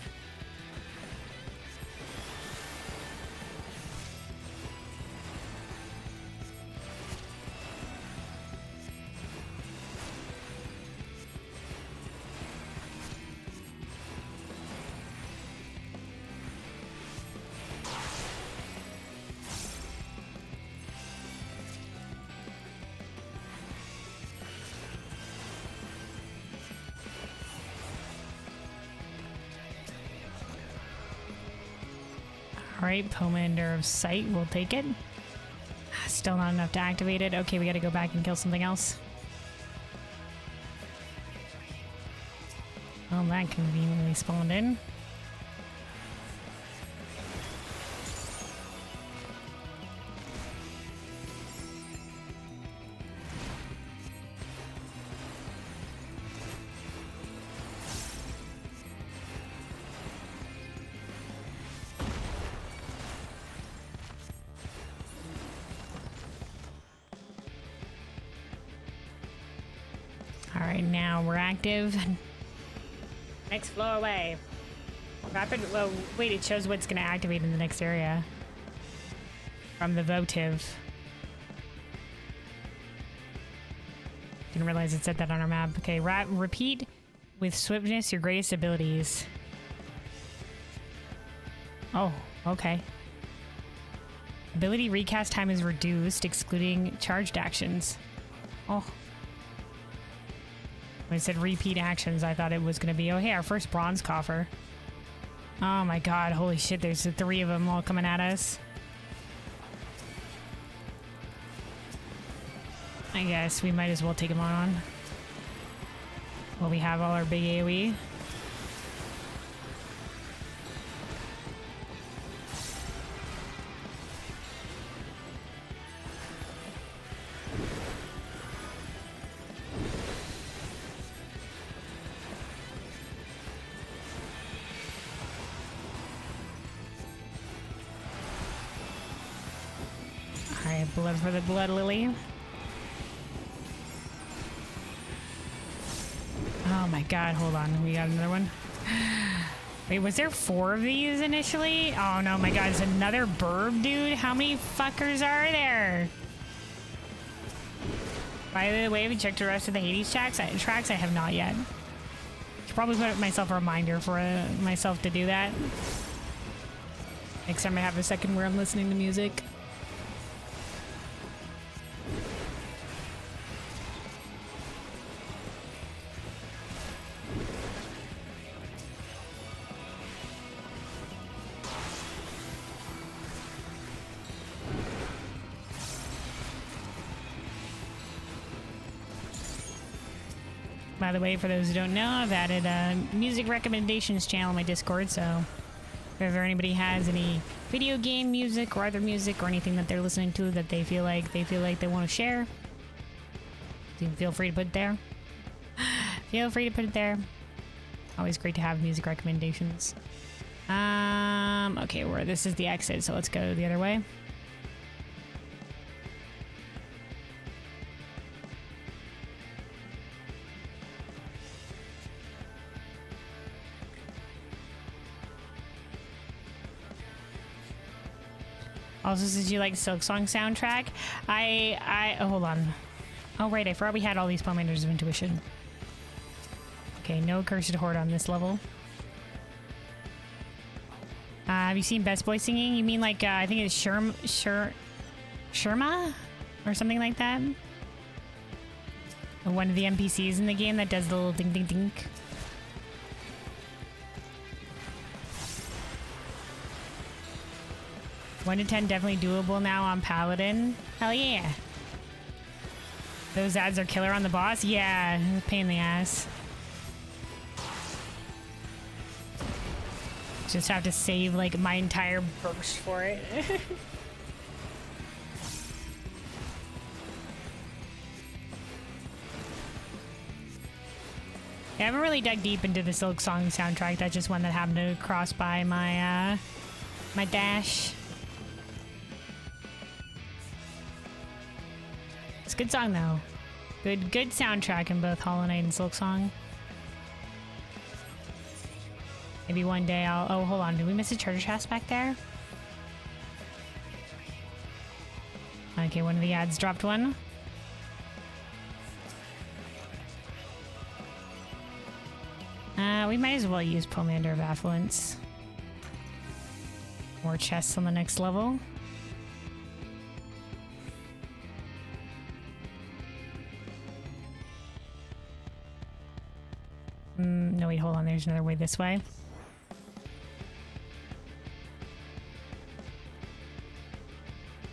Alright, Pomander of Sight, we'll take it. Still not enough to activate it. Okay, we gotta go back and kill something else. Well, that conveniently spawned in. Alright, now we're active. Next floor away. Rapid, well, wait, it shows what's going to activate in the next area. From the votive. Didn't realize it said that on our map. Okay, repeat with swiftness your greatest abilities. Oh, okay. Ability recast time is reduced, excluding charged actions. Oh. When it said repeat actions, I thought it was going to be, oh, hey, our first bronze coffer. Oh my god, holy shit, there's the 3 of them all coming at us. I guess we might as well take them on. Well, we have all our big AoE. Alright, blood for the blood lily. Oh my god, hold on. We got another one. Wait, was there 4 of these initially? Oh no, my god, it's another burb, dude. How many fuckers are there? By the way, have you checked the rest of the Hades tracks? I have not yet. Should probably put myself a reminder for myself to do that. Next time I have a second where I'm listening to music. By the way, for those who don't know, I've added a music recommendations channel on my Discord, so if ever anybody has any video game music or other music or anything that they're listening to that they feel like they want to share, you can feel free to put it there. Feel free to put it there. Always great to have music recommendations. Okay, this is the exit, so let's go the other way. Also, since you like Silk Song soundtrack, oh, hold on. Oh, right, I forgot we had all these Pomanders of Intuition. Okay, no Cursed Horde on this level. Have you seen Best Boy singing? You mean like, I think it's Sherma? Or something like that? Or one of the NPCs in the game that does the little ding ding ding. 1 to 10 definitely doable now on Paladin. Hell yeah. Those ads are killer on the boss? Yeah, pain in the ass. Just have to save like my entire burst for it. I haven't really dug deep into the Silk Song soundtrack. That's just one that happened to cross by my my dash. It's a good song though. Good soundtrack in both Hollow Knight and Silksong. Maybe one day I'll... Oh, hold on. Did we miss a treasure chest back there? Okay, one of the ads dropped one. We might as well use Pomander of Affluence. More chests on the next level. No, wait, hold on. There's another way this way.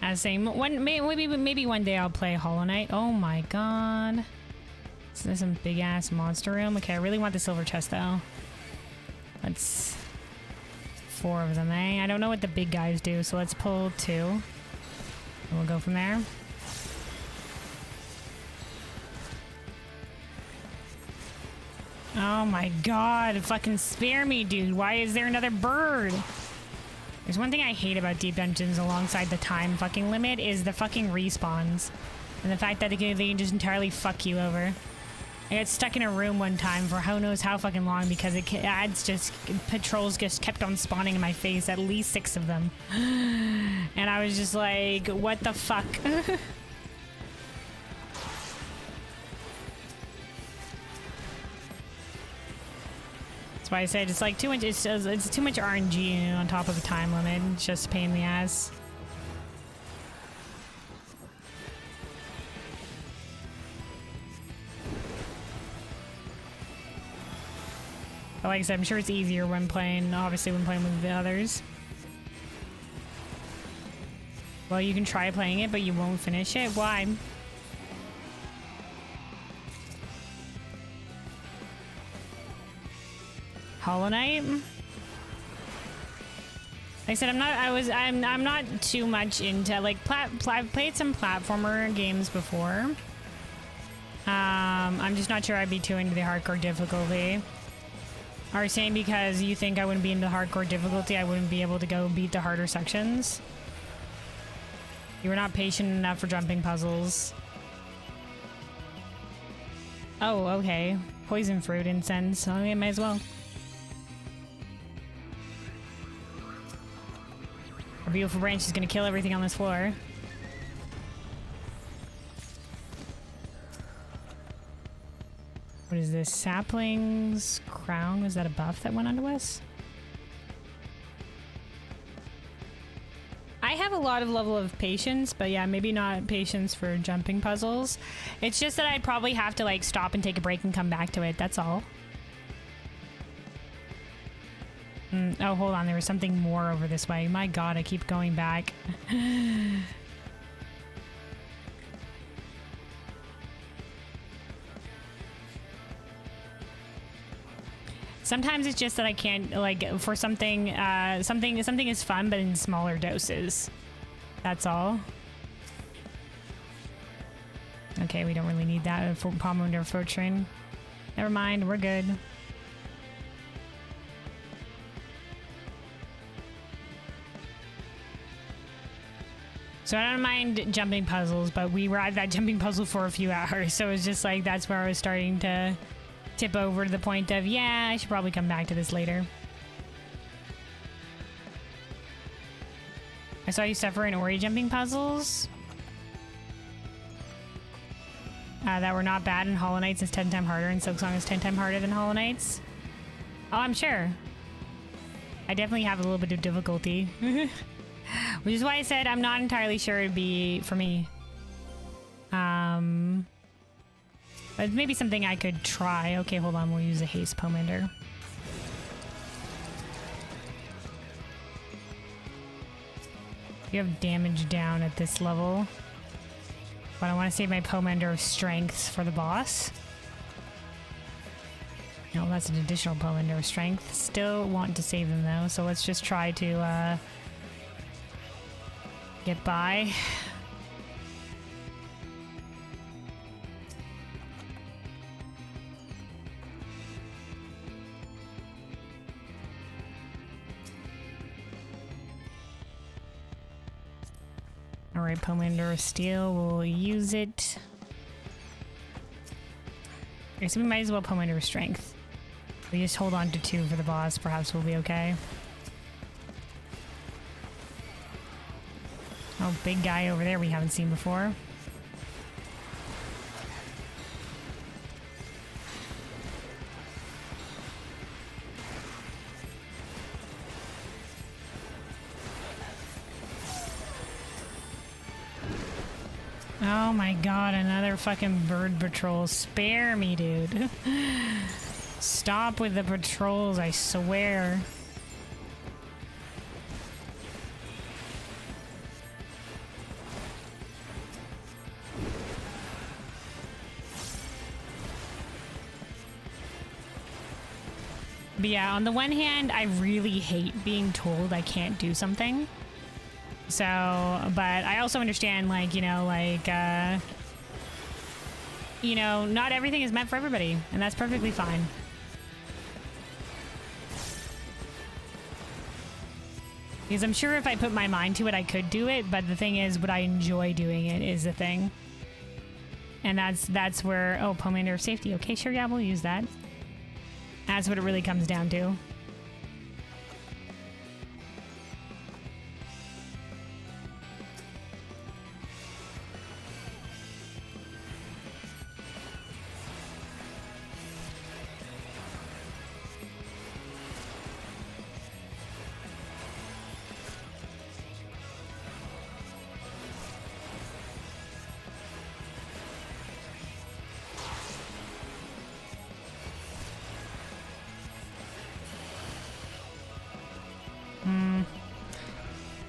I was saying, maybe one day I'll play Hollow Knight. Oh my god. So there's some big ass monster room. Okay, I really want the silver chest though. That's 4 of them, eh? I don't know what the big guys do, so let's pull 2. And we'll go from there. Oh my god, fucking spare me, dude. Why is there another bird? There's one thing I hate about deep dungeons alongside the time fucking limit is the fucking respawns. And the fact that they can just entirely fuck you over. I got stuck in a room one time for who knows how fucking long because patrols just kept on spawning in my face, at least 6 of them. And I was just like, what the fuck? That's why I said it's like too much. It's too much RNG on top of the time limit. It's just a pain in the ass. But like I said, I'm sure it's easier when playing. Obviously, when playing with the others. Well, you can try playing it, but you won't finish it. Why? Hollow Knight. Like I said, I'm not too much into like I've played some platformer games before. I'm just not sure I'd be too into the hardcore difficulty. Are you saying because you think I wouldn't be into hardcore difficulty, I wouldn't be able to go beat the harder sections? You were not patient enough for jumping puzzles. Oh, okay. Poison fruit incense. Oh, yeah, might as well. Our beautiful branch is gonna kill everything on this floor. What is this? Sapling's crown? Was that a buff that went onto us? I have a lot of level of patience, but yeah, maybe not patience for jumping puzzles. It's just that I'd probably have to like stop and take a break and come back to it. That's all. Oh, hold on. There was something more over this way. My god, I keep going back. Sometimes it's just that I can't, like, for something, something is fun, but in smaller doses. That's all. Okay, we don't really need that for Pomander Fortune. Never mind, we're good. So I don't mind jumping puzzles, but we were at that jumping puzzle for a few hours, so it's just like that's where I was starting to tip over to the point of, yeah, I should probably come back to this later. I saw you suffer in Ori jumping puzzles. That were not bad, and Hollow Knights is 10 times harder, and Silksong is 10 times harder than Hollow Knights. Oh, I'm sure. I definitely have a little bit of difficulty. Which is why I said I'm not entirely sure it'd be for me. But maybe something I could try. Okay, hold on. We'll use a haste Pomander. You have damage down at this level. But I want to save my Pomander of Strength for the boss. No, that's an additional Pomander of Strength. Still want to save them though, so let's just try to get by. Alright, Pomander Steel, we'll use it. Okay, so we might as well Pomander Strength. We just hold on to 2 for the boss, perhaps we'll be okay. Oh, big guy over there we haven't seen before. Oh my god, another fucking bird patrol. Spare me, dude. Stop with the patrols, I swear. But yeah, on the one hand, I really hate being told I can't do something. So, but I also understand, like, you know, not everything is meant for everybody, and that's perfectly fine. Because I'm sure if I put my mind to it, I could do it, but the thing is, would I enjoy doing it is the thing. And that's where, oh, Pomander of Safety. Okay, sure, yeah, we'll use that. That's what it really comes down to.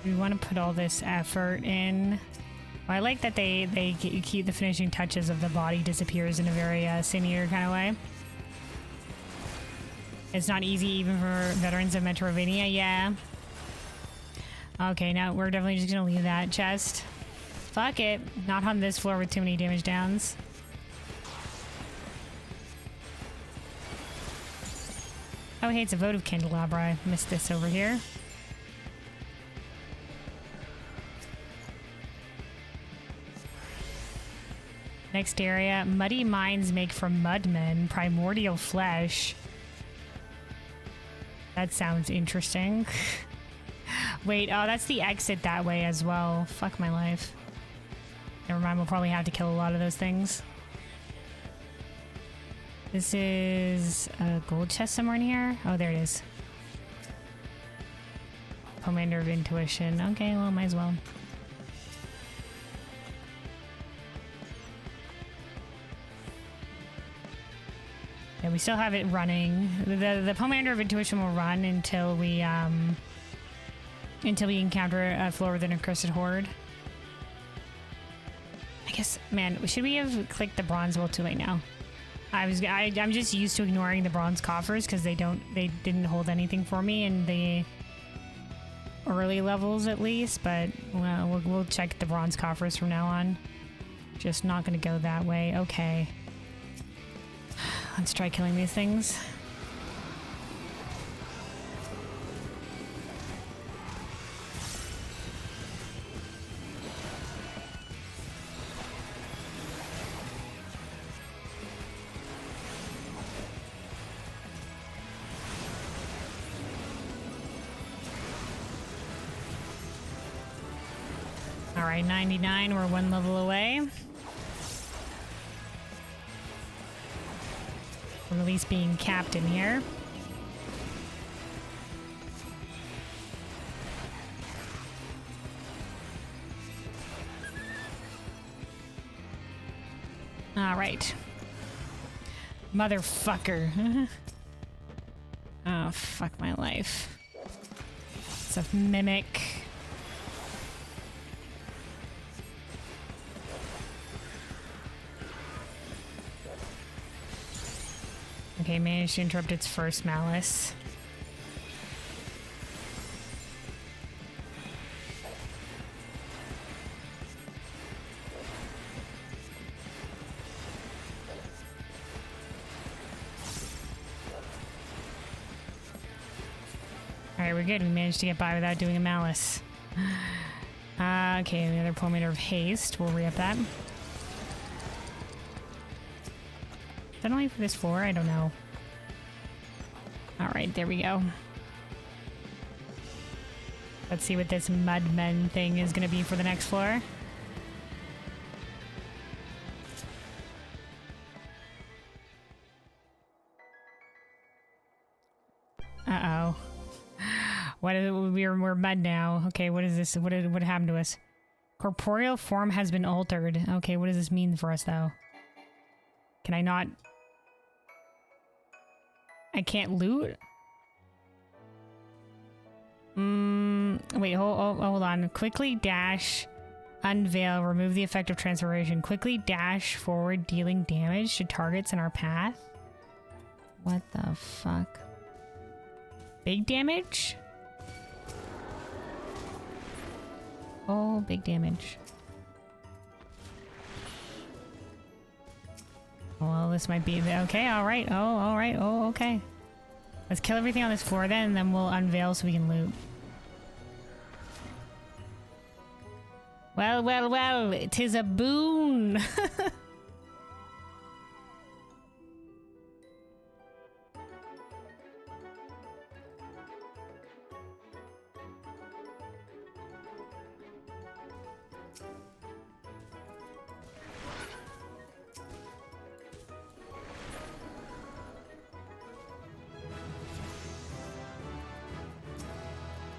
We want to put all this effort in. Well, I like that they keep the finishing touches of the body disappears in a very sinister kind of way. It's not easy even for veterans of Metroidvania, yeah. Okay, now we're definitely just gonna leave that chest. Fuck it. Not on this floor with too many damage downs. Oh, hey, it's a votive candelabra. I missed this over here. Next area, muddy mines make from mudmen, primordial flesh. That sounds interesting. Wait, oh, that's the exit that way as well. Fuck my life. Never mind, we'll probably have to kill a lot of those things. This is a gold chest somewhere in here. Oh, there it is. Pomander of Intuition. Okay, well, might as well. Yeah, we still have it running. The Pomander of Intuition will run until we encounter a floor with an encrusted horde. I guess, man, should we have clicked the bronze? Well, too late now. I'm just used to ignoring the bronze coffers because they didn't hold anything for me in the early levels at least. But well, we'll check the bronze coffers from now on. Just not gonna go that way. Okay. Let's try killing these things. All right, 99, we're 1 level away. From at least being captain here. All right. Motherfucker. Oh, fuck my life. It's a mimic. Okay, managed to interrupt its first malice. Alright, we're good. We managed to get by without doing a malice. Okay, another pomander of haste. We'll re-up that. Is that only for this floor? I don't know. Alright, there we go. Let's see what this mudmen thing is going to be for the next floor. Uh-oh. What is it? We're mud now. Okay, what is this? What happened to us? Corporeal form has been altered. Okay, what does this mean for us, though? Can I not... I can't loot? Wait, hold on. Quickly dash, unveil, remove the effect of transformation. Quickly dash forward, dealing damage to targets in our path. What the fuck? Big damage? Oh, big damage. Well, this might be the... Okay, alright. Oh, alright. Oh, okay. Let's kill everything on this floor then, and then we'll unveil so we can loot. Well, well, well. 'Tis a boon.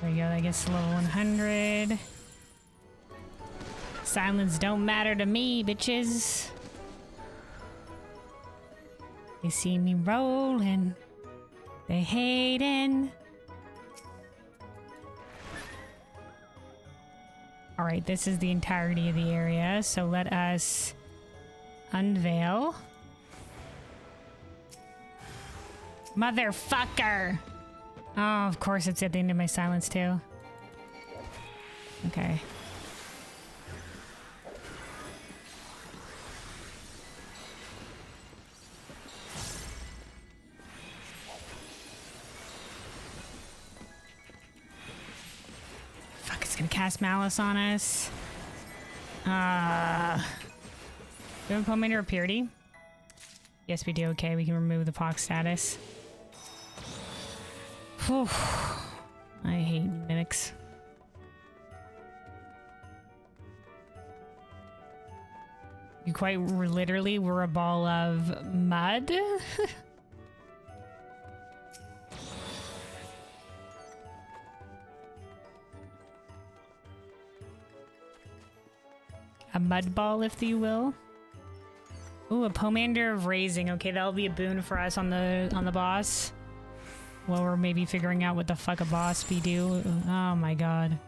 There we go, I guess level 100. Silence don't matter to me, bitches. They see me rolling. They hating. Alright, this is the entirety of the area, so let us unveil. Motherfucker! Oh, of course it's at the end of my silence too. Okay. Fuck, it's gonna cast Malice on us. Do we have a Pomander of Purity? Yes, we do. Okay, we can remove the pox status. Whew. I hate mimics. You quite literally were a ball of mud? A mud ball, if you will. Ooh, a Pomander of Raising. Okay, that'll be a boon for us on the boss. Well, we're maybe figuring out what the fuck a boss be do. Oh my god.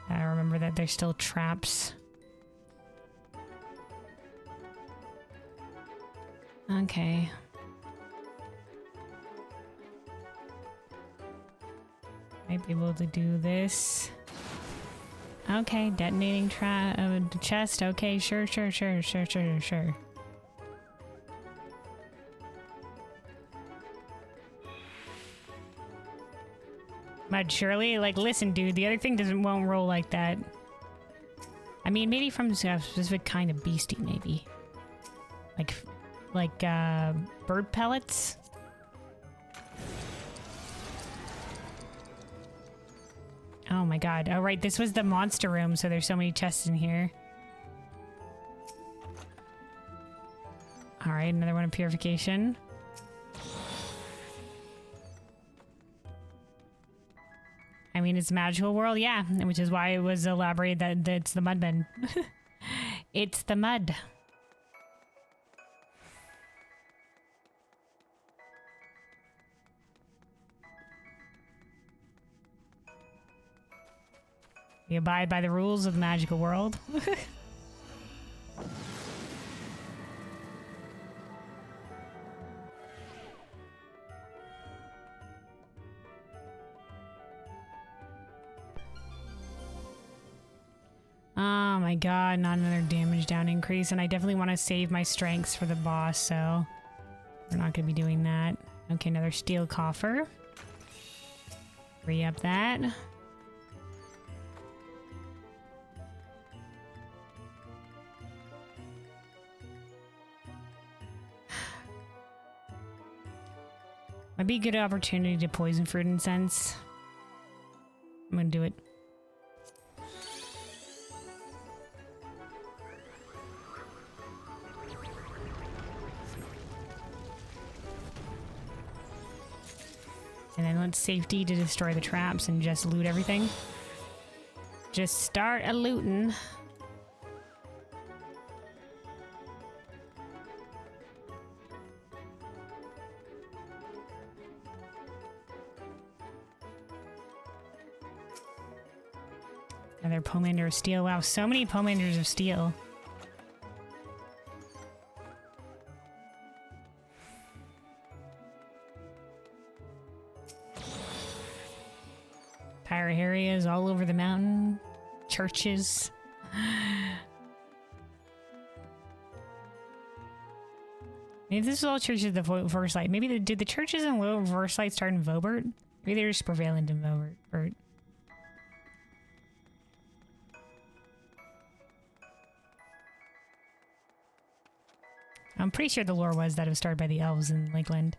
I remember that there's still traps. Okay. Might be able to do this. Okay, detonating trap chest. Okay, sure. Mud, surely? Like, listen, dude, the other thing won't roll like that. I mean, maybe from a specific kind of beastie, maybe. Like, bird pellets? Oh my god. Oh, right, this was the monster room, so there's so many chests in here. Alright, another one of purification. I mean, it's a magical world, yeah, which is why it was elaborated that it's the mudmen. It's the mud. We abide by the rules of the magical world. Oh my god, not another damage down increase, and I definitely want to save my strengths for the boss, so we're not going to be doing that. Okay, another steel coffer. Re-up that. Might be a good opportunity to poison fruit incense. I'm gonna do it. And then let's safety to destroy the traps and just loot everything. Just start a looting. Another Pomander of Steel. Wow, so many Pomanders of Steel. Pirate areas all over the mountain. Churches. Maybe this is all churches of the Forest Light. Maybe did the churches in Lower Forest Light start in Vobert? Maybe they're just prevalent in Vobert. I'm pretty sure the lore was that it was started by the elves in Lakeland.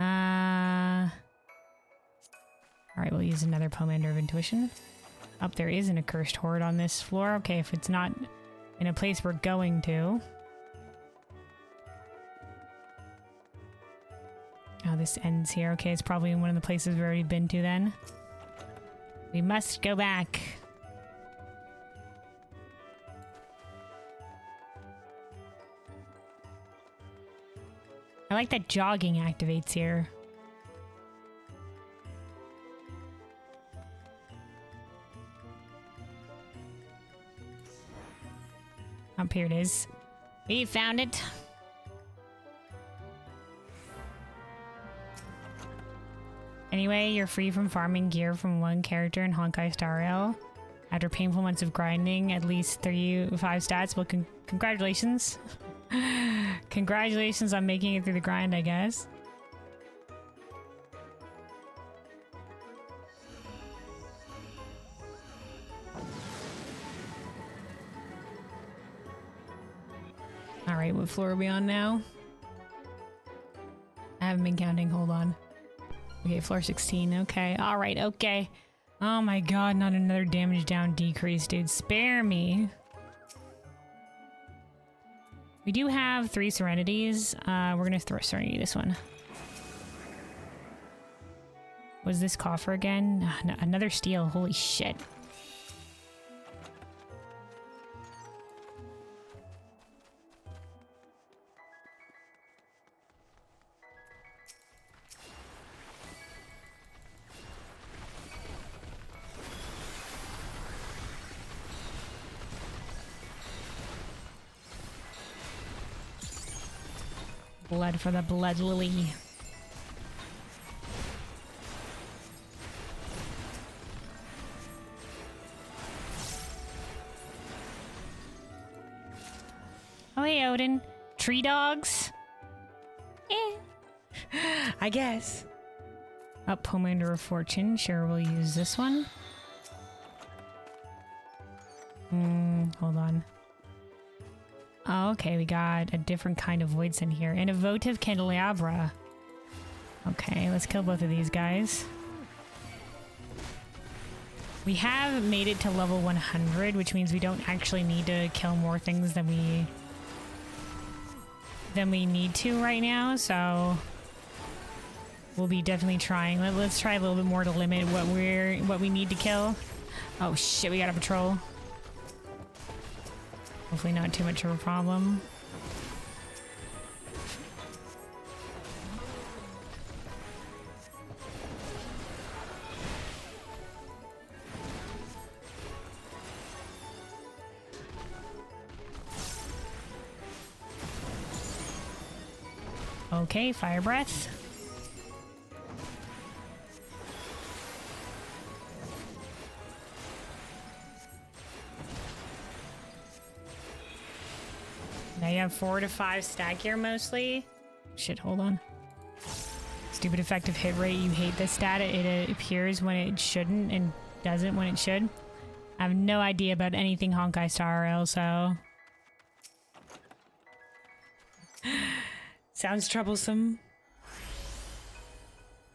Alright, we'll use another Pomander of Intuition. Up there is an accursed horde on this floor. Okay, if it's not in a place we're going to. Oh, this ends here. Okay, it's probably in one of the places we've already been to then. We must go back. I like that jogging activates here. Up here it is. We found it. Anyway, you're free from farming gear from one character in Honkai Star Rail. After painful months of grinding, at least 35 stats. Well, congratulations. Congratulations on making it through the grind, I guess. Alright, what floor are we on now? I haven't been counting, hold on. Okay, floor 16, okay. Alright, okay. Oh my god, not another damage down decrease, dude. Spare me. We do have 3 Serenities. We're gonna throw Serenity this one. Was this coffer again? No, another steel, holy shit. Blood for the blood lily. Oh hey Odin. Tree dogs? I guess. Up Pomander of Fortune. Sure, we'll use this one. Hold on. Oh, okay, we got a different kind of voids in here. And a votive candelabra. Okay, let's kill both of these guys. We have made it to level 100, which means we don't actually need to kill more things than we need to right now, so we'll be definitely trying. Let's try a little bit more to limit what we need to kill. Oh shit, we got a patrol. Hopefully not too much of a problem. Okay, fire breath. Now you have 4 to 5 stack here mostly. Shit, hold on. Stupid effective hit rate. You hate this stat. It appears when it shouldn't and doesn't when it should. I have no idea about anything Honkai Star Rail, so... Sounds troublesome.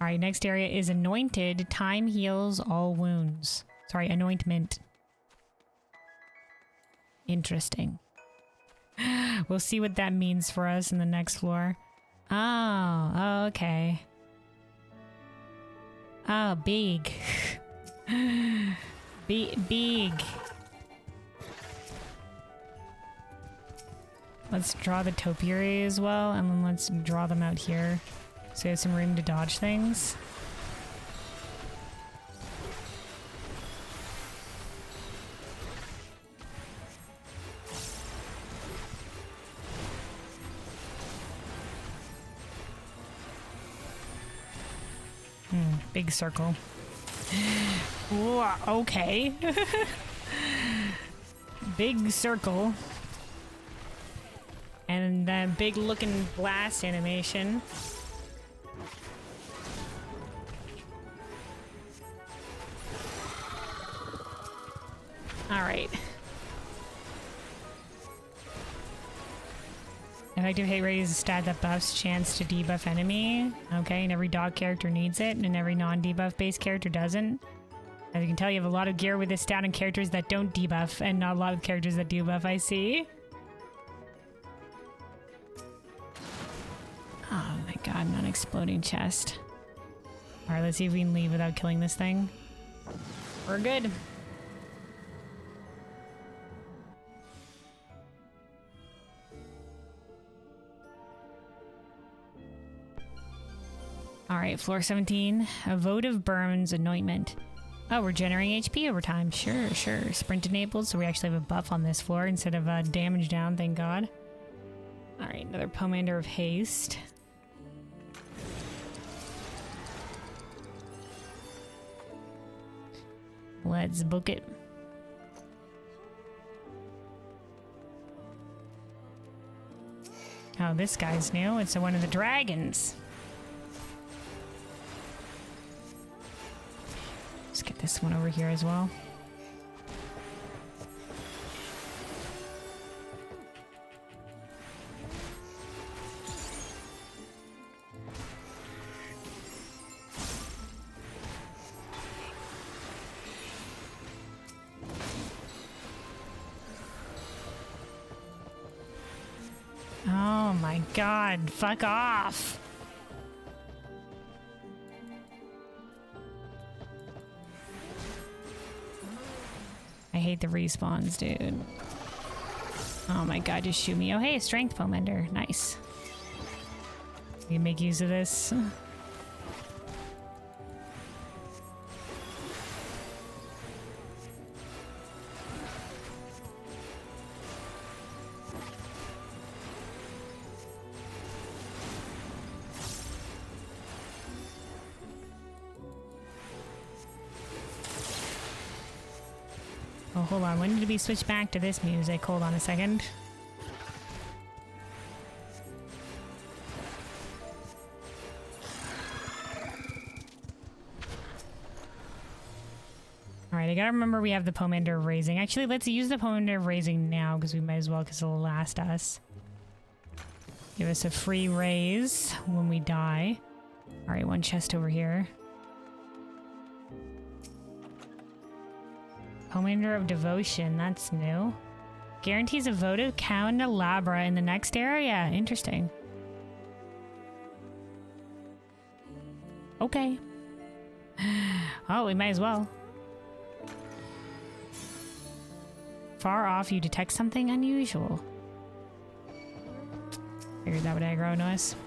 All right, next area is anointed. Time heals all wounds. Sorry, anointment. Interesting. We'll see what that means for us in the next floor. Oh, okay. Oh, big. Big. Let's draw the topiary as well, and then let's draw them out here so we have some room to dodge things. Big circle. Ooh, okay. Big circle. And that big looking blast animation. Alright. Effective hit rate is a stat that buffs chance to debuff enemy. Okay, and every dog character needs it, and every non-debuff based character doesn't. As you can tell, you have a lot of gear with this stat and characters that don't debuff, and not a lot of characters that do buff, I see. Oh my god, non-exploding chest. Alright, let's see if we can leave without killing this thing. We're good. Alright, floor 17. A votive burns anointment. Oh, we're generating HP over time. Sure. Sprint enabled, so we actually have a buff on this floor instead of damage down, thank god. Alright, another Pomander of Haste. Let's book it. Oh, this guy's new. It's one of the dragons. Let's get this one over here as well. Oh my god, fuck off! I hate the respawns, dude. Oh my god, just shoot me. Oh hey, strength Pomander. Nice. We can make use of this. Oh, hold on. When did we switch back to this music? Hold on a second. Alright, I gotta remember we have the Pomander of Raising. Actually, let's use the Pomander of Raising now, because we might as well, because it'll last us. Give us a free raise when we die. Alright, one chest over here. Pomander of Devotion, that's new. Guarantees a votive candelabra in the next area. Interesting. Okay. Oh, we might as well. Far off, you detect something unusual. Figured that would aggro us.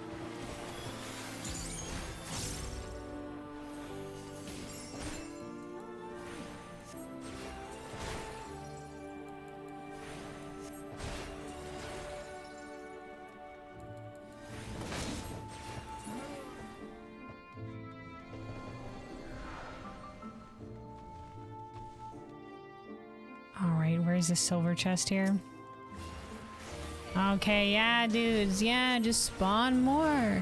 Alright, where's the silver chest here? Okay, yeah, dudes. Yeah, just spawn more.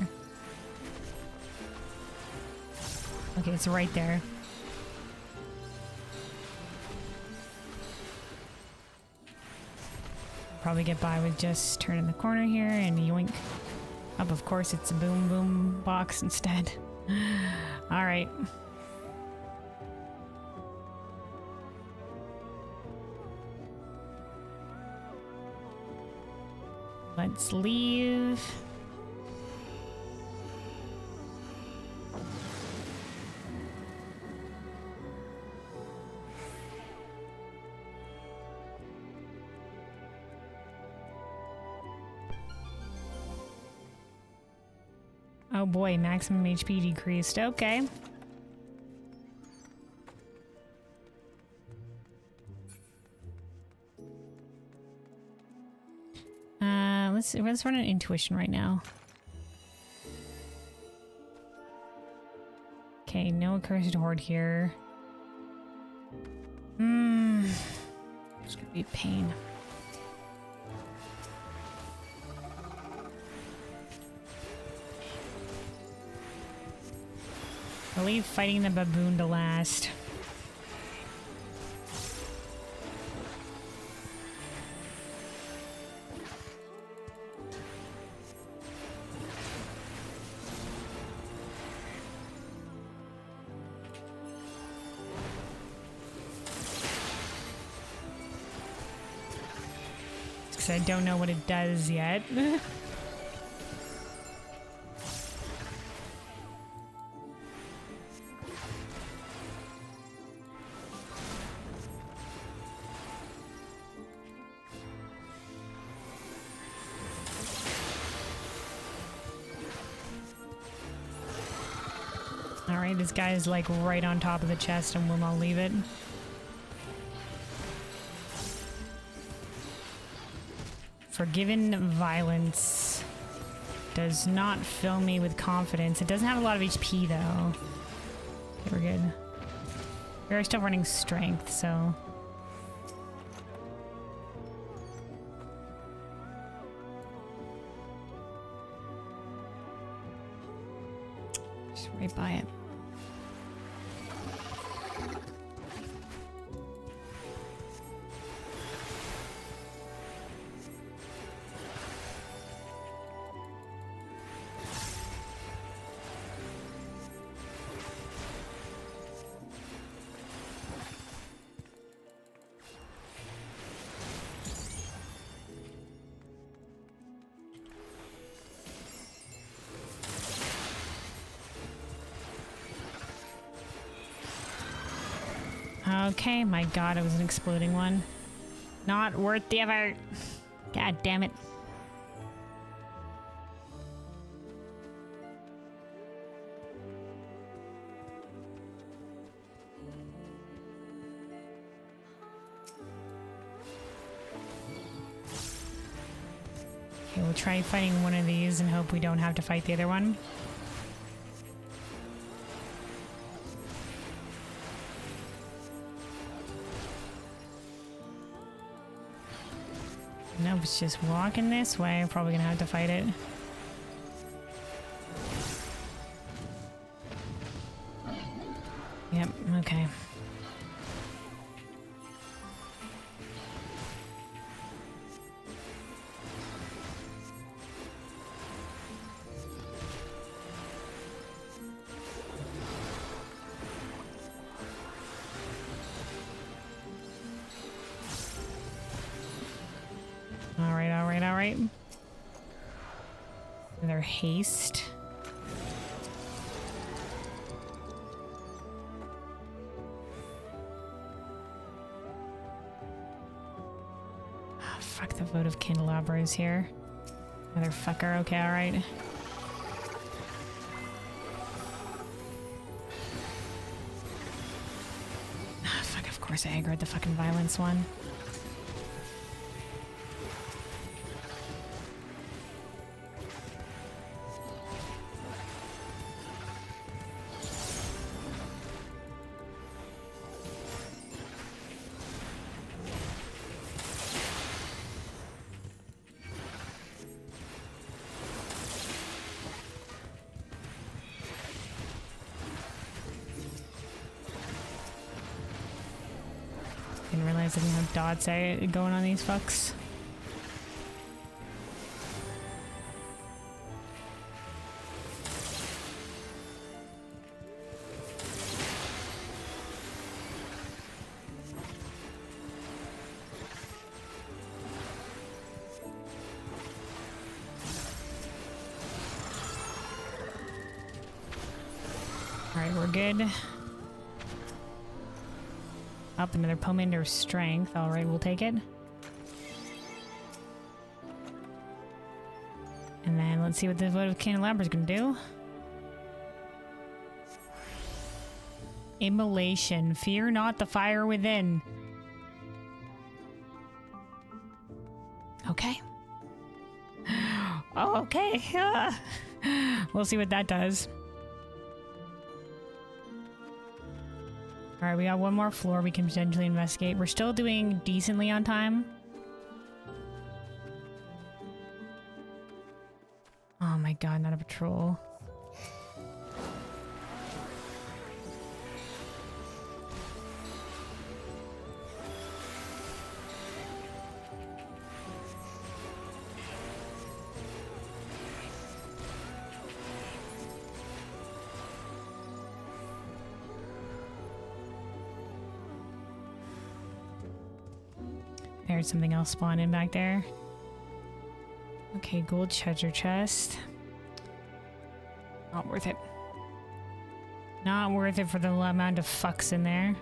Okay, it's right there. Probably get by with just turning the corner here and yoink. Up, of course, it's a boom boom box instead. All right. Let's leave. Oh boy, maximum HP decreased. Okay. Let's run an intuition right now. Okay, no accursed horde here. It's gonna be a pain. I'll leave fighting the baboon to last. Because I don't know what it does yet. Alright, this guy is like right on top of the chest and will not leave it. Forgiven violence does not fill me with confidence. It doesn't have a lot of HP though. Okay, we're good. We're still running strength, so... just right by it. Okay, my god, it was an exploding one. Not worth the effort. God damn it. Okay, we'll try fighting one of these and hope we don't have to fight the other one. Nope, it's just walking this way. I'm probably gonna have to fight it. Yep, okay. Alright. Their haste. Oh, fuck, the votive candelabra is here. Motherfucker, okay, alright. Ah, fuck, of course I aggroed the fucking violence one. Didn't realize I didn't have dots going on these fucks. we're good. Up another Pomander strength. Alright, we'll take it. And then let's see what the votive candelabra's gonna do. Immolation. Fear not the fire within. Okay. Oh, okay. We'll see what that does. Alright, we got one more floor we can potentially investigate. We're still doing decently on time. Oh my god, not a patrol. There's something else spawning back there. Okay, gold treasure chest. Not worth it. Not worth it for the amount of fucks in there.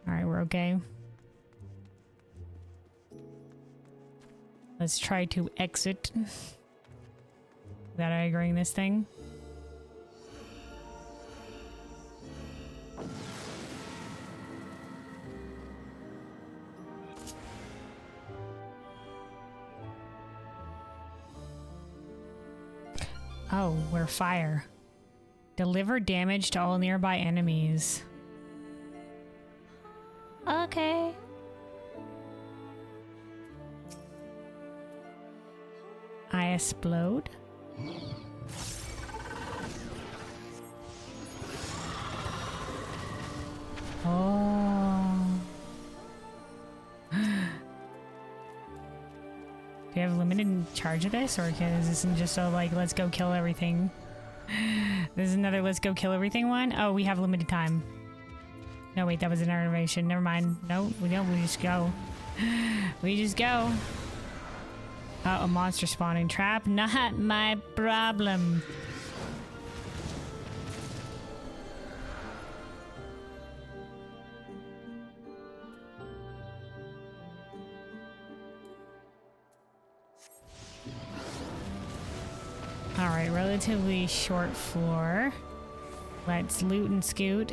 Alright, we're okay. Let's try to exit without aggroing this thing. Oh, we're fire. Deliver damage to all nearby enemies. Okay. I explode. Oh. Do you have limited charge of this, or is this just so like let's go kill everything? There's another let's go kill everything one. Oh, we have limited time. No, wait, that was an animation. Never mind. No, we don't. We just go. We just go. Oh, a monster spawning trap. Not my problem. Alright, relatively short floor. Let's loot and scoot.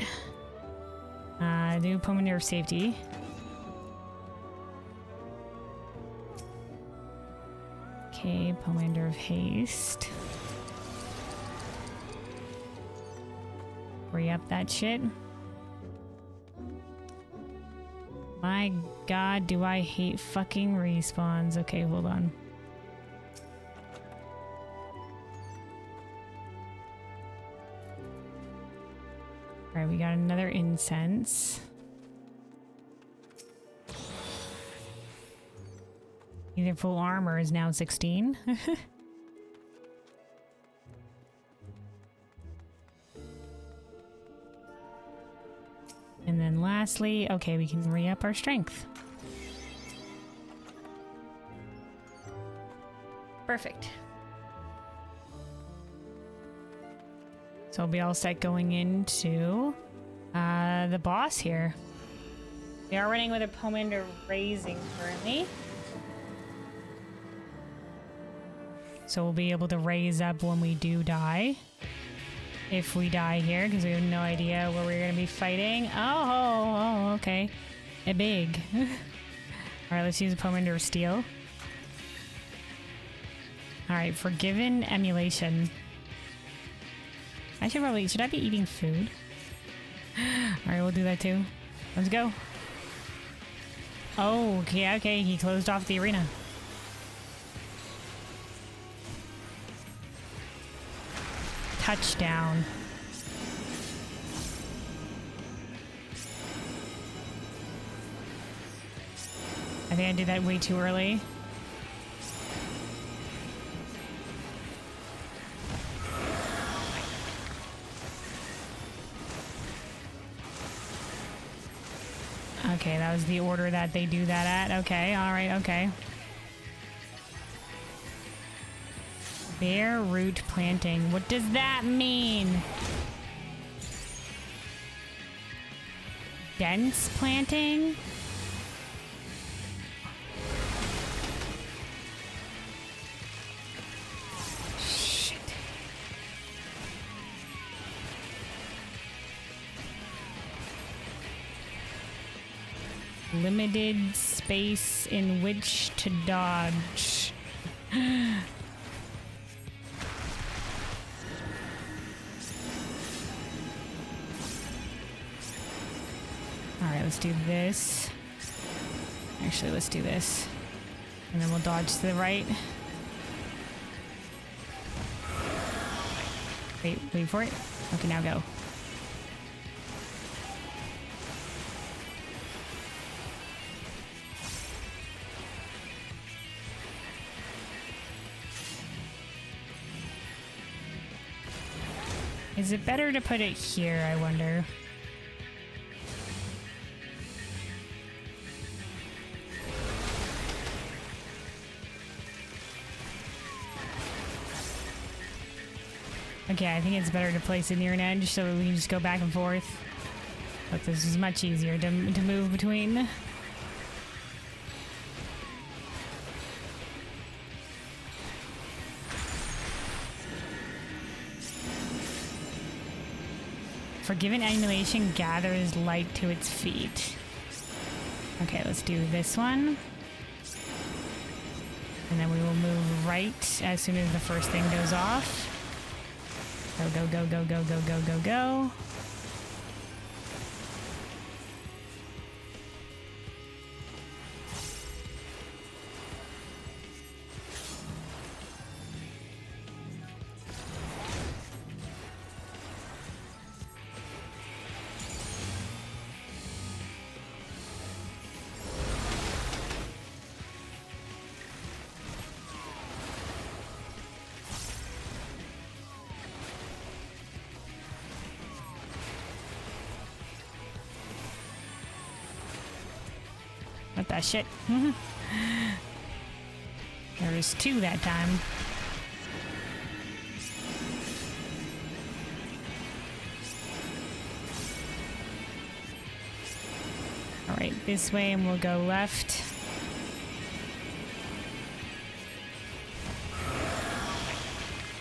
Do Pomander of safety. Okay, Pomander of haste. Free up that shit. My god, do I hate fucking respawns. Okay, hold on. Alright, we got another incense. Either full armor is now 16. And then lastly, okay, we can re-up our strength. Perfect. So we'll be all set going into the boss here. We are running with a Pomander raising currently. So we'll be able to raise up when we do die. If we die here, because we have no idea where we're going to be fighting. Oh, okay. A big. Alright, let's use a Pomander of steel. Alright, forgiven emulation. Should I be eating food? Alright, we'll do that too. Let's go. Oh, okay, he closed off the arena. Touchdown. I think I did that way too early. Okay, that was the order that they do that at. Okay, alright, okay. Bare root planting. What does that mean? Dense planting? Shit. Limited space in which to dodge. Alright, let's do this. Actually, let's do this. And then we'll dodge to the right. Wait for it. Okay, now go. Is it better to put it here, I wonder? Okay, I think it's better to place it near an edge so we can just go back and forth. But this is much easier to move between. Forgiven emulation gathers light to its feet. Okay, let's do this one. And then we will move right as soon as the first thing goes off. Go, go, go, go, go, go, go, go, go. What the shit? There was two that time. Alright, this way and we'll go left.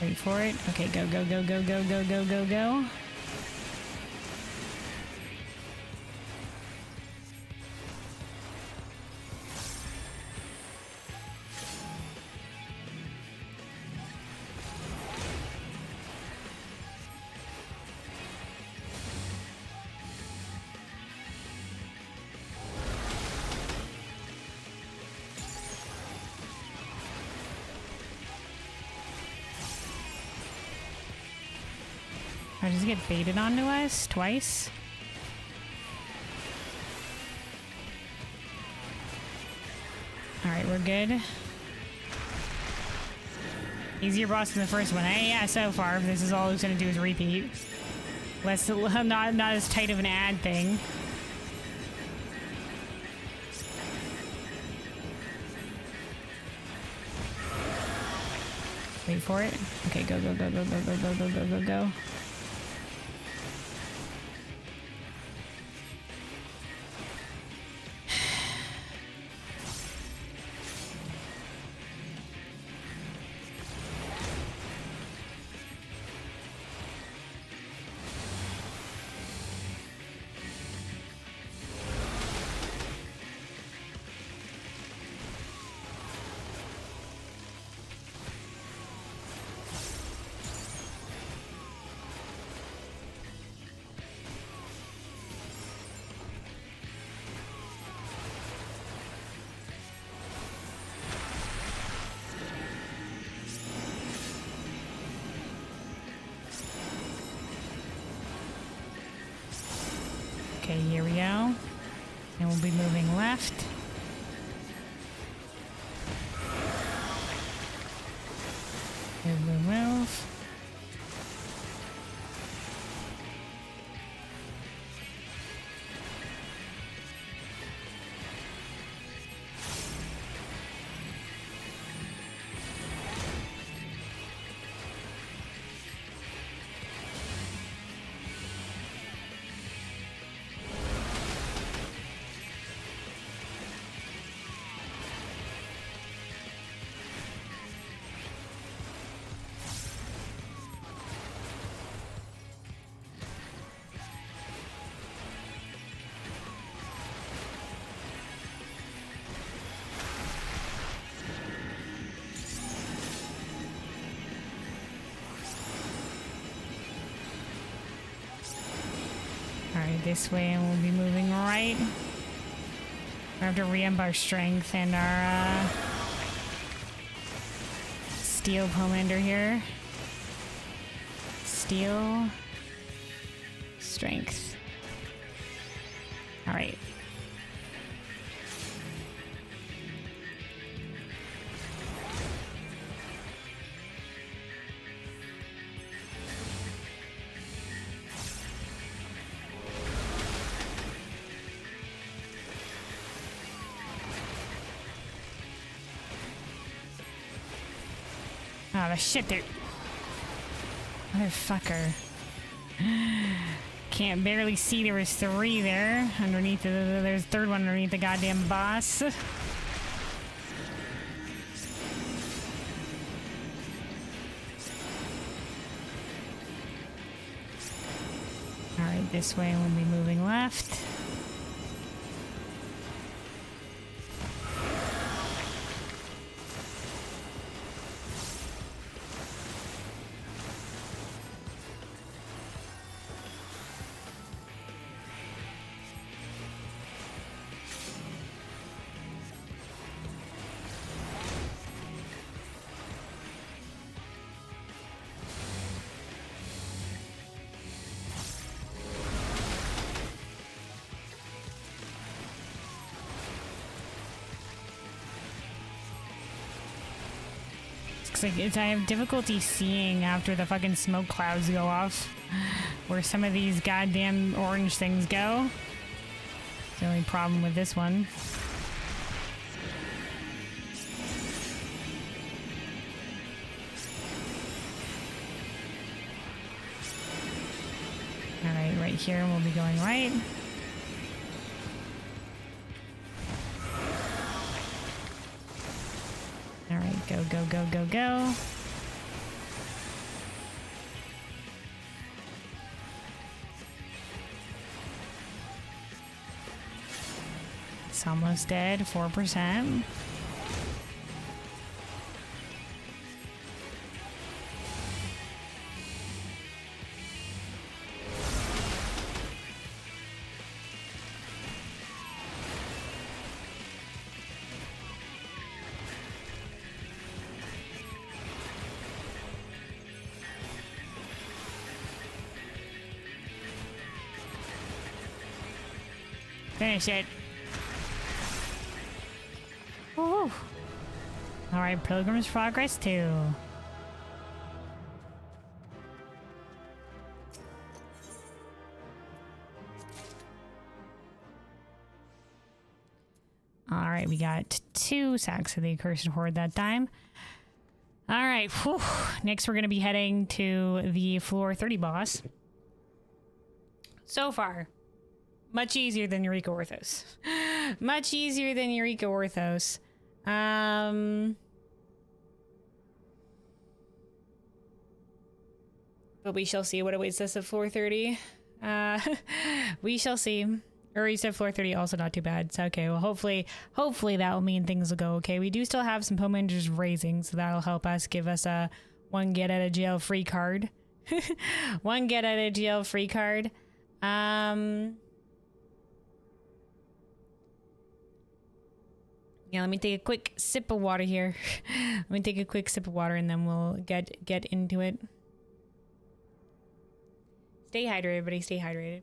Wait for it. Okay, go, go, go, go, go, go, go, go, go. Or does it get baited onto us twice? Alright, we're good. Easier boss than the first one. Yeah, so far. This is all it's gonna do is repeat. Less, not as tight of an ad thing. Wait for it. Okay, go, go, go, go, go, go, go, go, go, go, go. Okay, here we go. And we'll be moving left. Move, move, move. Alright, this way, and we'll be moving right. We have to re-up our strength and our steel pomander here. Steel. Strength. Alright. Oh, the shit, there. Motherfucker. Can't barely see there was 3 there. Underneath there's a third one underneath the goddamn boss. Alright, this way we'll be moving left. Like I have difficulty seeing after the fucking smoke clouds go off where some of these goddamn orange things go. It's the only problem with this one. Alright, right here we'll be going right. Alright, go, go, go, go, go. It's almost dead, 4%. Finish it. Woo. Alright, Pilgrim's Progress 2. Alright, we got 2 sacks of the Accursed Horde that time. Alright, next we're going to be heading to the floor 30 boss. So far, much easier than Eureka Orthos. Much easier than Eureka Orthos. But we shall see what awaits us at floor 30. We shall see. Or you said floor 30, also not too bad. It's okay. Well, hopefully that will mean things will go okay. We do still have some Pomanders raising, so that'll help us give us a one get out of jail free card. One get out of jail free card. Yeah, let me take a quick sip of water here. Let me take a quick sip of water and then we'll get into it. Stay hydrated, everybody. Stay hydrated.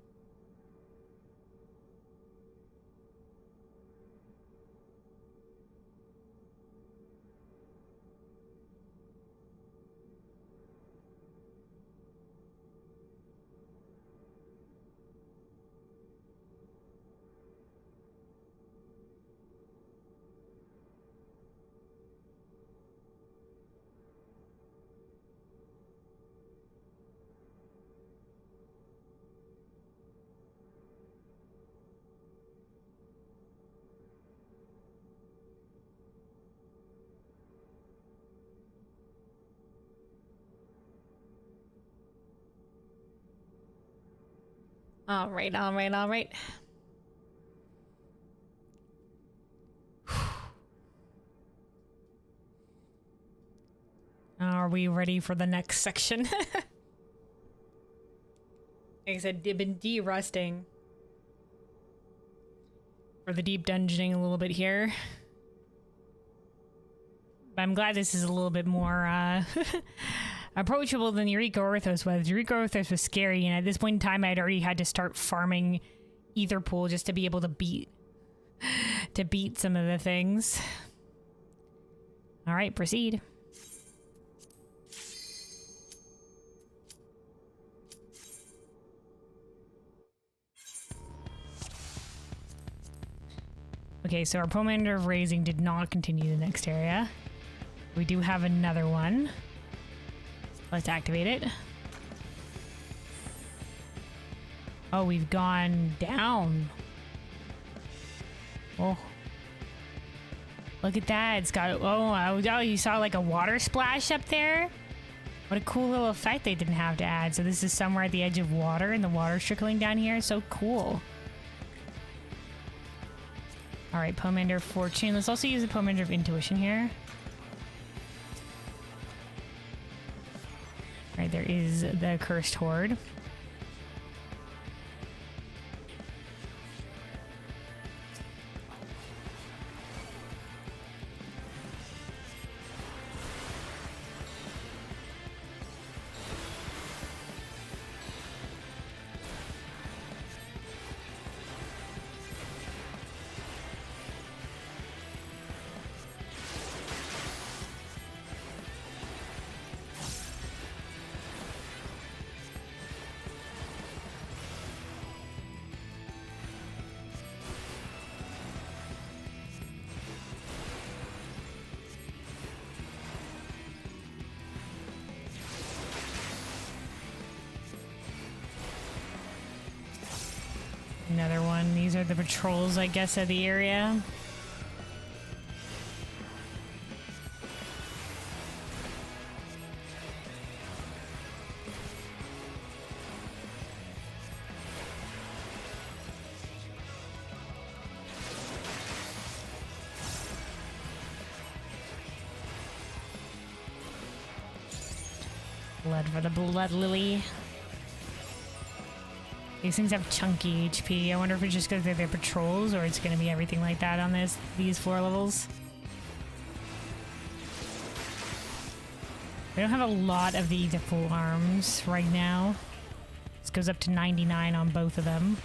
All right. Are we ready for the next section? Like I said, they've been de-rusting for the deep dungeoning a little bit here. But I'm glad this is a little bit more approachable than Eureka Orthos was. Eureka Orthos was scary, and at this point in time, I'd already had to start farming Ether Pool just to be able to beat some of the things. All right, proceed. Okay, so our Pomander of Raising did not continue the next area. We do have another one. Let's activate it. Oh, we've gone down. Oh. Look at that. It's got... Oh, you saw like a water splash up there? What a cool little effect they didn't have to add. So this is somewhere at the edge of water and the water's trickling down here. So cool. Alright, Pomander of Fortune. Let's also use the Pomander of Intuition here. Alright, there is the Cursed Horde. Another one. These are the patrols, I guess, of the area. Blood for the Blood Lily. These things have chunky HP. I wonder if it's just because they're their patrols or it's going to be everything like that on these 4 levels. We don't have a lot of the full arms right now. This goes up to 99 on both of them.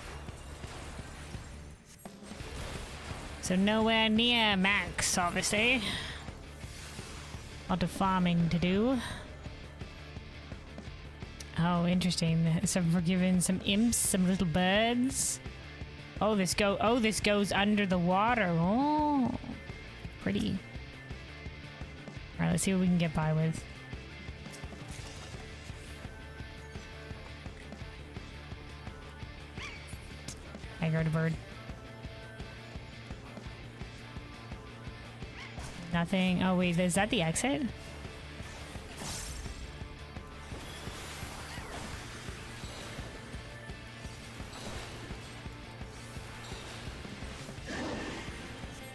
So nowhere near max, obviously. Lot of farming to do. Oh, interesting. So we're given some imps, some little birds. Oh, this goes under the water. Oh, pretty. All right, let's see what we can get by with. I heard a bird. Nothing. Oh wait, is that the exit?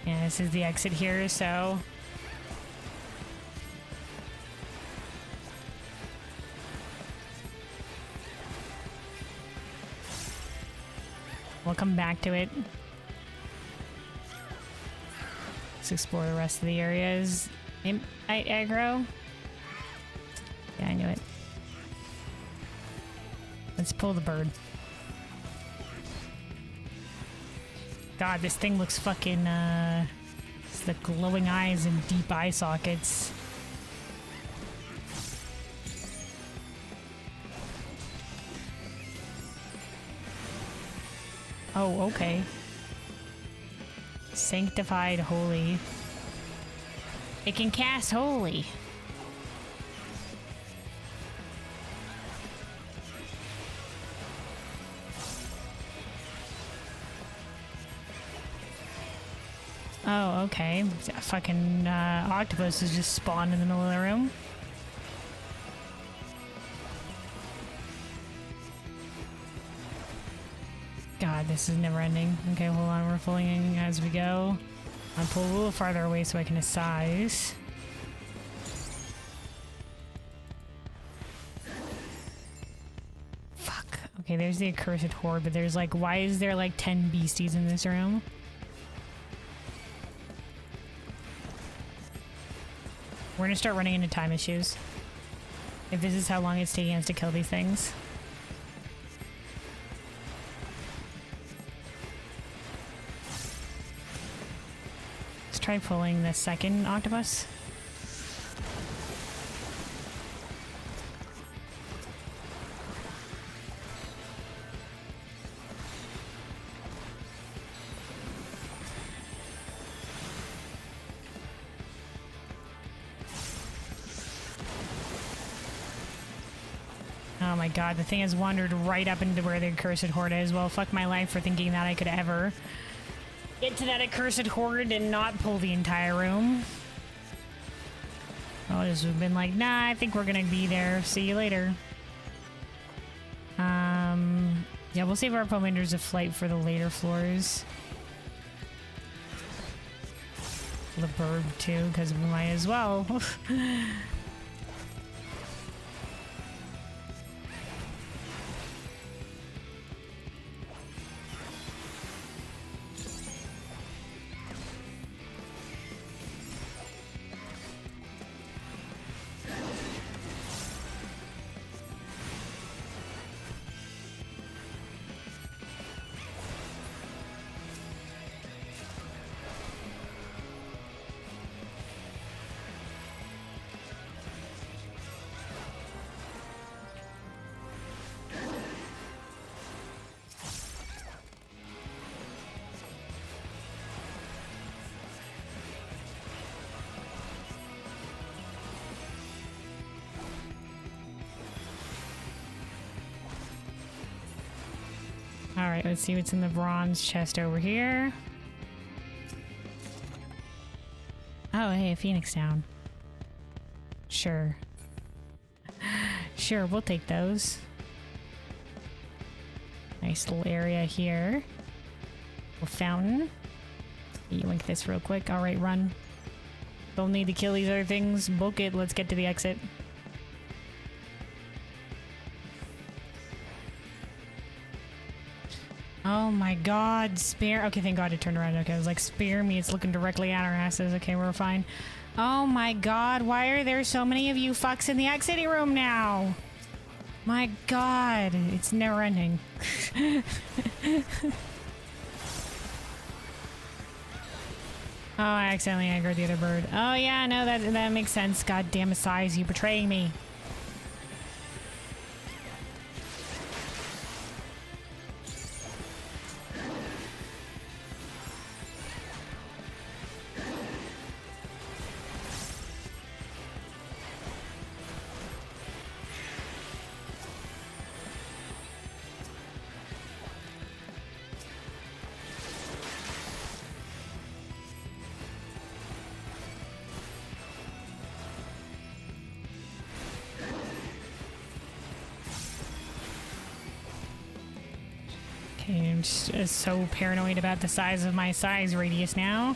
Yeah, this is the exit here, so... we'll come back to it. Let's explore the rest of the areas. Imp aggro? Yeah, I knew it. Let's pull the bird. God, this thing looks fucking, it's the glowing eyes and deep eye sockets. Oh, okay. Sanctified Holy. It can cast Holy. Oh, okay. A fucking octopus is just spawned in the middle of the room. God, this is never ending. Okay, hold on. We're pulling as we go. I'll pull a little farther away so I can size. Fuck. Okay, there's the accursed horde, but there's like, why is there like 10 beasties in this room? We're gonna start running into time issues. If this is how long it's taking us to kill these things. Let's try pulling the second octopus. Oh my god, the thing has wandered right up into where the accursed horde is. Well, fuck my life for thinking that I could ever get to that accursed horde and not pull the entire room. I'll just have been like, nah, I think we're gonna be there. See you later. Yeah, we'll save our Poemanders of Flight for the later floors. The bird too, because we might as well. Alright, let's see what's in the bronze chest over here. Oh, hey, a phoenix down. Sure. Sure, we'll take those. Nice little area here. Little fountain. You link this real quick. Alright, run. Don't need to kill these other things. Book it. Let's get to the exit. Oh my god, spare. Okay, thank god it turned around. Okay, I was like, spare me. It's looking directly at our asses. Okay, we're fine. Oh my god, why are there so many of you fucks in the exiting room now? My god, it's never ending. Oh, I accidentally angered the other bird. Oh yeah, no, that makes sense. God damn it, Size, you betraying me. Okay, I'm just so paranoid about the size of my size radius now.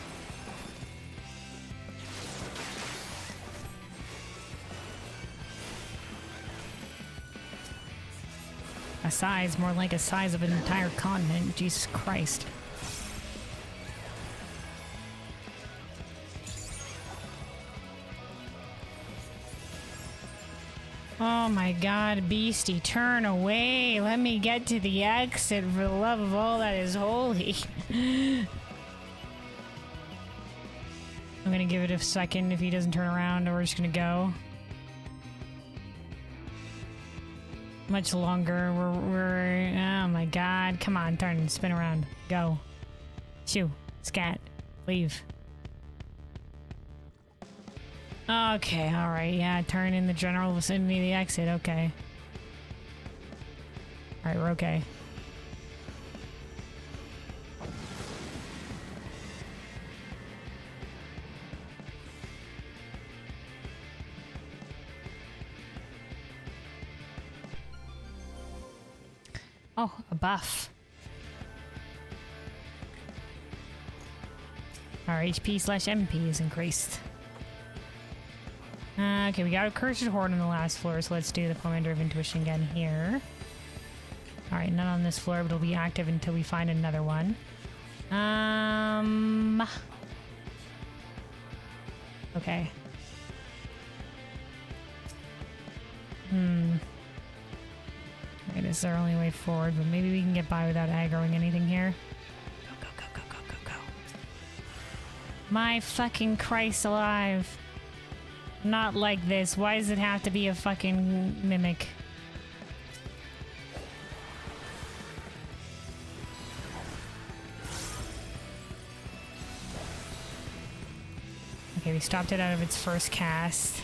A size, more like a size of an entire continent. Jesus Christ. Oh my god, beastie, turn away. Let me get to the exit for the love of all that is holy. I'm gonna give it a second if he doesn't turn around, or we're just gonna go. Much longer. We're oh my god. Come on, turn, spin around. Go. Shoo. Scat. Leave. Okay, alright, yeah, turn in the general vicinity of the exit, okay. Alright, we're okay. Oh, a buff. Our HP/MP is increased. Okay, we got a Cursed Horde on the last floor, so let's do the Poemander of Intuition again here. Alright, not on this floor, but it'll be active until we find another one. Okay. Okay, this is our only way forward, but maybe we can get by without aggroing anything here. Go, go, go, go, go, go, go. My fucking Christ alive. Not like this. Why does it have to be a fucking mimic? Okay, we stopped it out of its first cast.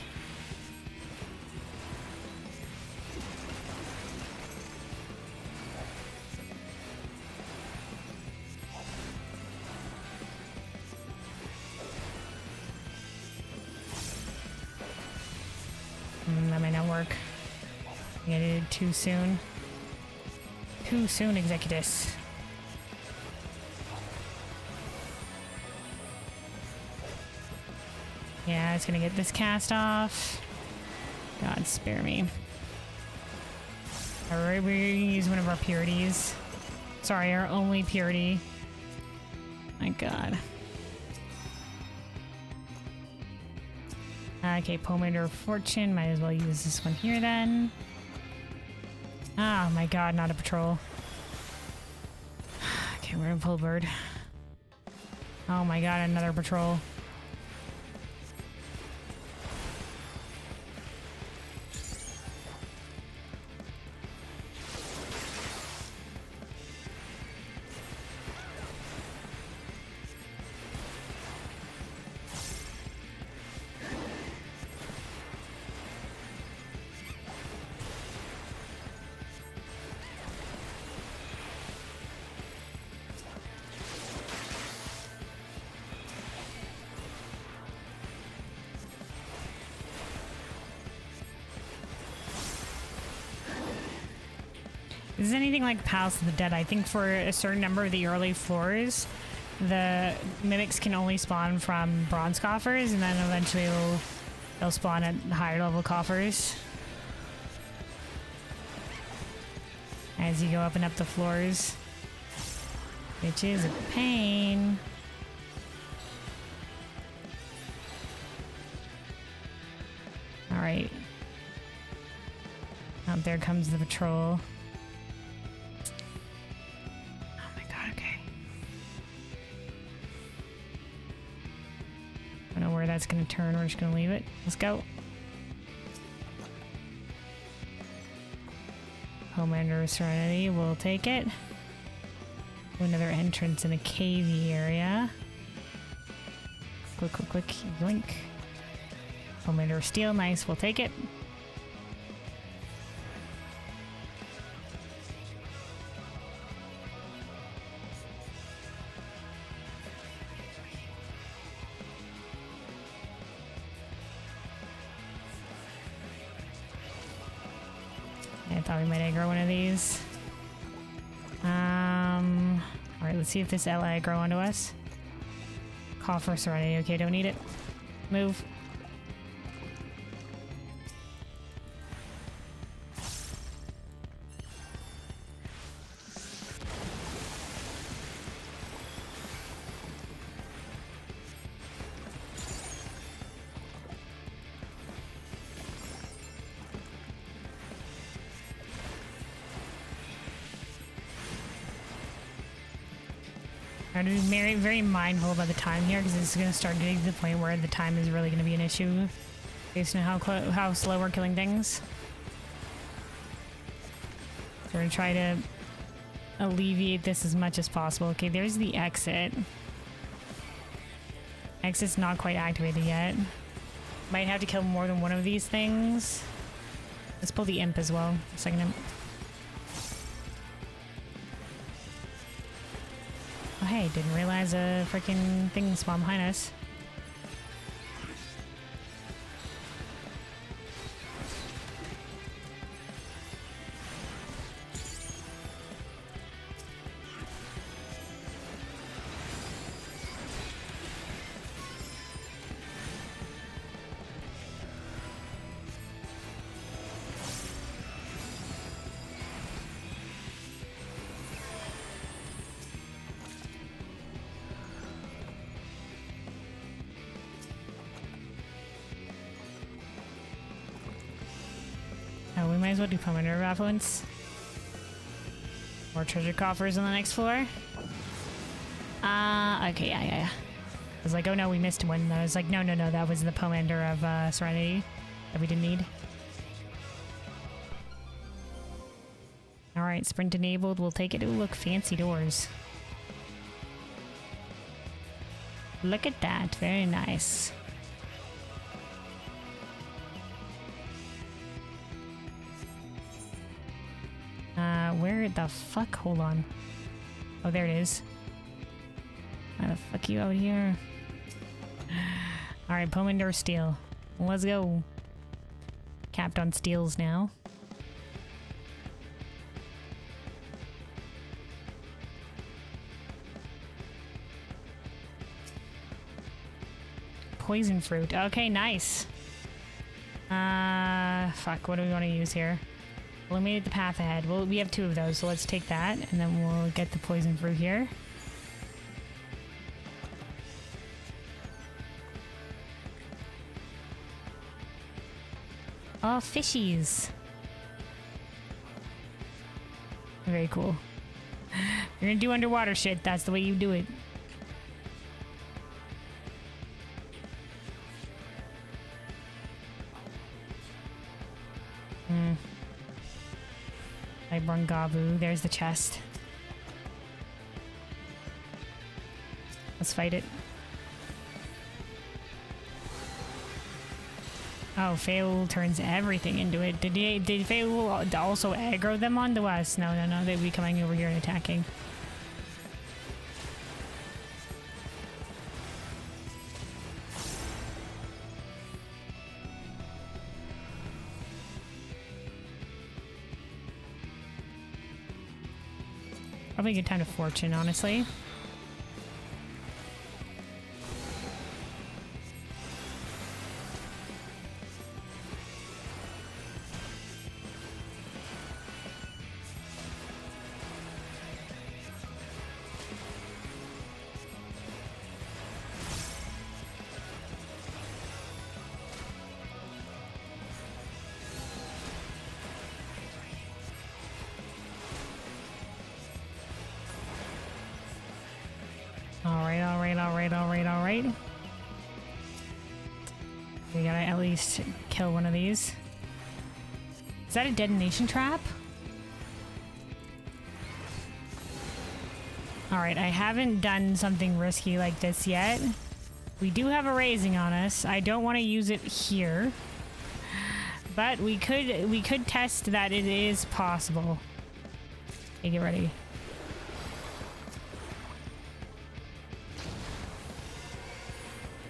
That might not work. I did it too soon. Too soon, Executus. Yeah, it's gonna get this cast off. God spare me. Alright, we're gonna use one of our purities. Sorry, our only purity. My God. Okay, Pomander of Fortune. Might as well use this one here then. Oh my God, not a patrol. Okay, we're in full bird. Oh my God, another patrol. This is anything like Palace of the Dead. I think for a certain number of the early floors, the mimics can only spawn from bronze coffers, and then eventually they'll spawn at higher level coffers. As you go up and up the floors. Which is a pain. Alright. Out there comes the patrol. That's gonna turn. We're just gonna leave it. Let's go. Homelander of Serenity. We'll take it. Another entrance in a cavey area. Quick, quick, quick. Yoink. Homelander of Steel. Nice. We'll take it. I thought we might aggro one of these. Alright, let's see if this ally aggro onto us. Call for Serenity. Okay, don't need it. Move. I have to be very, very mindful about the time here because it's going to start getting to the point where the time is really going to be an issue based on how slow we're killing things. So we're going to try to alleviate this as much as possible. Okay, there's the exit. Exit's not quite activated yet. Might have to kill more than one of these things. Let's pull the imp as well. Second imp. Oh, hey, didn't realize a freaking thing spawned behind us. might as well do Pomander of Affluence. More treasure coffers on the next floor. Okay, yeah. I was like, oh no, we missed one. I was like, no, that was the Pomander of Serenity that we didn't need. Alright, sprint enabled. We'll take it. Ooh, look, fancy doors. Look at that. Very nice. Where the fuck? Hold on. Oh, there it is. Why the fuck you out here? Alright, Pomander Steel. Let's go. Capped on steels now. Poison fruit. Okay, nice. Fuck, what do we want to use here? Illuminate the path ahead. Well, we have 2 of those, so let's take that, and then we'll get the poison fruit here. Oh, fishies. Very cool. You're gonna do underwater shit, that's the way you do it. Brangavu. There's the chest. Let's fight it. Oh, Fail turns everything into it. Did Fail also aggro them onto us? No. They'd be coming over here and attacking. Probably a good time to fortune, honestly. Alright. We gotta at least kill one of these. Is that a detonation trap? Alright, I haven't done something risky like this yet. We do have a raising on us. I don't want to use it here. But we could test that it is possible. Okay, get ready.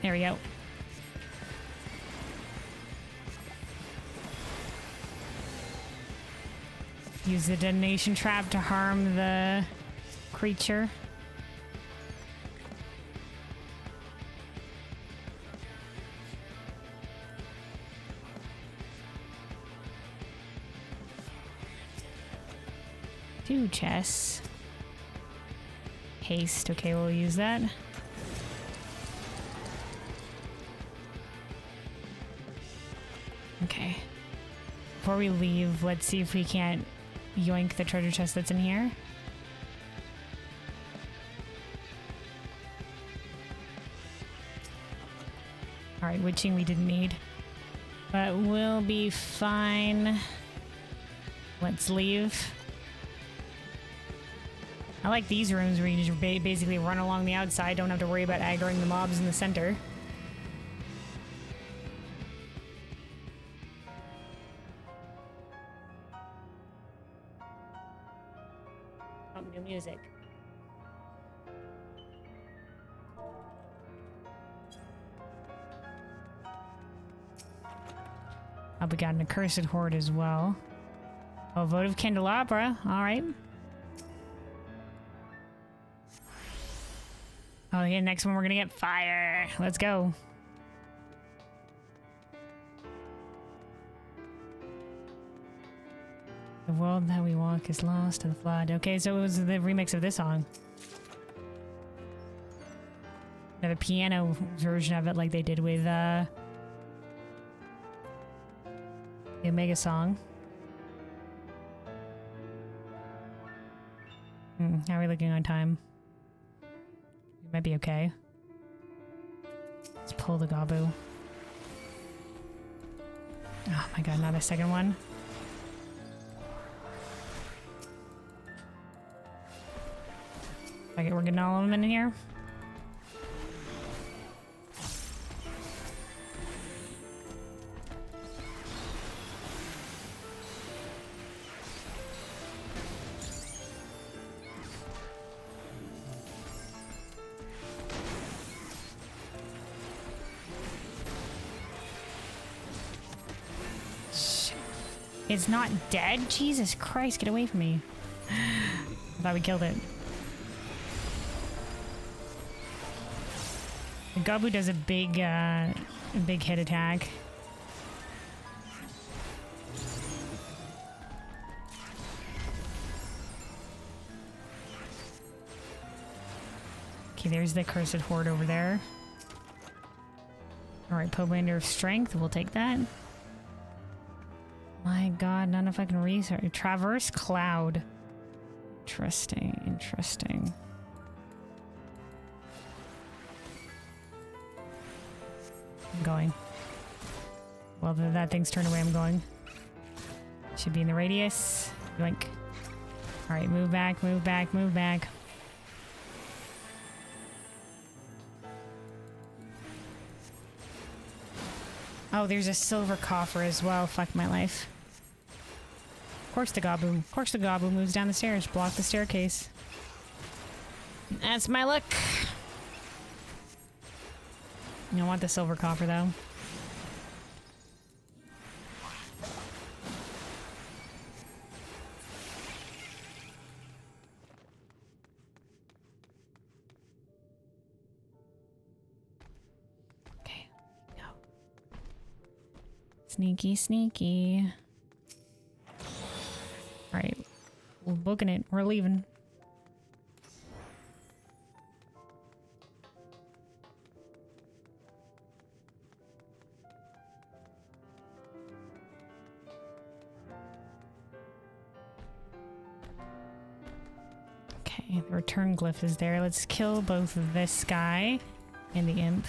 There we go. Use the detonation trap to harm the creature. Two chests. Haste. Okay, we'll use that. Okay. Before we leave, let's see if we can't yoink the treasure chest that's in here. Alright, witching we didn't need. But we'll be fine. Let's leave. I like these rooms where you just basically run along the outside, don't have to worry about aggroing the mobs in the center. Oh, new music. Oh, we got an accursed horde as well. Oh, votive candelabra. All right. Oh, yeah, next one we're gonna get fire. Let's go. The world that we walk is lost to the flood. Okay, so it was the remix of this song. The piano version of it like they did with the Omega song. How are we looking on time? We might be okay. Let's pull the Gabu. Oh my god, not a second one. Okay, we're getting all of them in here. It's not dead? Jesus Christ, get away from me. I thought we killed it. The Gabu does a big hit attack. Okay, there's the Cursed Horde over there. Alright, Pobander of Strength, we'll take that. My god, none of fucking research. Traverse Cloud. Interesting, interesting. I'm going. Well, that thing's turned away, I'm going. Should be in the radius. Yoink. Alright, move back, move back, move back. Oh, there's a silver coffer as well. Fuck my life. Of course the Gabu moves down the stairs. Block the staircase. That's my luck. You don't want the silver coffer though. Okay, go. Sneaky, sneaky. Alright, we're booking it. We're leaving. Okay, the return glyph is there. Let's kill both this guy and the imp.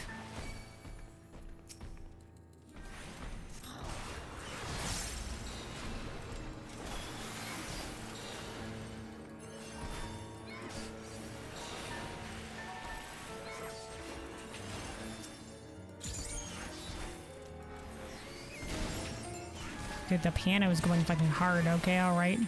Dude, the piano is going fucking hard. Okay, alright.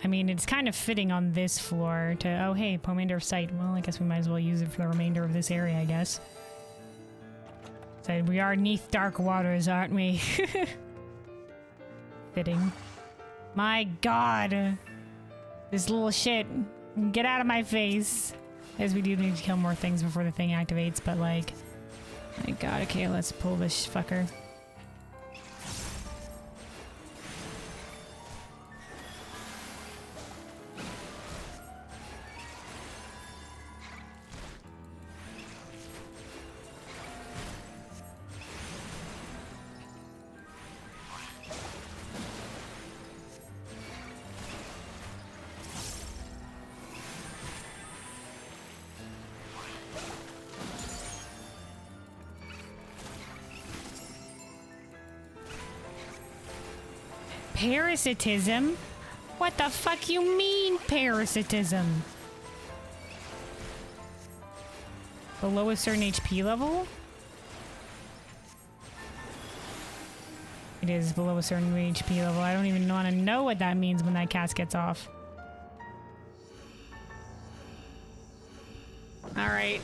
I mean, it's kind of fitting on this floor to... Oh, hey, Pomander of Sight. Well, I guess we might as well use it for the remainder of this area, I guess. So we are neath dark waters, aren't we? Fitting. My god! This little shit. Get out of my face! As we do need to kill more things before the thing activates, but like... My god, okay, let's pull this fucker. Parasitism? What the fuck you mean, parasitism? Below a certain HP level? It is below a certain HP level. I don't even want to know what that means when that cast gets off. Alright.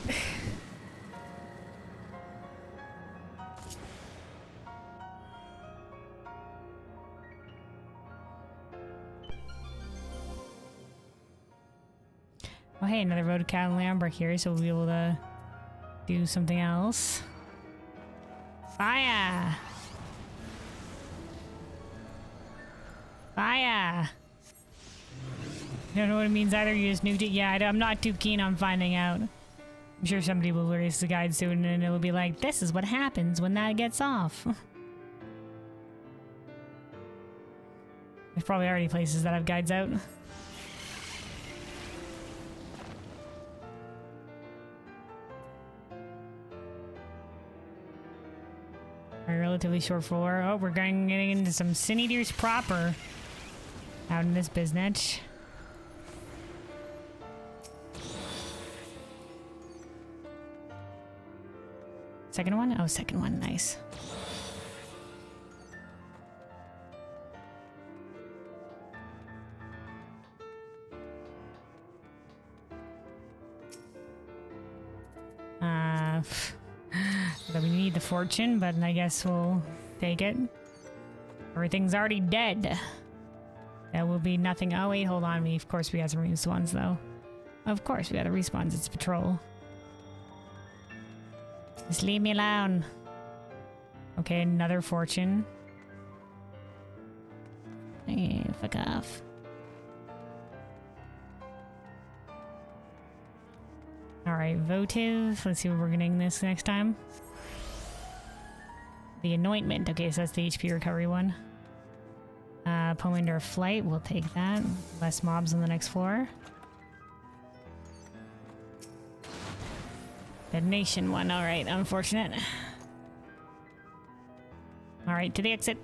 Oh hey, another road cat and Lambert here, so we'll be able to do something else. Fire! Fire! I don't know what it means either. You just nuked it. Yeah, I'm not too keen on finding out. I'm sure somebody will release the guide soon and it'll be like, this is what happens when that gets off. There's probably already places that have guides out. A relatively short floor. Oh, we're getting into some sin eaters proper out in this business. Second one? Oh, second one. Nice. We need the fortune, but I guess we'll take it. Everything's already dead. That will be nothing. Oh, wait, hold on. Of course, we got some respawns, though. Of course, we got the respawns. It's patrol. Just leave me alone. Okay, another fortune. Hey, fuck off. Alright, votive. Let's see what we're getting this next time. The anointment. Okay, so that's the HP recovery one. Pomander flight. We'll take that. Less mobs on the next floor. Detonation one. Alright, unfortunate. Alright, to the exit.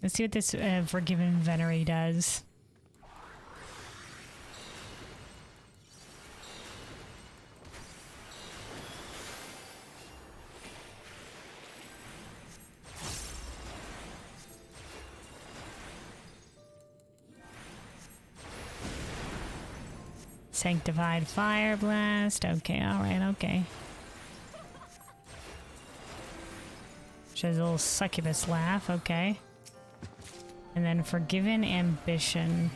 Let's see what this Forgiven Venerate does. Sanctified Fire Blast. Okay, alright, okay. She has a little succubus laugh, okay. And then Forgiven Ambition.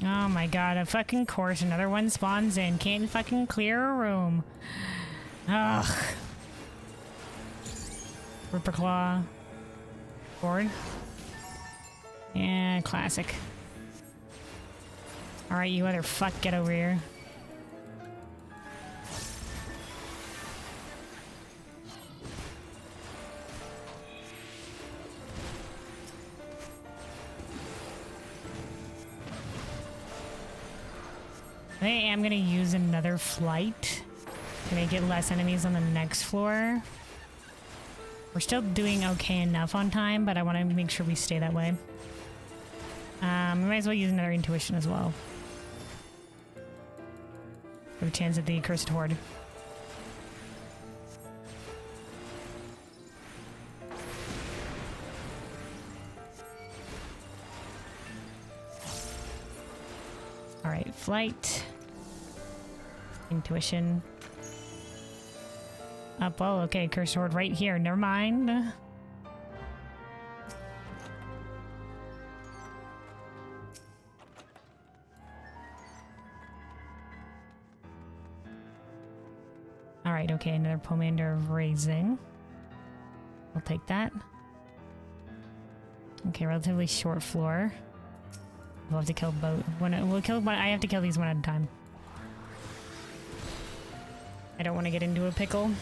Oh my god, of fucking course another one spawns in. Can't fucking clear a room. Ugh. Ripper Claw. Board. Yeah, classic. Alright, you other fuck, get over here. I am gonna use another flight to make it less enemies on the next floor. We're still doing okay enough on time, but I want to make sure we stay that way. We might as well use another intuition as well. For a chance at the Cursed Horde. Alright, flight. Intuition. Up, oh, okay, Cursed Horde right here. Never mind. Alright, okay, another Pomander of Raising. I'll take that. Okay, relatively short floor. We'll have to kill both. We'll kill one. I have to kill these one at a time. I don't want to get into a pickle.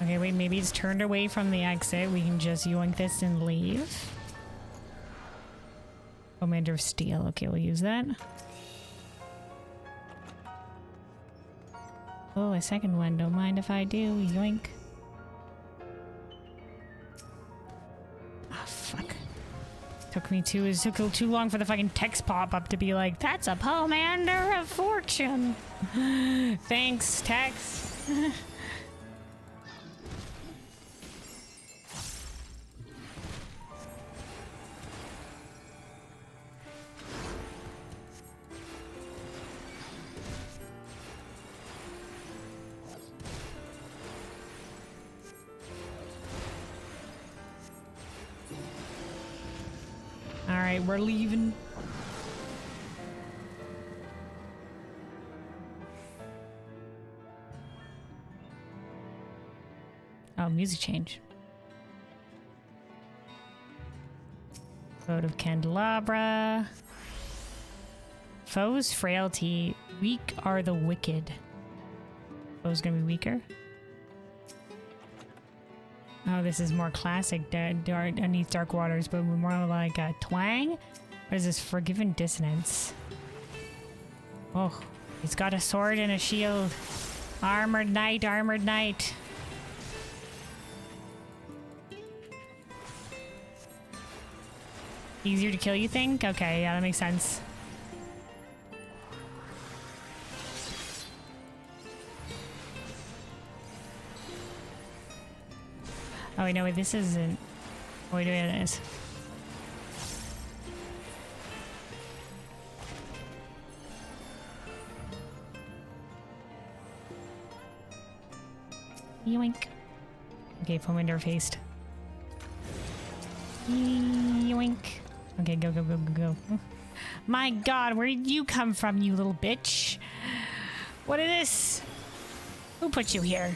Okay, wait, maybe it's turned away from the exit. We can just yoink this and leave. Commander of Steel. Okay, we'll use that. Oh, a second one. Don't mind if I do. Yoink. Oh, fuck. It took too long for the fucking text pop-up to be like, that's a Pomander of Fortune. Thanks, text. Alright, we're leaving. Oh, music change. Vote of Candelabra. Foes frailty. Weak are the wicked. Foes gonna be weaker. Oh, this is more classic underneath Dark Waters, but more like a twang. What is this? Forgiven Dissonance. Oh, he's got a sword and a shield. Armored knight, armored knight. Easier to kill, you think? Okay, yeah, that makes sense. Oh wait, no, wait, this isn't. Oh wait, it is. Yoink. Okay, Pomander faced. Yoink. Okay, go, go, go, go, go. My god, where did you come from, you little bitch? What is this? Who put you here?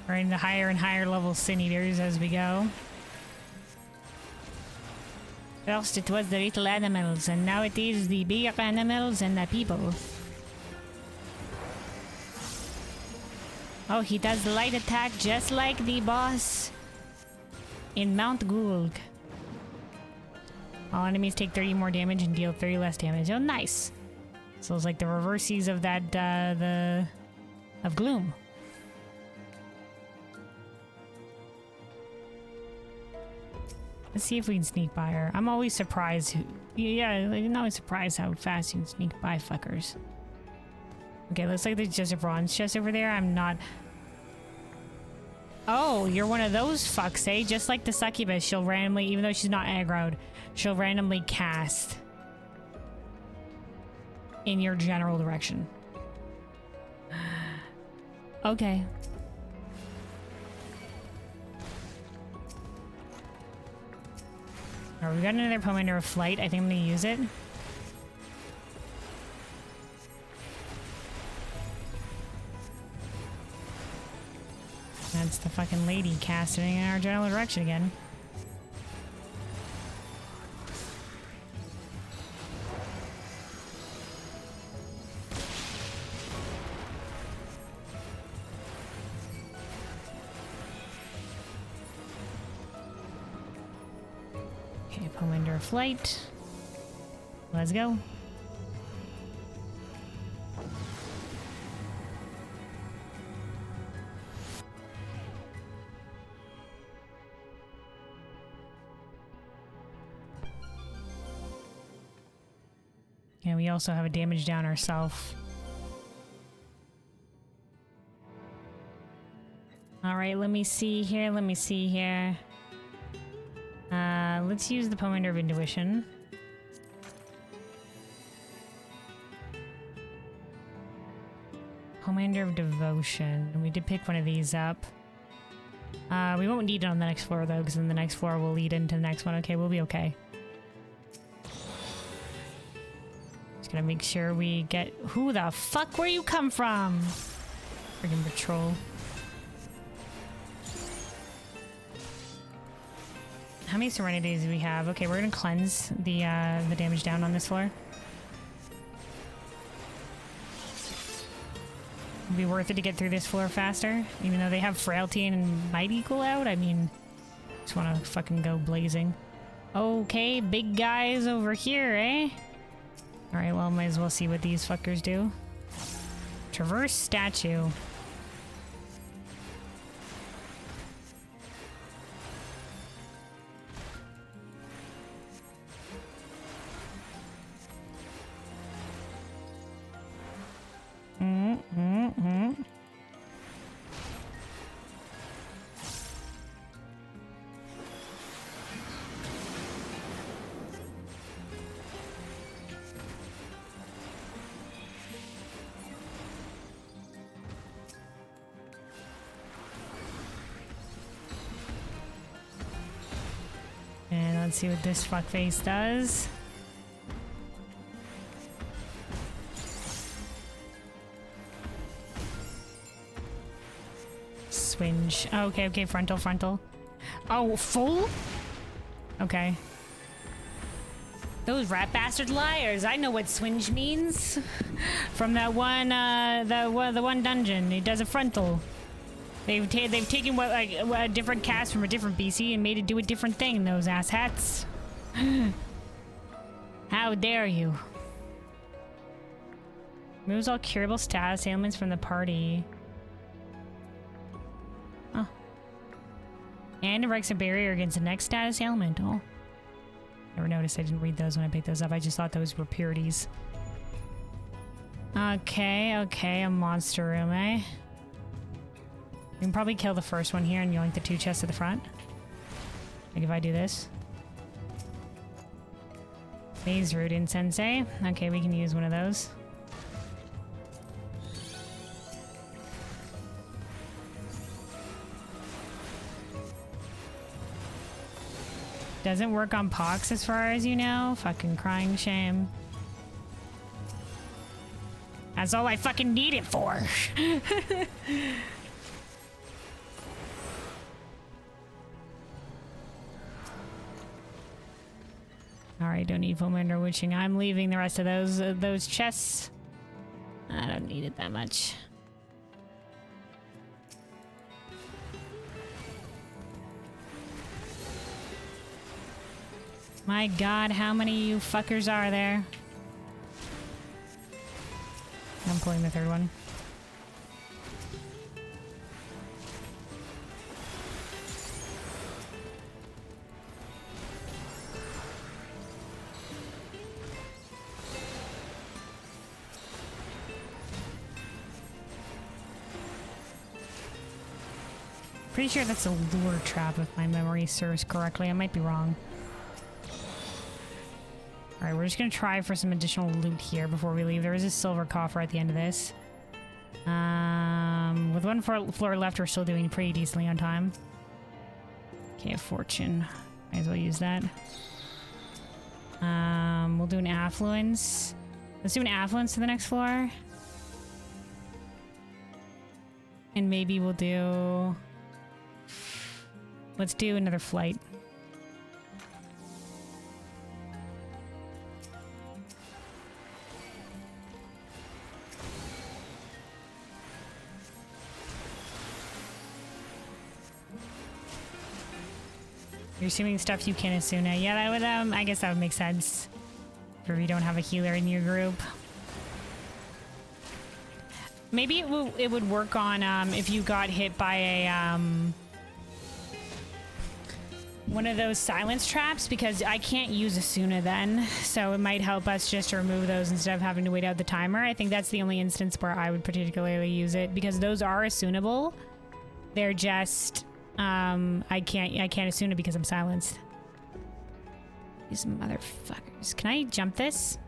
We're in the higher and higher level sin eaters as we go. First it was the little animals, and now it is the bigger animals and the people. Oh, he does the light attack just like the boss in Mount Gulg. All enemies take 30 more damage and deal 30 less damage. Oh, nice. So it's like the reverses of that, of Gloom. Let's see if we can sneak by her. I'm always surprised. Yeah, I'm always surprised how fast you can sneak by fuckers. Okay, looks like there's just a bronze chest over there. I'm not... Oh, you're one of those fucks, eh? Just like the succubus, she'll randomly, even though she's not aggroed, she'll randomly cast in your general direction. Okay. Alright, we got another Pomander of Flight. I think I'm gonna use it. That's the fucking lady casting in our general direction again. Okay, Pomander of Flight. Let's go. And we also have a damage down ourselves. Alright, let me see here, let me see here. Let's use the Pomander of Intuition. Pomander of Devotion. We did pick one of these up. We won't need it on the next floor though, because then the next floor will lead into the next one. Okay, we'll be okay. Just gonna make sure we get... Who the fuck where you come from? Friggin' patrol. How many Serenities do we have? Okay, we're gonna cleanse the damage down on this floor. It'd be worth it to get through this floor faster, even though they have frailty and might equal out. I mean, just want to fucking go blazing. Okay, big guys over here, eh? Alright, well, might as well see what these fuckers do. Traverse statue. And let's see what this fuckface does. Swinge. Oh, okay, okay, frontal. Oh, full? Okay. Those rat bastard liars. I know what swinge means. From that one, the one dungeon. It does a frontal. They've taken what, like, a different cast from a different BC and made it do a different thing, those asshats. How dare you? Removes all curable status ailments from the party. Oh. And erects a barrier against the next status ailment. Oh. Never noticed. I didn't read those when I picked those up. I just thought those were purities. Okay, okay. A monster room, eh? We can probably kill the first one here and yoink the two chests at the front. Like if I do this. Maze route in Sensei. Okay, we can use one of those. Doesn't work on Pox as far as you know. Fucking crying shame. That's all I fucking need it for. Alright, don't need foam under witching. I'm leaving the rest of those chests. I don't need it that much. My god, how many of you fuckers are there? I'm pulling the third one. Pretty sure that's a lure trap if my memory serves correctly. I might be wrong. Alright, we're just gonna try for some additional loot here before we leave. There is a silver coffer at the end of this. With one floor left, we're still doing pretty decently on time. Okay, a fortune. Might as well use that. We'll do an affluence. Let's do an affluence to the next floor. And maybe we'll do... Let's do another flight. You're assuming stuff you can assume. Yeah, that would, I guess that would make sense. If you don't have a healer in your group. Maybe it would work on, if you got hit by a, one of those silence traps, because I can't use Asuna then, so it might help us just to remove those instead of having to wait out the timer. I think that's the only instance where I would particularly use it, because those are Asunable. They're just, I can't Asuna because I'm silenced. These motherfuckers. Can I jump this?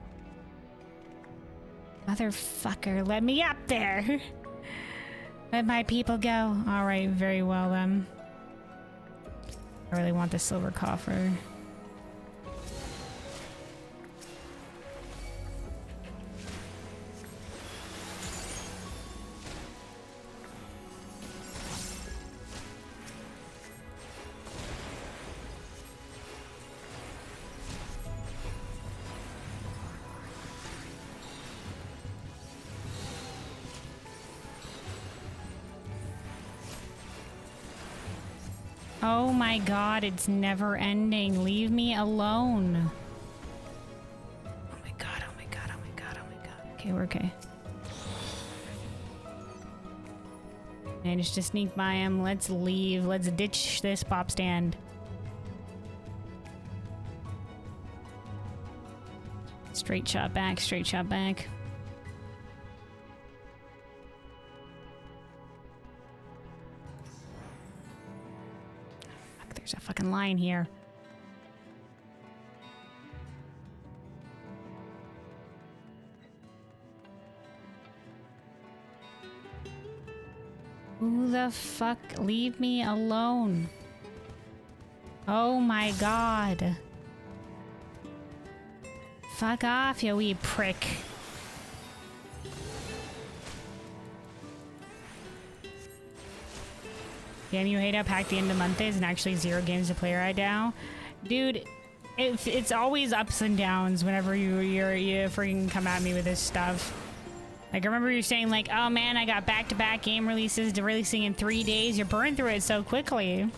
Motherfucker, let me up there. Let my people go. Alright, very well then. I really want this silver coffer. Oh my god, it's never ending. Leave me alone. Oh my god, oh my god, oh my god, oh my god. Okay, we're okay. Managed to sneak by him. Let's leave. Let's ditch this pop stand. Straight shot back, straight shot back. Fuck, there's a fucking line here. Who the fuck? Leave me alone. Oh my god. Fuck off, you wee prick. Damn, you hate how packed the end of the month is and actually 0 games to play right now? Dude, it's always ups and downs whenever you freaking come at me with this stuff. Like, I remember you saying, like, oh man, I got back-to-back game releases to releasing in 3 days. You burned through it so quickly.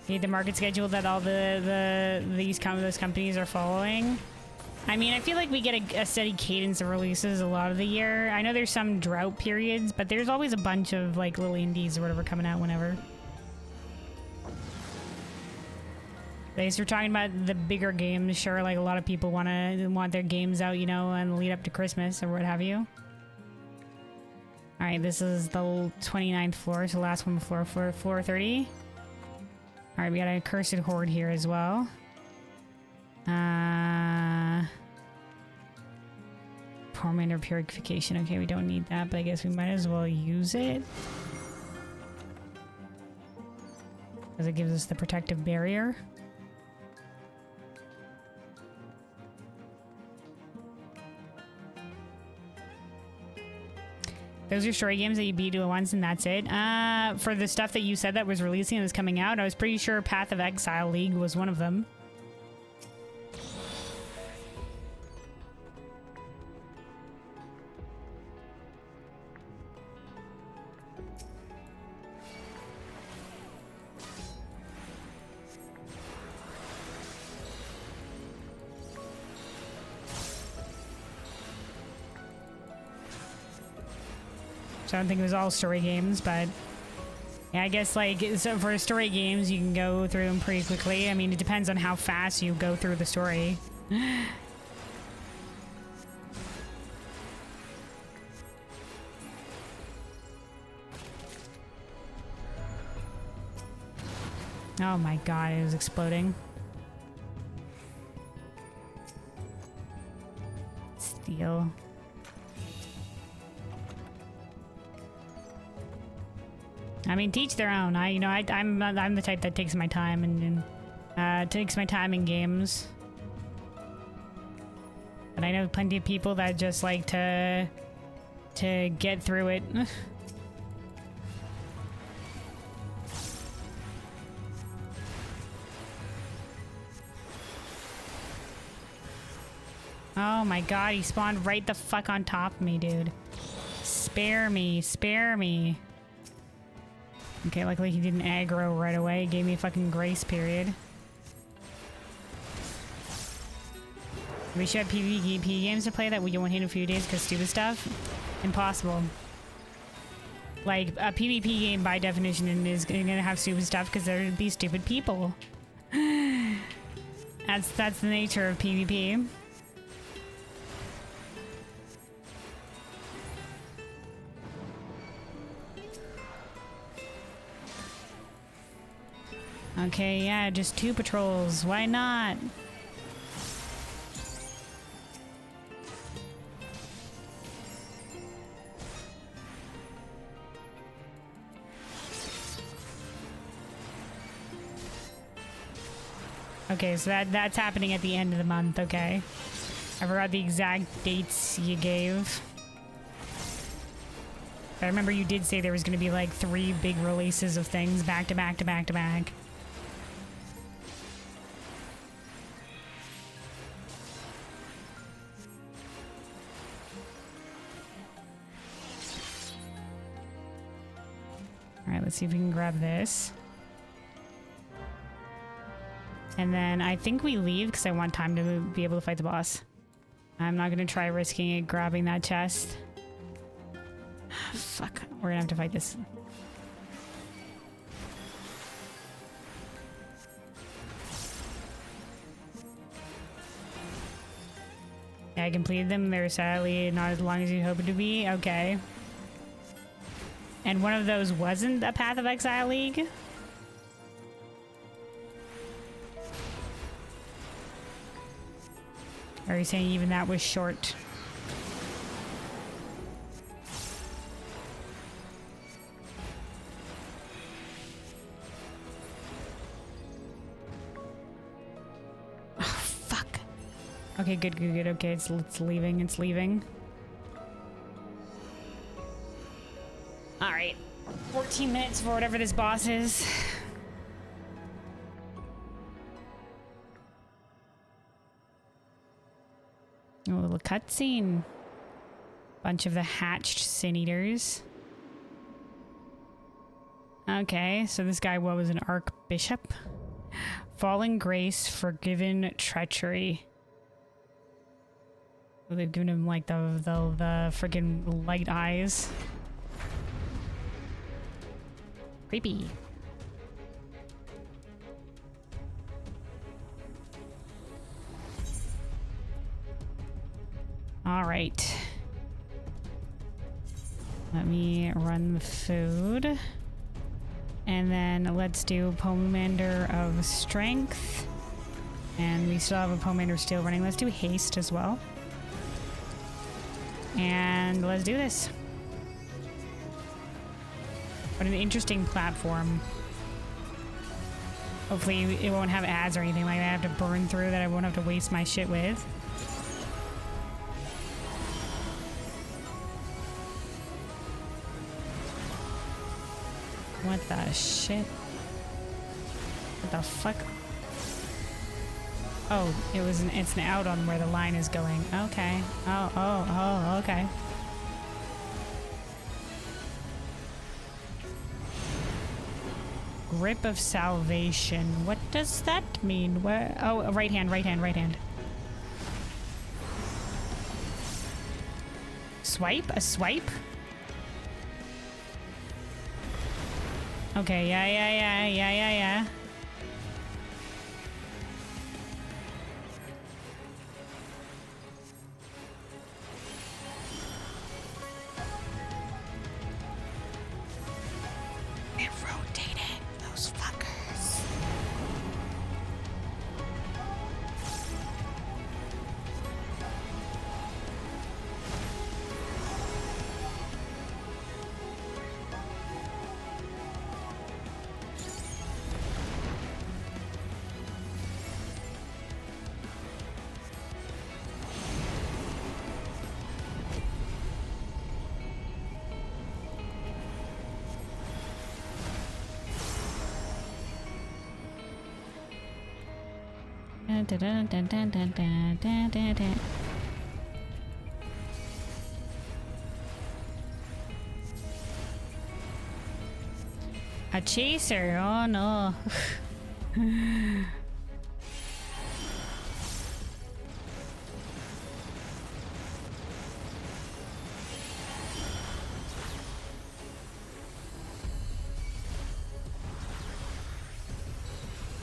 Need the market schedule that all those companies are following. I mean, I feel like we get a steady cadence of releases a lot of the year. I know there's some drought periods, but there's always a bunch of like little indies or whatever coming out whenever. I guess we're talking about the bigger games. Sure, like a lot of people want their games out, you know, and lead up to Christmas or what have you. All right, this is the 29th floor, so last one before floor 30. All right, we got a cursed horde here as well. Tormentor purification. Okay, we don't need that, but I guess we might as well use it. Because it gives us the protective barrier. Those are story games that you beat at once and that's it. For the stuff that you said that was releasing and was coming out, I was pretty sure Path of Exile League was one of them. So I don't think it was all story games, but yeah, I guess like so for story games, you can go through them pretty quickly. I mean, it depends on how fast you go through the story. Oh my god, it was exploding. Steel. I mean, teach their own. I'm the type that takes my time and takes my time in games. But I know plenty of people that just like to get through it. Oh my god, he spawned right the fuck on top of me, dude. Spare me, spare me. Okay, luckily he didn't aggro right away. He gave me a fucking grace period. We should have PvP games to play that we won't hit in a few days because stupid stuff. Impossible. Like, a PvP game by definition is gonna have stupid stuff because they're these stupid people. That's the nature of PvP. Okay, yeah, just 2 patrols. Why not? Okay, so that's happening at the end of the month, okay. I forgot the exact dates you gave. But I remember you did say there was going to be like 3 big releases of things back to back to back to back. let's see if we can grab this. And then I think we leave because I want time to be able to fight the boss. I'm not going to try risking it grabbing that chest. Fuck. We're going to have to fight this. Yeah, I completed them. They're sadly not as long as you hoped it to be. Okay. And one of those wasn't a Path of Exile League? Or are you saying even that was short? Oh, fuck. Okay, good. Okay, it's leaving. It's leaving. Alright. 14 minutes for whatever this boss is. A little cutscene. Bunch of the hatched sin eaters. Okay, so this guy, what was an archbishop? Fallen grace, forgiven treachery. They've given him like the freaking light eyes. Creepy. All right. Let me run the food. And then let's do Pomander of Strength. And we still have a Pomander Steel running. Let's do Haste as well. And let's do this. What an interesting platform. Hopefully it won't have ads or anything like that I have to burn through that I won't have to waste my shit with. What the shit? What the fuck? Oh, it's an out on where the line is going. Okay. Oh, okay. Grip of Salvation. What does that mean? Where? Oh, right hand. Swipe? A swipe? Okay, yeah. They're rotating, those fuckers. A chaser, oh no.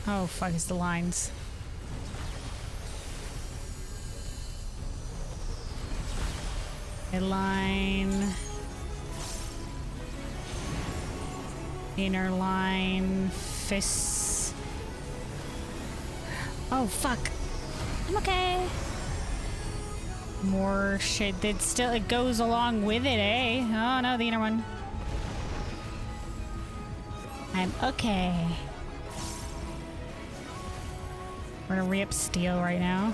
Oh fuck, it's the lines. Line, inner line, fists. Oh fuck! I'm okay. More shit that still it goes along with it, eh? Oh no, the inner one. I'm okay. We're gonna re-up steel right now.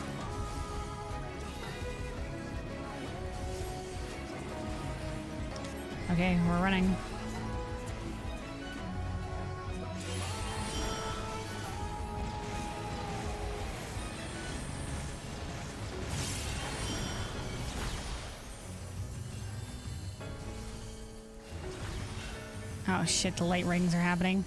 Okay, we're running. Oh shit, the light rings are happening.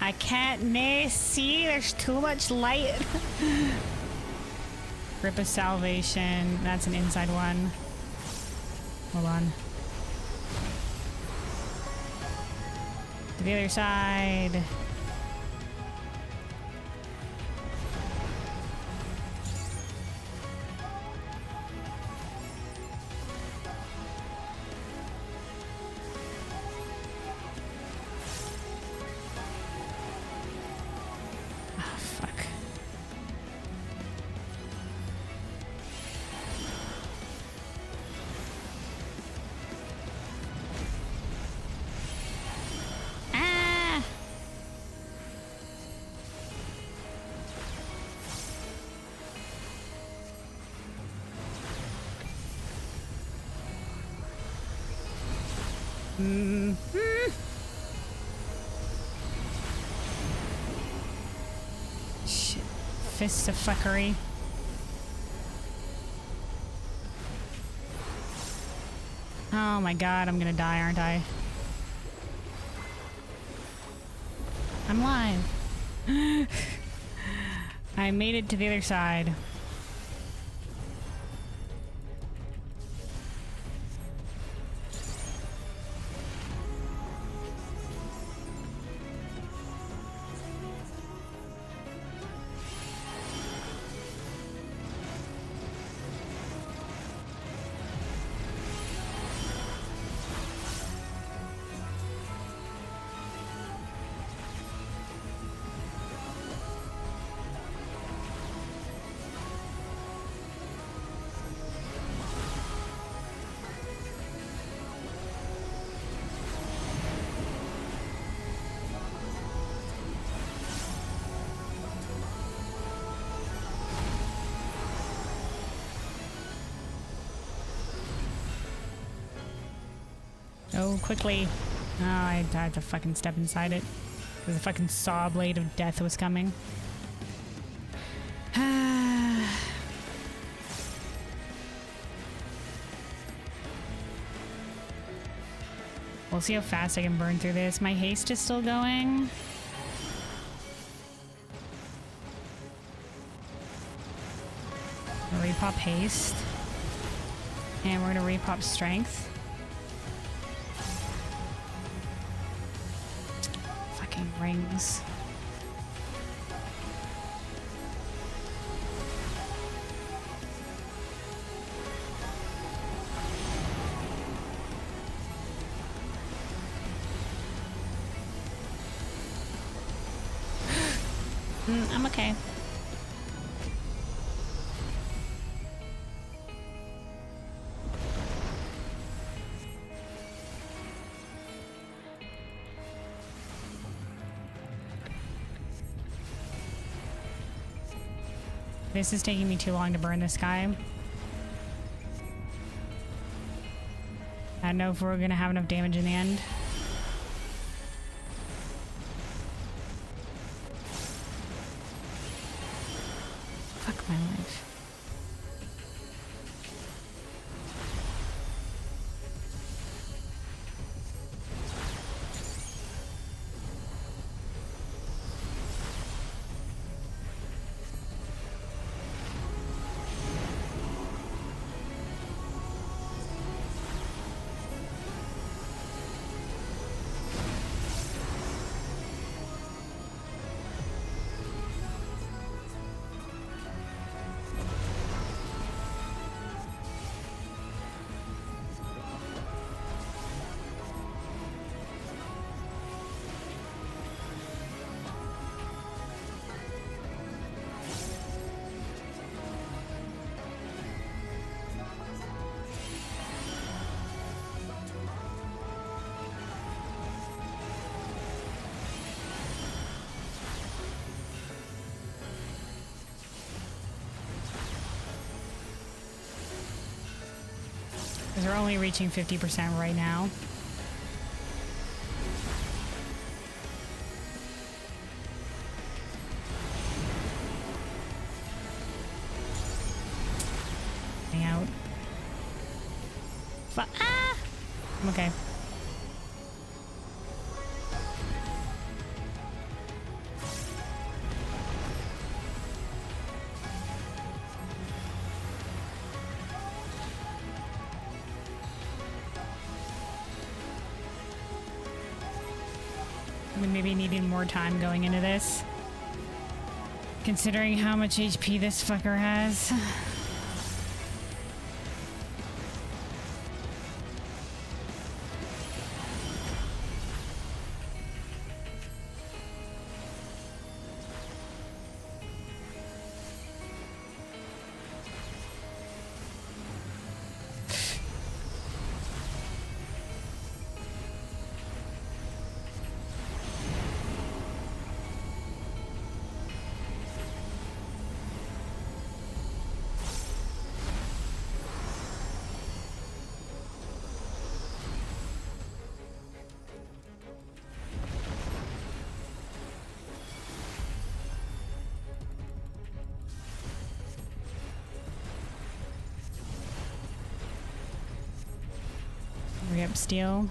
I can't see, there's too much light. Grip of Salvation, that's an inside one. Hold on. To the other side. Shit. Fists of fuckery. Oh my god, I'm gonna die, aren't I? I'm live. I made it to the other side. Oh, quickly. Oh, I had to fucking step inside it. Because the fucking saw blade of death was coming. We'll see how fast I can burn through this. My haste is still going. We'll repop haste. And we're gonna repop strength. Fucking rings. I'm okay. This is taking me too long to burn this guy. I don't know if we're gonna have enough damage in the end. Fuck my life. Because we're only reaching 50% right now. Hang out. Ah! I'm okay. Maybe needing more time going into this. Considering how much HP this fucker has. Hurry up, steel.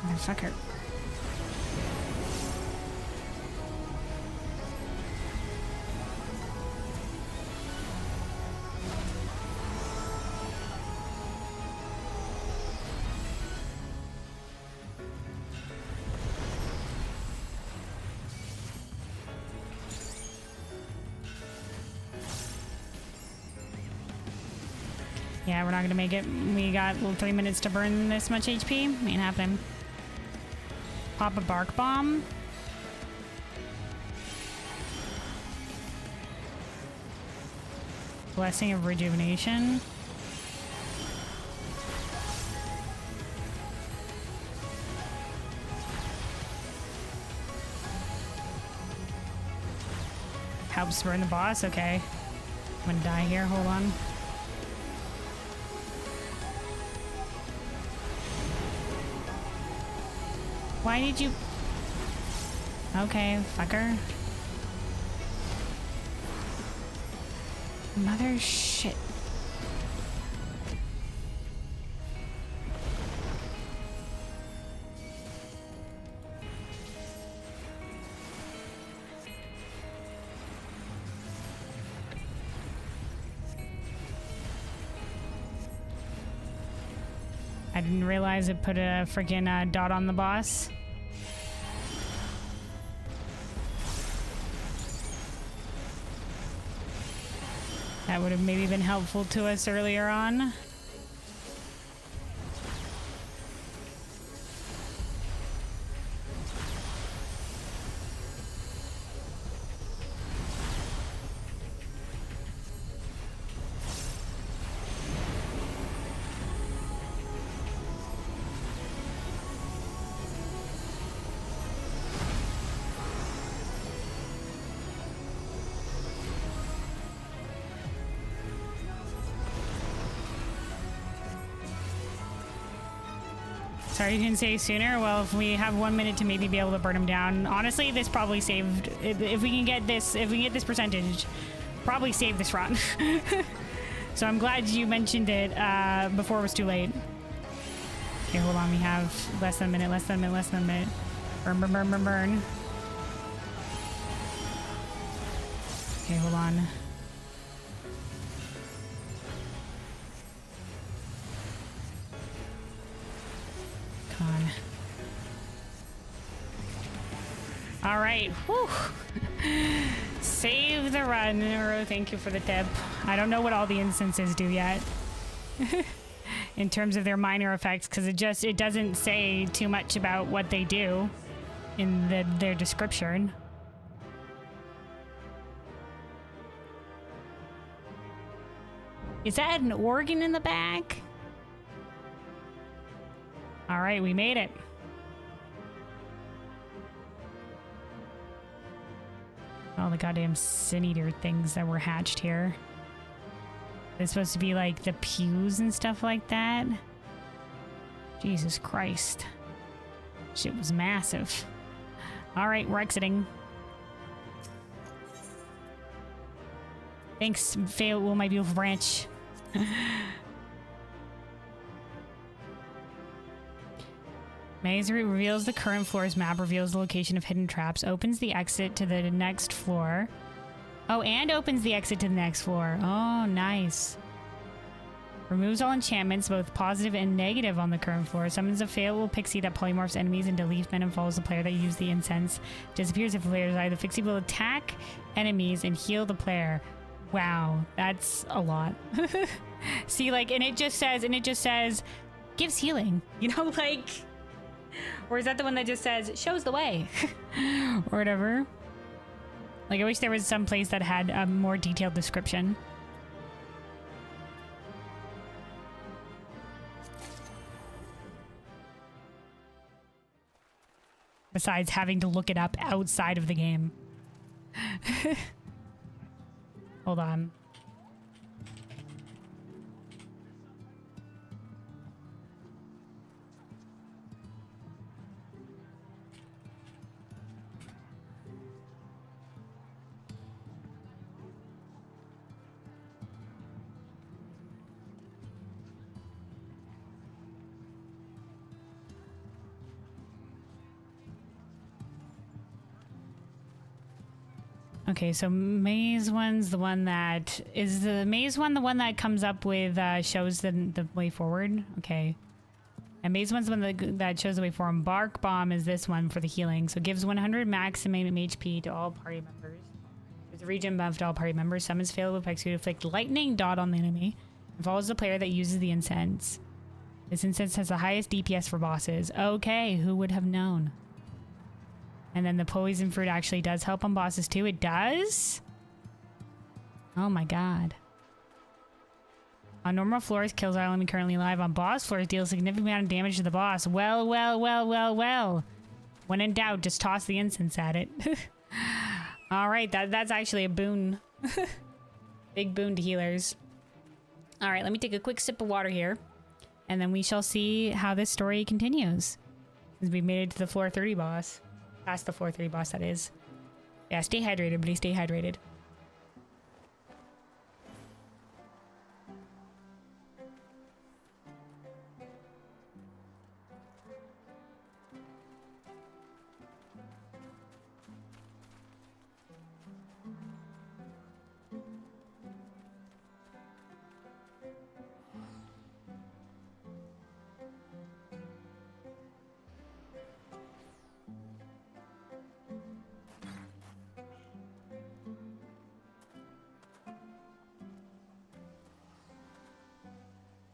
Motherfucker. Yeah, we're not gonna make it. We got 3 minutes to burn this much HP. Ain't happening. Pop a bark bomb. Blessing of rejuvenation. Helps burn the boss. Okay. I'm gonna die here. Hold on. Why did you... Okay, fucker. Mother shit. I didn't realize it put a freaking dot on the boss. That would have maybe been helpful to us earlier on. Sorry you didn't say sooner. Well, if we have 1 minute to maybe be able to burn him down. Honestly, this probably saved, if we can get this percentage, probably save this run. So I'm glad you mentioned it before it was too late. Okay, hold on. We have less than a minute, less than a minute, less than a minute. Burn, burn, burn, burn, burn. Okay, hold on. All right. Whew. Save the run. Thank you for the tip. I don't know what all the instances do yet in terms of their minor effects, because it doesn't say too much about what they do in their description. Is that an organ in the back? All right, we made it. All the goddamn sin eater things that were hatched here. It's supposed to be like the pews and stuff like that. Jesus Christ. Shit was massive. Alright, we're exiting. Thanks, Fail, my beautiful branch. Maze reveals the current floor's map, reveals the location of hidden traps, opens the exit to the next floor. Oh, and opens the exit to the next floor. Oh, nice. Removes all enchantments, both positive and negative, on the current floor. Summons a failable pixie that polymorphs enemies into leaf men and follows the player that used the incense. Disappears if the player desires. The pixie will attack enemies and heal the player. Wow, that's a lot. See, like, and it just says, gives healing. You know, like, or is that the one that just says, shows the way? Or whatever. Like, I wish there was some place that had a more detailed description. Besides having to look it up outside of the game. Hold on. Okay, so maze one's the one that is the maze one, the one that comes up with shows the way forward. Okay, and maze one's the one that shows the way forward. Bark bomb is this one for the healing, so gives 100 maximum HP to all party members. There's a regen buff to all party members. Summons failable effects to inflict lightning dot on the enemy and follows the player that uses the incense. This incense has the highest DPS for bosses. Okay, who would have known? And then the poison fruit actually does help on bosses too. It does? Oh my god. On normal floors, kills our enemy currently alive. On boss floors, deals significant amount of damage to the boss. Well. When in doubt, just toss the incense at it. Alright, that's actually a boon. Big boon to healers. Alright, let me take a quick sip of water here. And then we shall see how this story continues. Since we've made it to the floor 30 boss. Past the floor 3 boss, that is. Yeah, stay hydrated, buddy. Stay hydrated.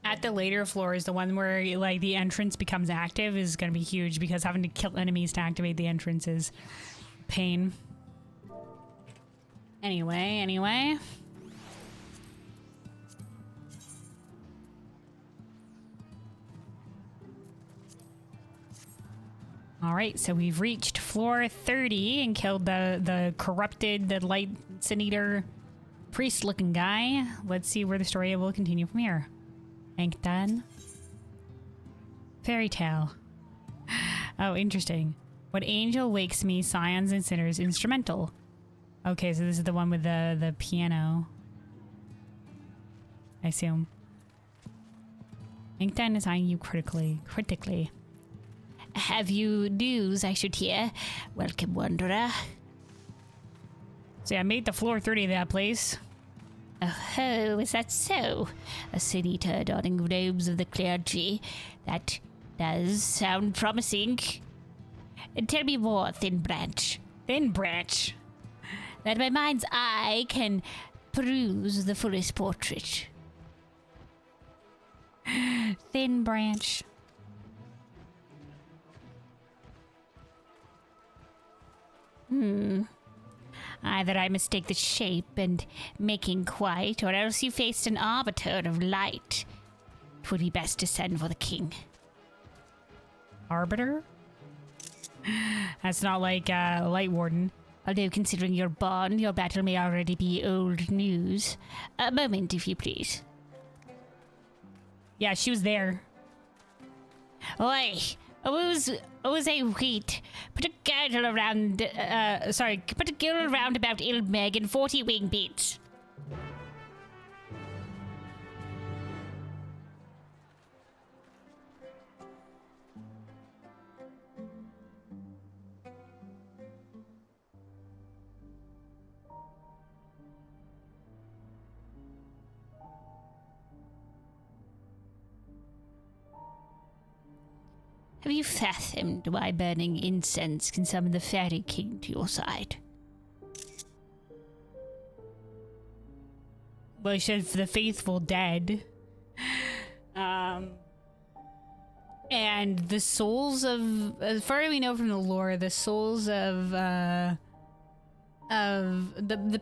At the later floors, the one where like the entrance becomes active is going to be huge because having to kill enemies to activate the entrance is pain. Anyway. All right, so we've reached floor 30 and killed the corrupted, the light sin eater priest looking guy. Let's see where the story will continue from here. Anktan. Fairy tale. Oh, interesting. What angel wakes me, scions and sinners, instrumental. Okay, so this is the one with the piano. I assume. Anktan is eyeing you critically. Have you news I should hear? Welcome, wanderer. See, I made the floor 30 of that place. Oh, is that so? A sin-eater donning robes of the clergy. That does sound promising. Tell me more, Thin Branch. Thin Branch? That my mind's eye can peruse the fullest portrait. Thin Branch. Either I mistake the shape and making quite, or else you faced an arbiter of light. 'Twould be best to send for the king. Arbiter? That's not like Light Warden. Although considering you're born, your battle may already be old news. A moment, if you please. Yeah, she was there. Oi! Who's a wheat? Put a girdle around, put a girdle round about Ilmeg and 40 wing beats. Have you fathomed why burning incense can summon the Fairy King to your side? Well, he said for the faithful dead. And the souls of, as far as we know from the lore, the souls of the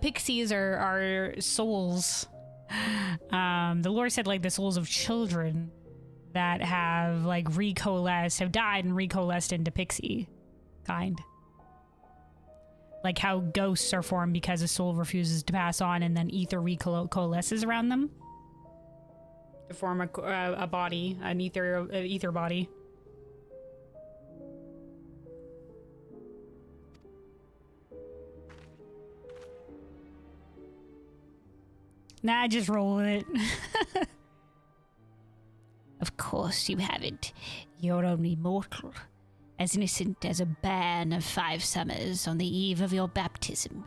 pixies are souls. The lore said like the souls of children that have like have died and recoalesced into pixie kind. Like how ghosts are formed because a soul refuses to pass on and then ether coalesces around them to form a body, an ether body. Nah, just roll with it. Of course you haven't. You're only mortal. As innocent as a bairn of 5 summers on the eve of your baptism.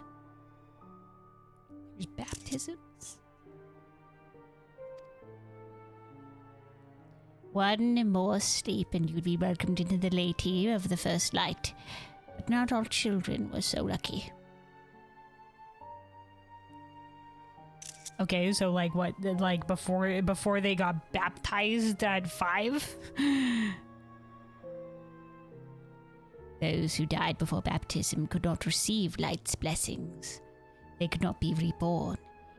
There's baptisms? One more sleep and you'd be welcomed into the laity of the first light. But not all children were so lucky. Okay, so like what, like before they got baptized at 5? Those who died before baptism could not receive light's blessings. They could not be reborn.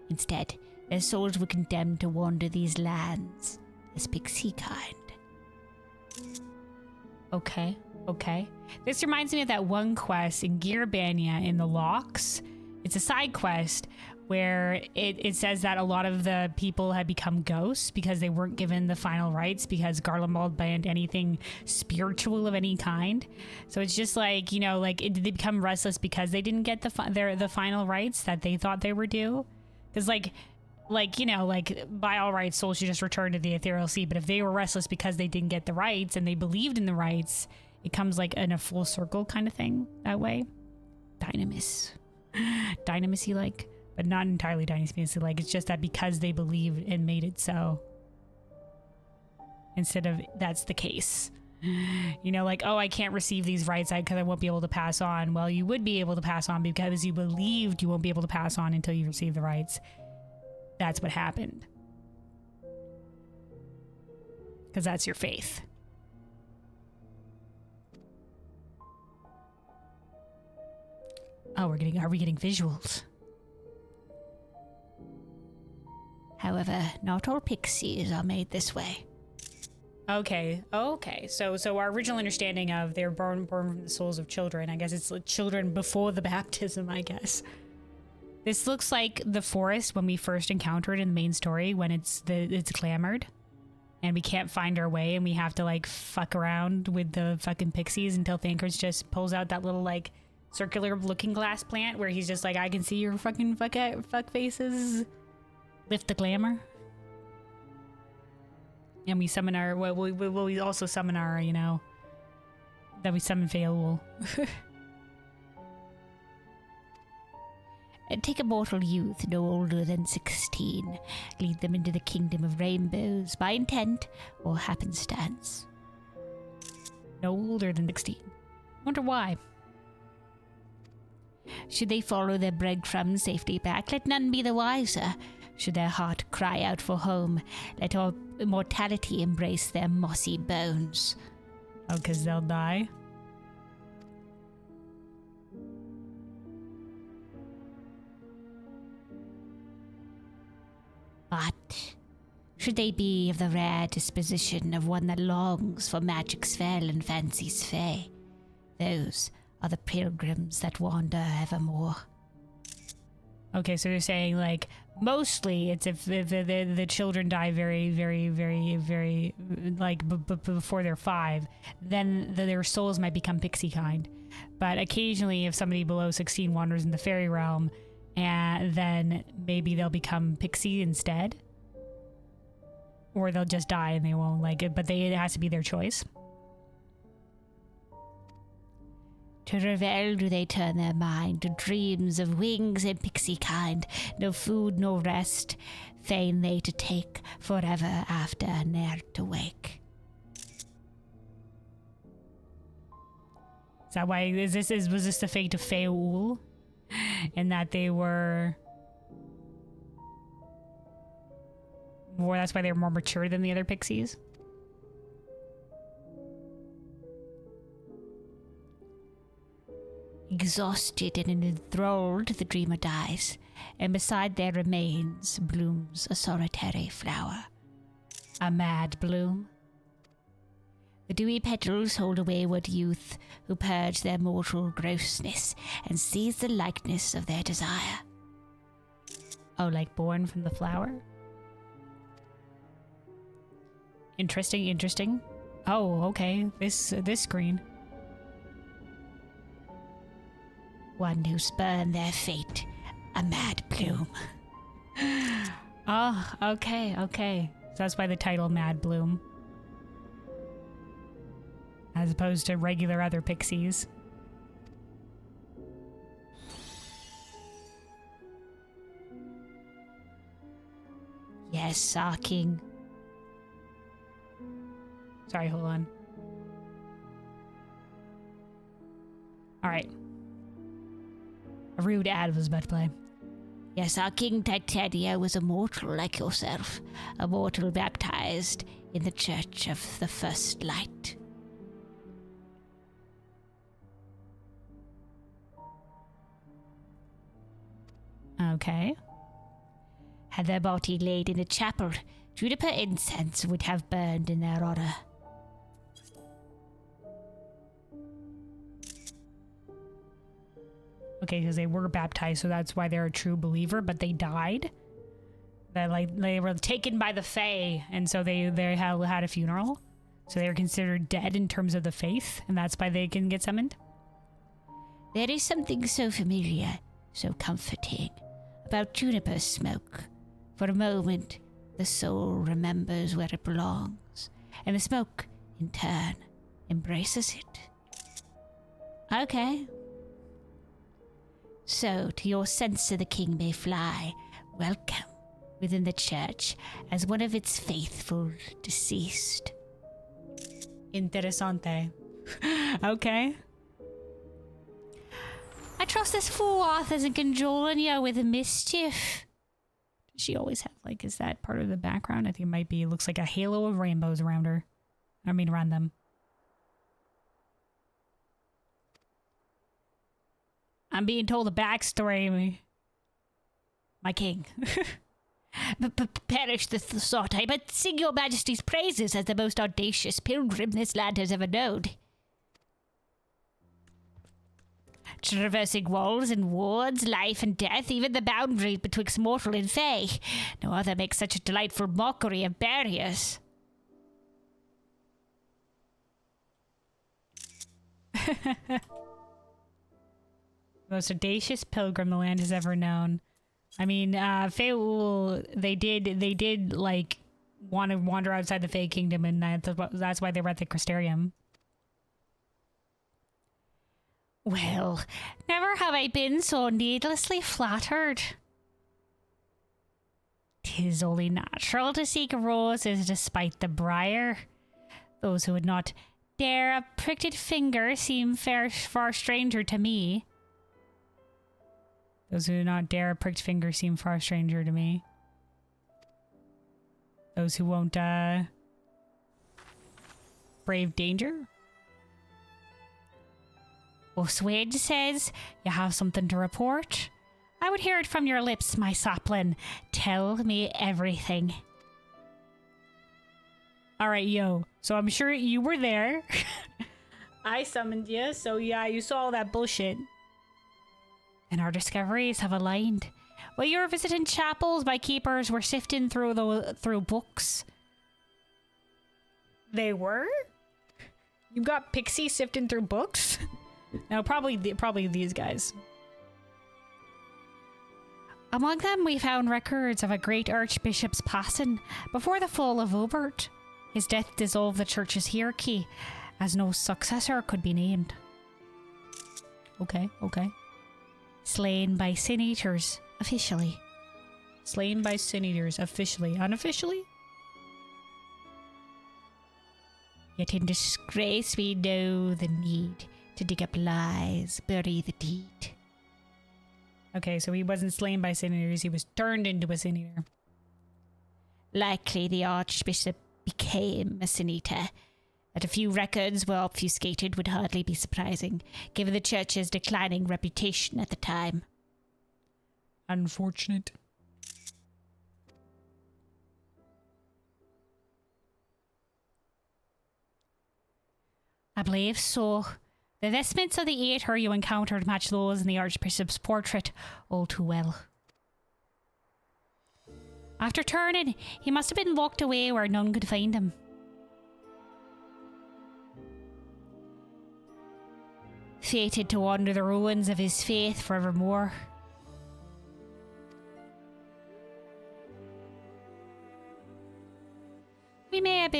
Instead, their souls were condemned to wander these lands as pixie kind. Okay. This reminds me of that one quest in Gearbania in the Locks. It's a side quest where it says that a lot of the people had become ghosts because they weren't given the final rites because Garlemald banned anything spiritual of any kind. So it's just like, you know, like did they become restless because they didn't get the final rites that they thought they were due? Because like you know, like by all rights, souls should just return to the ethereal sea. But if they were restless because they didn't get the rites and they believed in the rites, it comes like in a full circle kind of thing that way. Dynamis-y like. But not entirely Dynasty, like it's just that because they believed and made it so. Instead of that's the case. You know, like, oh, I can't receive these rights because I won't be able to pass on. Well, you would be able to pass on because you believed you won't be able to pass on until you receive the rights. That's what happened. Because that's your faith. Oh, are we getting visuals? However, not all pixies are made this way. Okay. So our original understanding of they're born from the souls of children. I guess it's like children before the baptism, I guess. This looks like the forest when we first encounter it in the main story when it's clamored. And we can't find our way and we have to like fuck around with the fucking pixies until Thancred just pulls out that little like circular looking glass plant where he's just like, I can see your fucking fuck faces. Lift the glamour. And we summon our, we also summon our, you know, that we summon Fealul. Take a mortal youth no older than 16. Lead them into the kingdom of rainbows by intent or happenstance. No older than 16. Wonder why. Should they follow their breadcrumbs safely back, let none be the wiser. Should their heart cry out for home, let all immortality embrace their mossy bones. Oh, because they'll die? But should they be of the rare disposition of one that longs for magic's spell and fancy's fay, those are the pilgrims that wander evermore. Okay, so you're saying, like, mostly it's if the children die very, very, very, very, like, before they're 5, then their souls might become pixie kind. But occasionally, if somebody below 16 wanders in the fairy realm, and then maybe they'll become pixie instead. Or they'll just die and they won't like it, but it has to be their choice. To revel do they turn their mind to dreams of wings and pixie kind, no food, no rest, fain they to take forever after, ne'er to wake. Is that why was this the fate of Feul? And that they were more, that's why they were more mature than the other pixies? Exhausted and enthralled, the dreamer dies, and beside their remains blooms a solitary flower. A mad bloom. The dewy petals hold a wayward youth who purge their mortal grossness and seize the likeness of their desire. Oh, like born from the flower? Interesting. Oh, okay. This screen. One who spurned their fate, a mad bloom. Oh, okay. So that's why the title Mad Bloom. As opposed to regular other pixies. Yes, our king. Sorry, hold on. Alright. A rude ad was about to play. Yes, our King Titania was a mortal like yourself, a mortal baptized in the Church of the First Light. Okay. Had their body laid in a chapel, juniper incense would have burned in their honor. Okay, because they were baptized, so that's why they're a true believer, but they died? That, like, they were taken by the Fae, and so they had a funeral? So they were considered dead in terms of the faith, and that's why they can get summoned? There is something so familiar, so comforting, about juniper smoke. For a moment, the soul remembers where it belongs, and the smoke, in turn, embraces it. Okay. So, to your censer the king may fly, welcome within the church as one of its faithful deceased. Interessante. Okay. I trust this fool Arthur isn't cajoling you with mischief. Does she always have, like, is that part of the background? I think it might be. It looks like a halo of rainbows around her. I mean, around them. I'm being told a backstory. My king. Perish the thought, I but sing your majesty's praises as the most audacious pilgrim this land has ever known. Traversing walls and wards, life and death, even the boundary betwixt mortal and fey. No other makes such a delightful mockery of barriers. Most audacious pilgrim the land has ever known. I mean, Feul, they did like want to wander outside the Fey Kingdom, and that's why they were at the Crystarium. Well, never have I been so needlessly flattered. 'Tis only natural to seek roses despite the briar. Those who would not dare a pricked finger seem far stranger to me. Those who do not dare a pricked finger seem far stranger to me. Those who won't, brave danger? Oswald says you have something to report. I would hear it from your lips, my sapling. Tell me everything. All right, yo. So I'm sure you were there. I summoned you, so yeah, you saw all that bullshit. And our discoveries have aligned. While you were visiting chapels, my keepers were sifting through books. They were? You got Pixie sifting through books? No, probably these guys. Among them, we found records of a great archbishop's passing before the fall of Obert. His death dissolved the church's hierarchy, as no successor could be named. Okay. Slain by sin eaters, officially. Slain by sin eaters, officially. Unofficially? Yet in disgrace we know the need to dig up lies, bury the deed. Okay, so he wasn't slain by sin eaters, he was turned into a sin eater. Likely the archbishop became a sin eater. That a few records were obfuscated would hardly be surprising, given the church's declining reputation at the time. Unfortunate. I believe so. The vestments of the Aether you encountered match those in the Archbishop's portrait all too well. After turning, he must have been locked away where none could find him. Fated to wander the ruins of his faith forevermore. We may have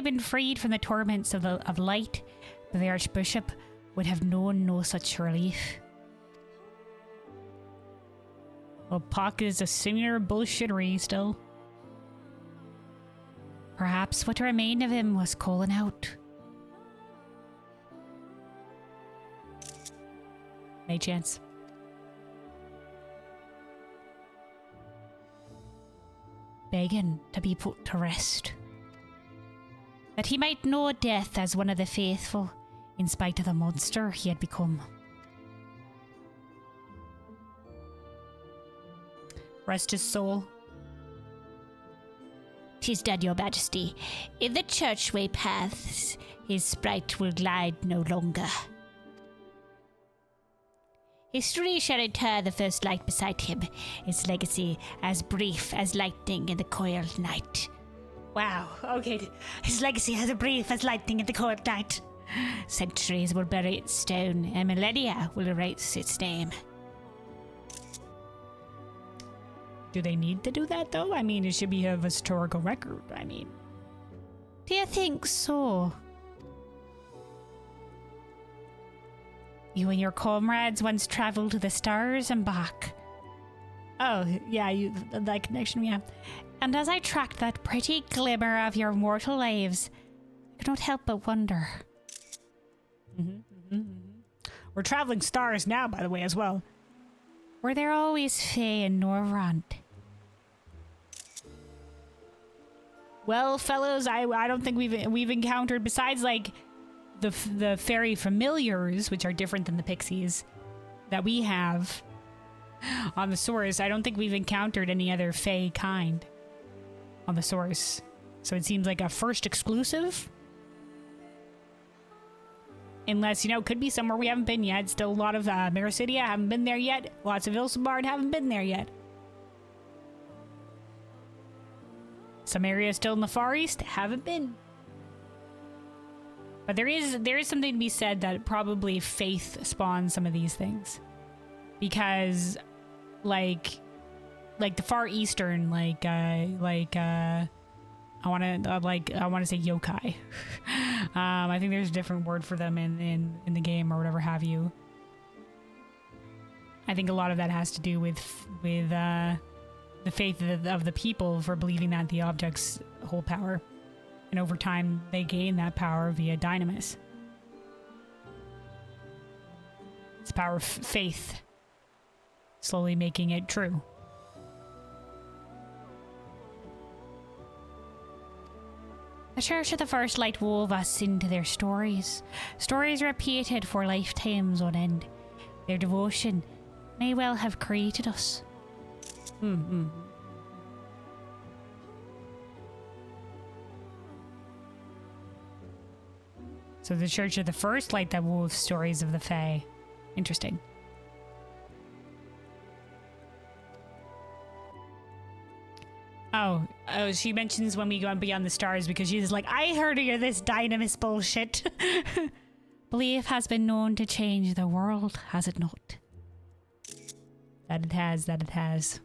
been freed from the torments of light, but the Archbishop would have known no such relief. Well, Puck is a similar bullshittery still. Perhaps what remained of him was calling out. Any chance? Begging to be put to rest. That he might know death as one of the faithful, in spite of the monster he had become. Rest his soul. 'Tis done, your majesty. In the churchway paths, his sprite will glide no longer. History shall return the first light beside him, its legacy as brief as lightning in the coiled night. Wow, okay. His legacy as brief as lightning in the cold night. Centuries will bury its stone, and millennia will erase its name. Do they need to do that, though? I mean, it should be a historical record, Do you think so? You and your comrades once traveled to the stars and back. Oh, yeah, that connection we have. And as I tracked that pretty glimmer of your mortal lives, I could not help but wonder. We're traveling stars now, by the way, as well. Were there always Fae in Norvrant? Well, fellows, I don't think we've encountered, besides like the fairy familiars, which are different than the pixies that we have on the source. I don't think we've encountered any other Fae kind on the source, so it seems like a first exclusive. Unless, could be somewhere we haven't been yet. Still a lot of Mericidia, haven't been there yet. Lots of Ilsebard, haven't been there yet. Some areas still in the Far East, haven't been. But there is something to be said that probably faith spawns some of these things. Because, like the Far Eastern, I want to say yokai. I think there's a different word for them in the game or whatever have you. I think a lot of that has to do with the faith of the people for believing that the objects hold power, and over time they gain that power via dynamis. It's the power of faith, slowly making it true. The Church of the First Light wove us into their stories repeated for lifetimes on end. Their devotion may well have created us. So the Church of the First Light that wove stories of the Fae. Interesting. Oh, she mentions when we go beyond the stars because she's like, I heard of this dynamis bullshit. Belief has been known to change the world, has it not? That it has, that it has.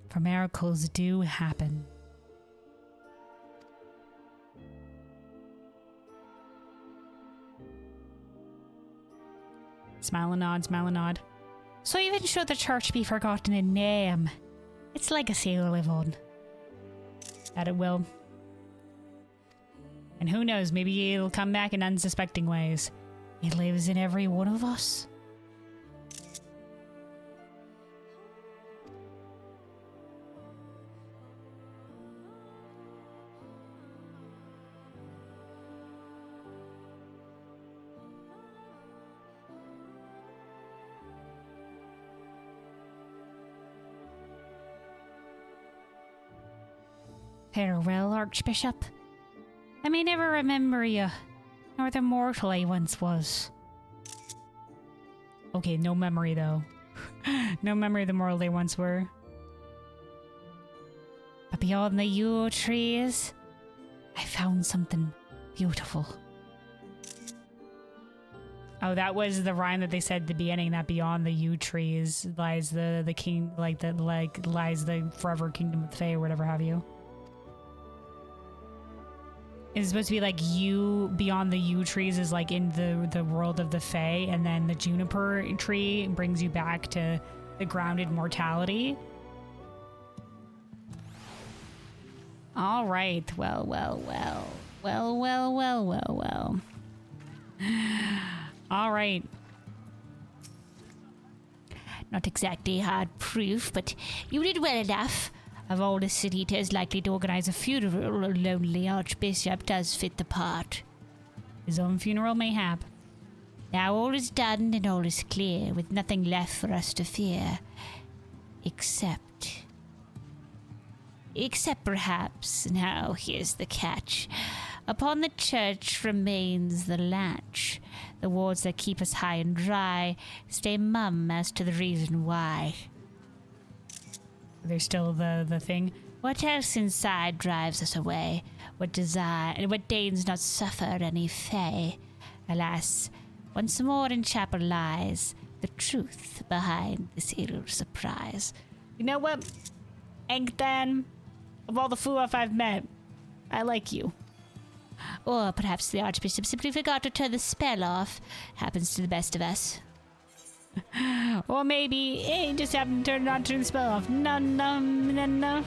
For miracles do happen. Smile and nod, smile and nod. So even should the church be forgotten in name, its legacy will live on. That it will. And who knows, maybe it'll come back in unsuspecting ways. It lives in every one of us. Farewell, Archbishop. I may never remember you, nor the mortal I once was. Okay, no memory though. No memory of the mortal they once were. But beyond the yew trees, I found something beautiful. Oh, that was the rhyme that they said at the beginning, that beyond the yew trees lies the king, lies the forever kingdom of the Fae or whatever have you. It's supposed to be like you beyond the yew trees is like in the world of the Fae, and then the juniper tree brings you back to the grounded mortality. All right. Well. All right. Not exactly hard proof, but you did well enough. Of all the city-eaters likely to organize a funeral, a lonely archbishop does fit the part. His own funeral, mayhap. Now all is done and all is clear, with nothing left for us to fear. Except perhaps, now here's the catch. Upon the church remains the latch. The wards that keep us high and dry stay mum as to the reason why. There's still the thing. What else inside drives us away? What desire and what deigns not suffer any fay? Alas, once more in chapel lies the truth behind this ill surprise. You know what, Ankdan? Of all the Fuoff I've met, I like you. Or perhaps the Archbishop simply forgot to turn the spell off. Happens to the best of us. Or maybe he just happened to turn the spell off. No.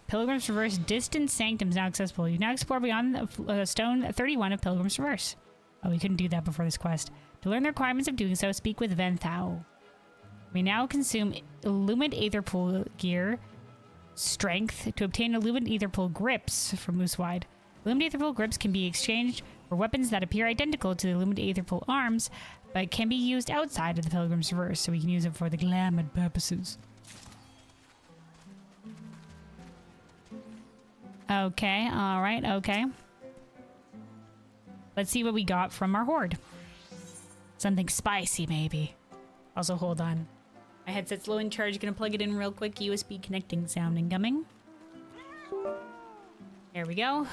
Pilgrim's Traverse Distant Sanctum is now accessible. You now explore beyond Stone 31 of Pilgrim's Traverse. Oh, we couldn't do that before this quest. To learn the requirements of doing so, speak with Venthau. We now consume Illumined Aetherpool gear, strength, to obtain Illumined Aetherpool grips from Moosewide. Illumined Aetherpool grips can be exchanged for weapons that appear identical to the Illumined Aetherpool arms, but can be used outside of the Pilgrim's Traverse, so we can use it for the glamour purposes. Okay, alright, okay. Let's see what we got from our horde. Something spicy, maybe. Also, hold on. My headset's low in charge, gonna plug it in real quick. USB connecting sound incoming. There we go.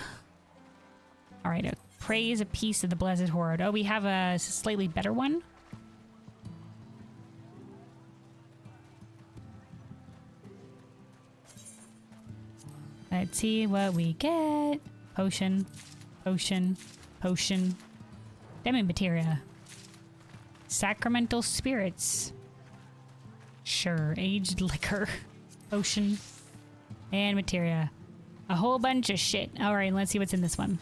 Alright, praise a piece of the Blessed Horde. Oh, we have a slightly better one. Let's see what we get. Potion. Demi-materia. Sacramental spirits. Sure, aged liquor. Potion. And materia. A whole bunch of shit. Alright, let's see what's in this one.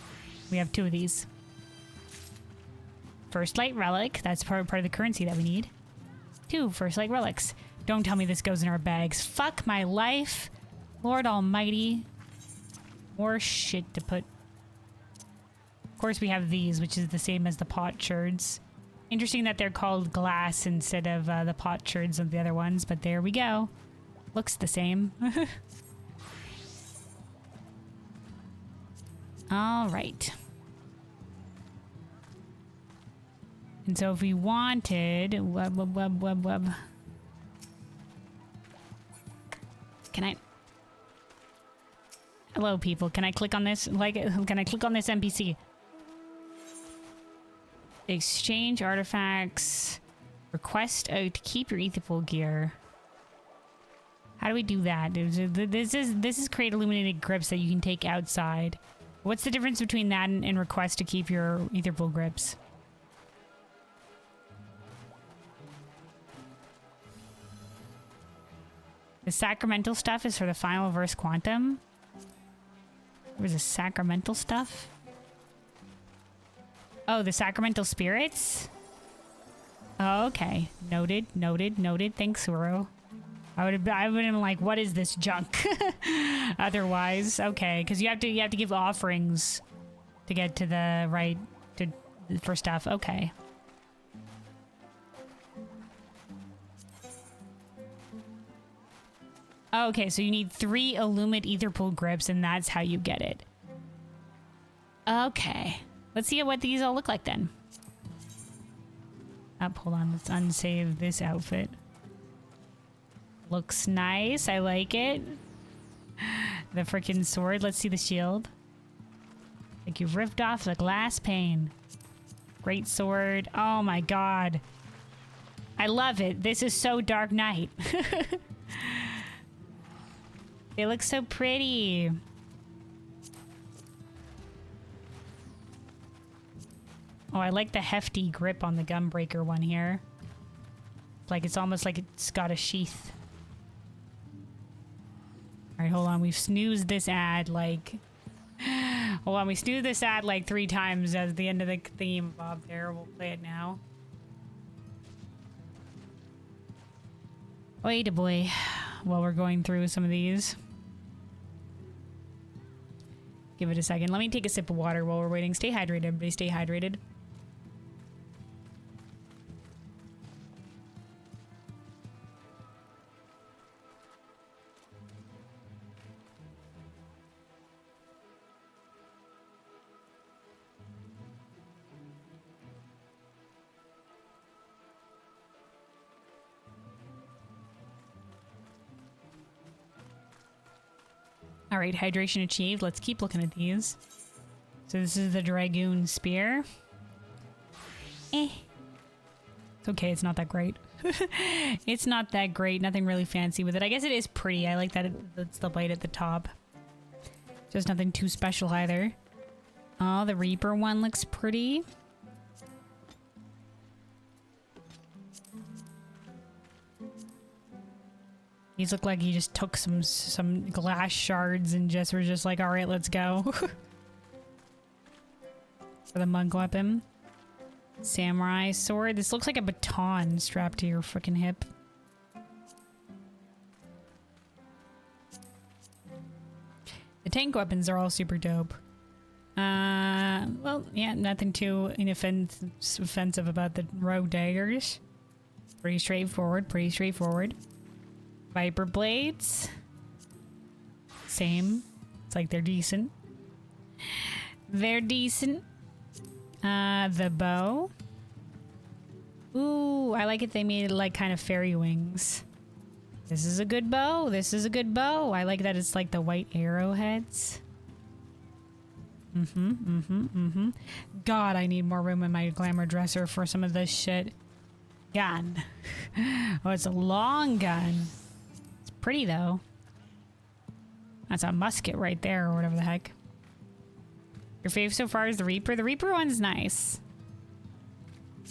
We have 2 of these. First Light Relic. That's part of the currency that we need. 2 First Light Relics. Don't tell me this goes in our bags. Fuck my life. Lord Almighty. More shit to put. Of course we have these, which is the same as the potsherds. Interesting that they're called glass instead of the potsherds of the other ones, but there we go. Looks the same. All right. And so if we wanted... Wub. Can I... Hello, people. Can I click on this? Can I click on this NPC? Exchange artifacts. Request to keep your Etherpool gear. How do we do that? This is create illuminated grips that you can take outside. What's the difference between that and request to keep your Etherpool grips? The sacramental stuff is for the final verse quantum. Where's the sacramental stuff? Oh, the sacramental spirits? Oh, okay. Noted. Thanks, Suro. I would have been like, what is this junk? Otherwise, okay, because you have to give offerings to get to the right for stuff. Okay. Okay, so you need 3 Illumate Etherpool grips, and that's how you get it. Okay. Let's see what these all look like then. Hold on. Let's unsave this outfit. Looks nice. I like it. The freaking sword. Let's see the shield. Like you've ripped off the glass pane. Great sword. Oh my god. I love it. This is so Dark Knight. They look so pretty. Oh, I like the hefty grip on the Gunbreaker one here. Like it's almost like it's got a sheath. All right, hold on. We've snoozed this ad like... Hold on, we snoozed this ad like 3 times as the end of the theme. Bob there, we'll play it now. Wait a boy. While we're going through some of these. Give it a second. Let me take a sip of water while we're waiting. Stay hydrated, everybody. Stay hydrated. All right, hydration achieved. Let's keep looking at these. So this is the Dragoon Spear. It's okay, it's not that great. It's not that great. Nothing really fancy with it. I guess it is pretty. I like that it's the light at the top. Just nothing too special either. Oh, the Reaper one looks pretty. These look like he just took some glass shards and just were just like, all right, let's go. For the monk weapon. Samurai sword. This looks like a baton strapped to your freaking hip. The tank weapons are all super dope. Well, yeah, nothing too offensive about the rogue daggers. Pretty straightforward, Viper blades. Same. It's like they're decent. The bow. Ooh, I like it. They made it like kind of fairy wings. This is a good bow. I like that it's like the white arrowheads. God, I need more room in my glamour dresser for some of this shit. Gun. Oh, it's a long gun. Pretty though. That's a musket right there or whatever the heck. Your fave so far is the Reaper. The Reaper one's nice.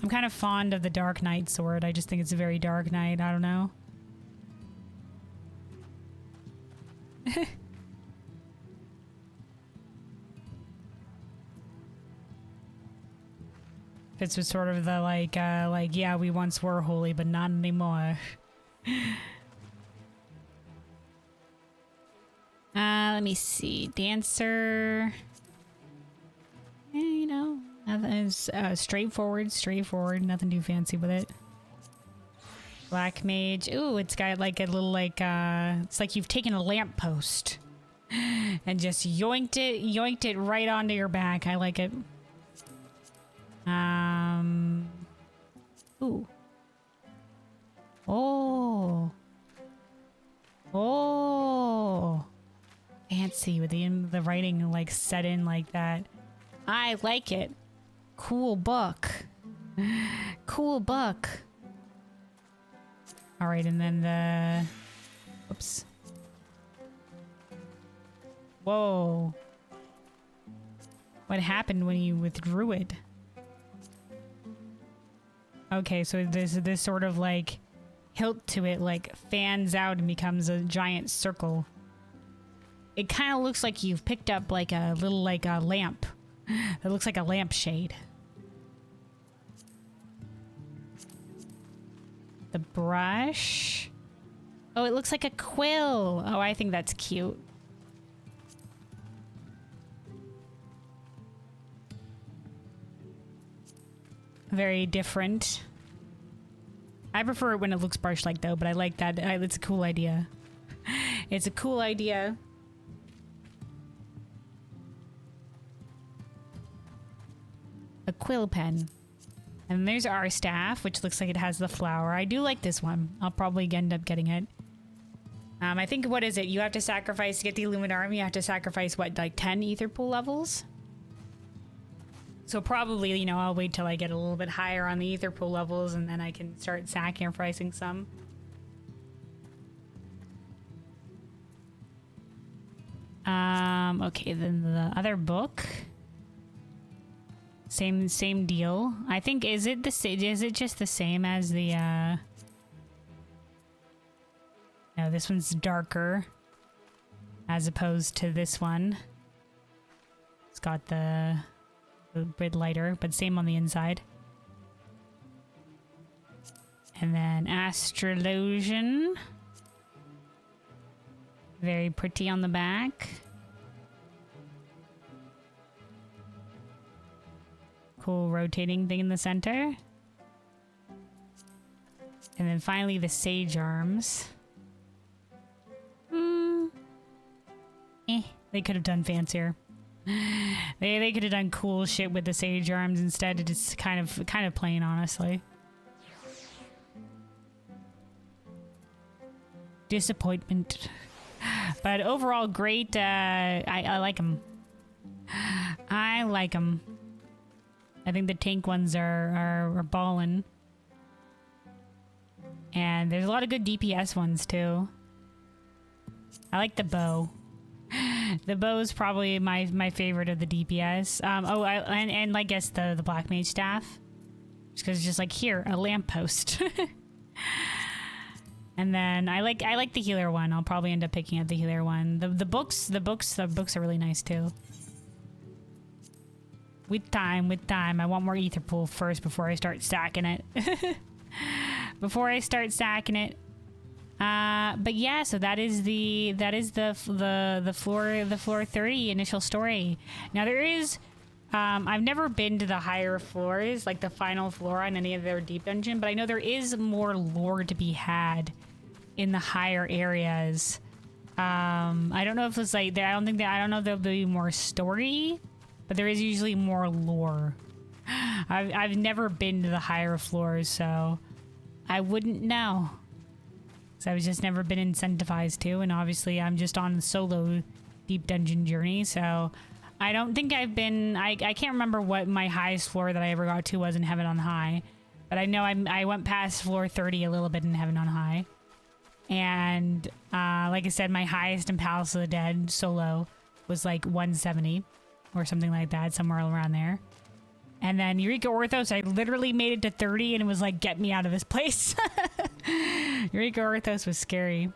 I'm kind of fond of the Dark Knight sword. I just think it's a very Dark Knight. I don't know. Fits with sort of the like yeah, we once were holy but not anymore. Let me see. Dancer. You know, nothing. Straightforward. Nothing too fancy with it. Black Mage. Ooh, it's got like a little like it's like you've taken a lamppost and just yoinked it right onto your back. I like it. Ooh. Oh. Oh. Fancy with the writing like set in like that. I like it. Cool book. Cool book. All right, and then the... Oops. Whoa. What happened when you withdrew it? Okay, so there's this sort of like hilt to it, like fans out and becomes a giant circle. It kind of looks like you've picked up like a little like a lamp. It looks like a lampshade. The brush. Oh, it looks like a quill. Oh, I think that's cute. Very different. I prefer it when it looks brush-like though, but I like that. It's a cool idea. It's a cool idea. A quill pen. And there's our staff, which looks like it has the flower. I do like this one. I'll probably end up getting it. I think, what is it? You have to sacrifice to get the Illuminarium. You have to sacrifice, what, like 10 ether pool levels? So probably, you know, I'll wait till I get a little bit higher on the ether pool levels and then I can start sacrificing some. Okay, then the other book. Same deal. I think, is it just the same as the, no, this one's darker as opposed to this one. It's got the bit lighter, but same on the inside. And then Astrologian. Very pretty on the back. Cool rotating thing in the center. And then finally the Sage Arms. They could have done fancier. They could have done cool shit with the Sage Arms instead. It's kind of plain, honestly. Disappointment. But overall, great. I like them. I like them. I think the tank ones are ballin'. And there's a lot of good DPS ones too. I like the bow. The bow is probably my favorite of the DPS. And I guess the Black Mage staff. Just because it's just like, here, a lamppost. And then I like the healer one. I'll probably end up picking up the healer one. The books are really nice too. With time. I want more ether pool first before I start stacking it. But yeah, so that is the floor 30 initial story. Now there is, I've never been to the higher floors, like the final floor on any of their deep dungeon, but I know there is more lore to be had in the higher areas. I don't know if it's like I don't know if there'll be more story, but there is usually more lore. I've never been to the higher floors, so I wouldn't know. So I've just never been incentivized to, and obviously I'm just on the solo deep dungeon journey, so I don't think I've been... I can't remember what my highest floor that I ever got to was in Heaven on High, but I know I went past floor 30 a little bit in Heaven on High. And like I said, my highest in Palace of the Dead solo was like 170 or something like that, somewhere around there. And then Eureka Orthos, I literally made it to 30 and it was like, get me out of this place. Eureka Orthos was scary.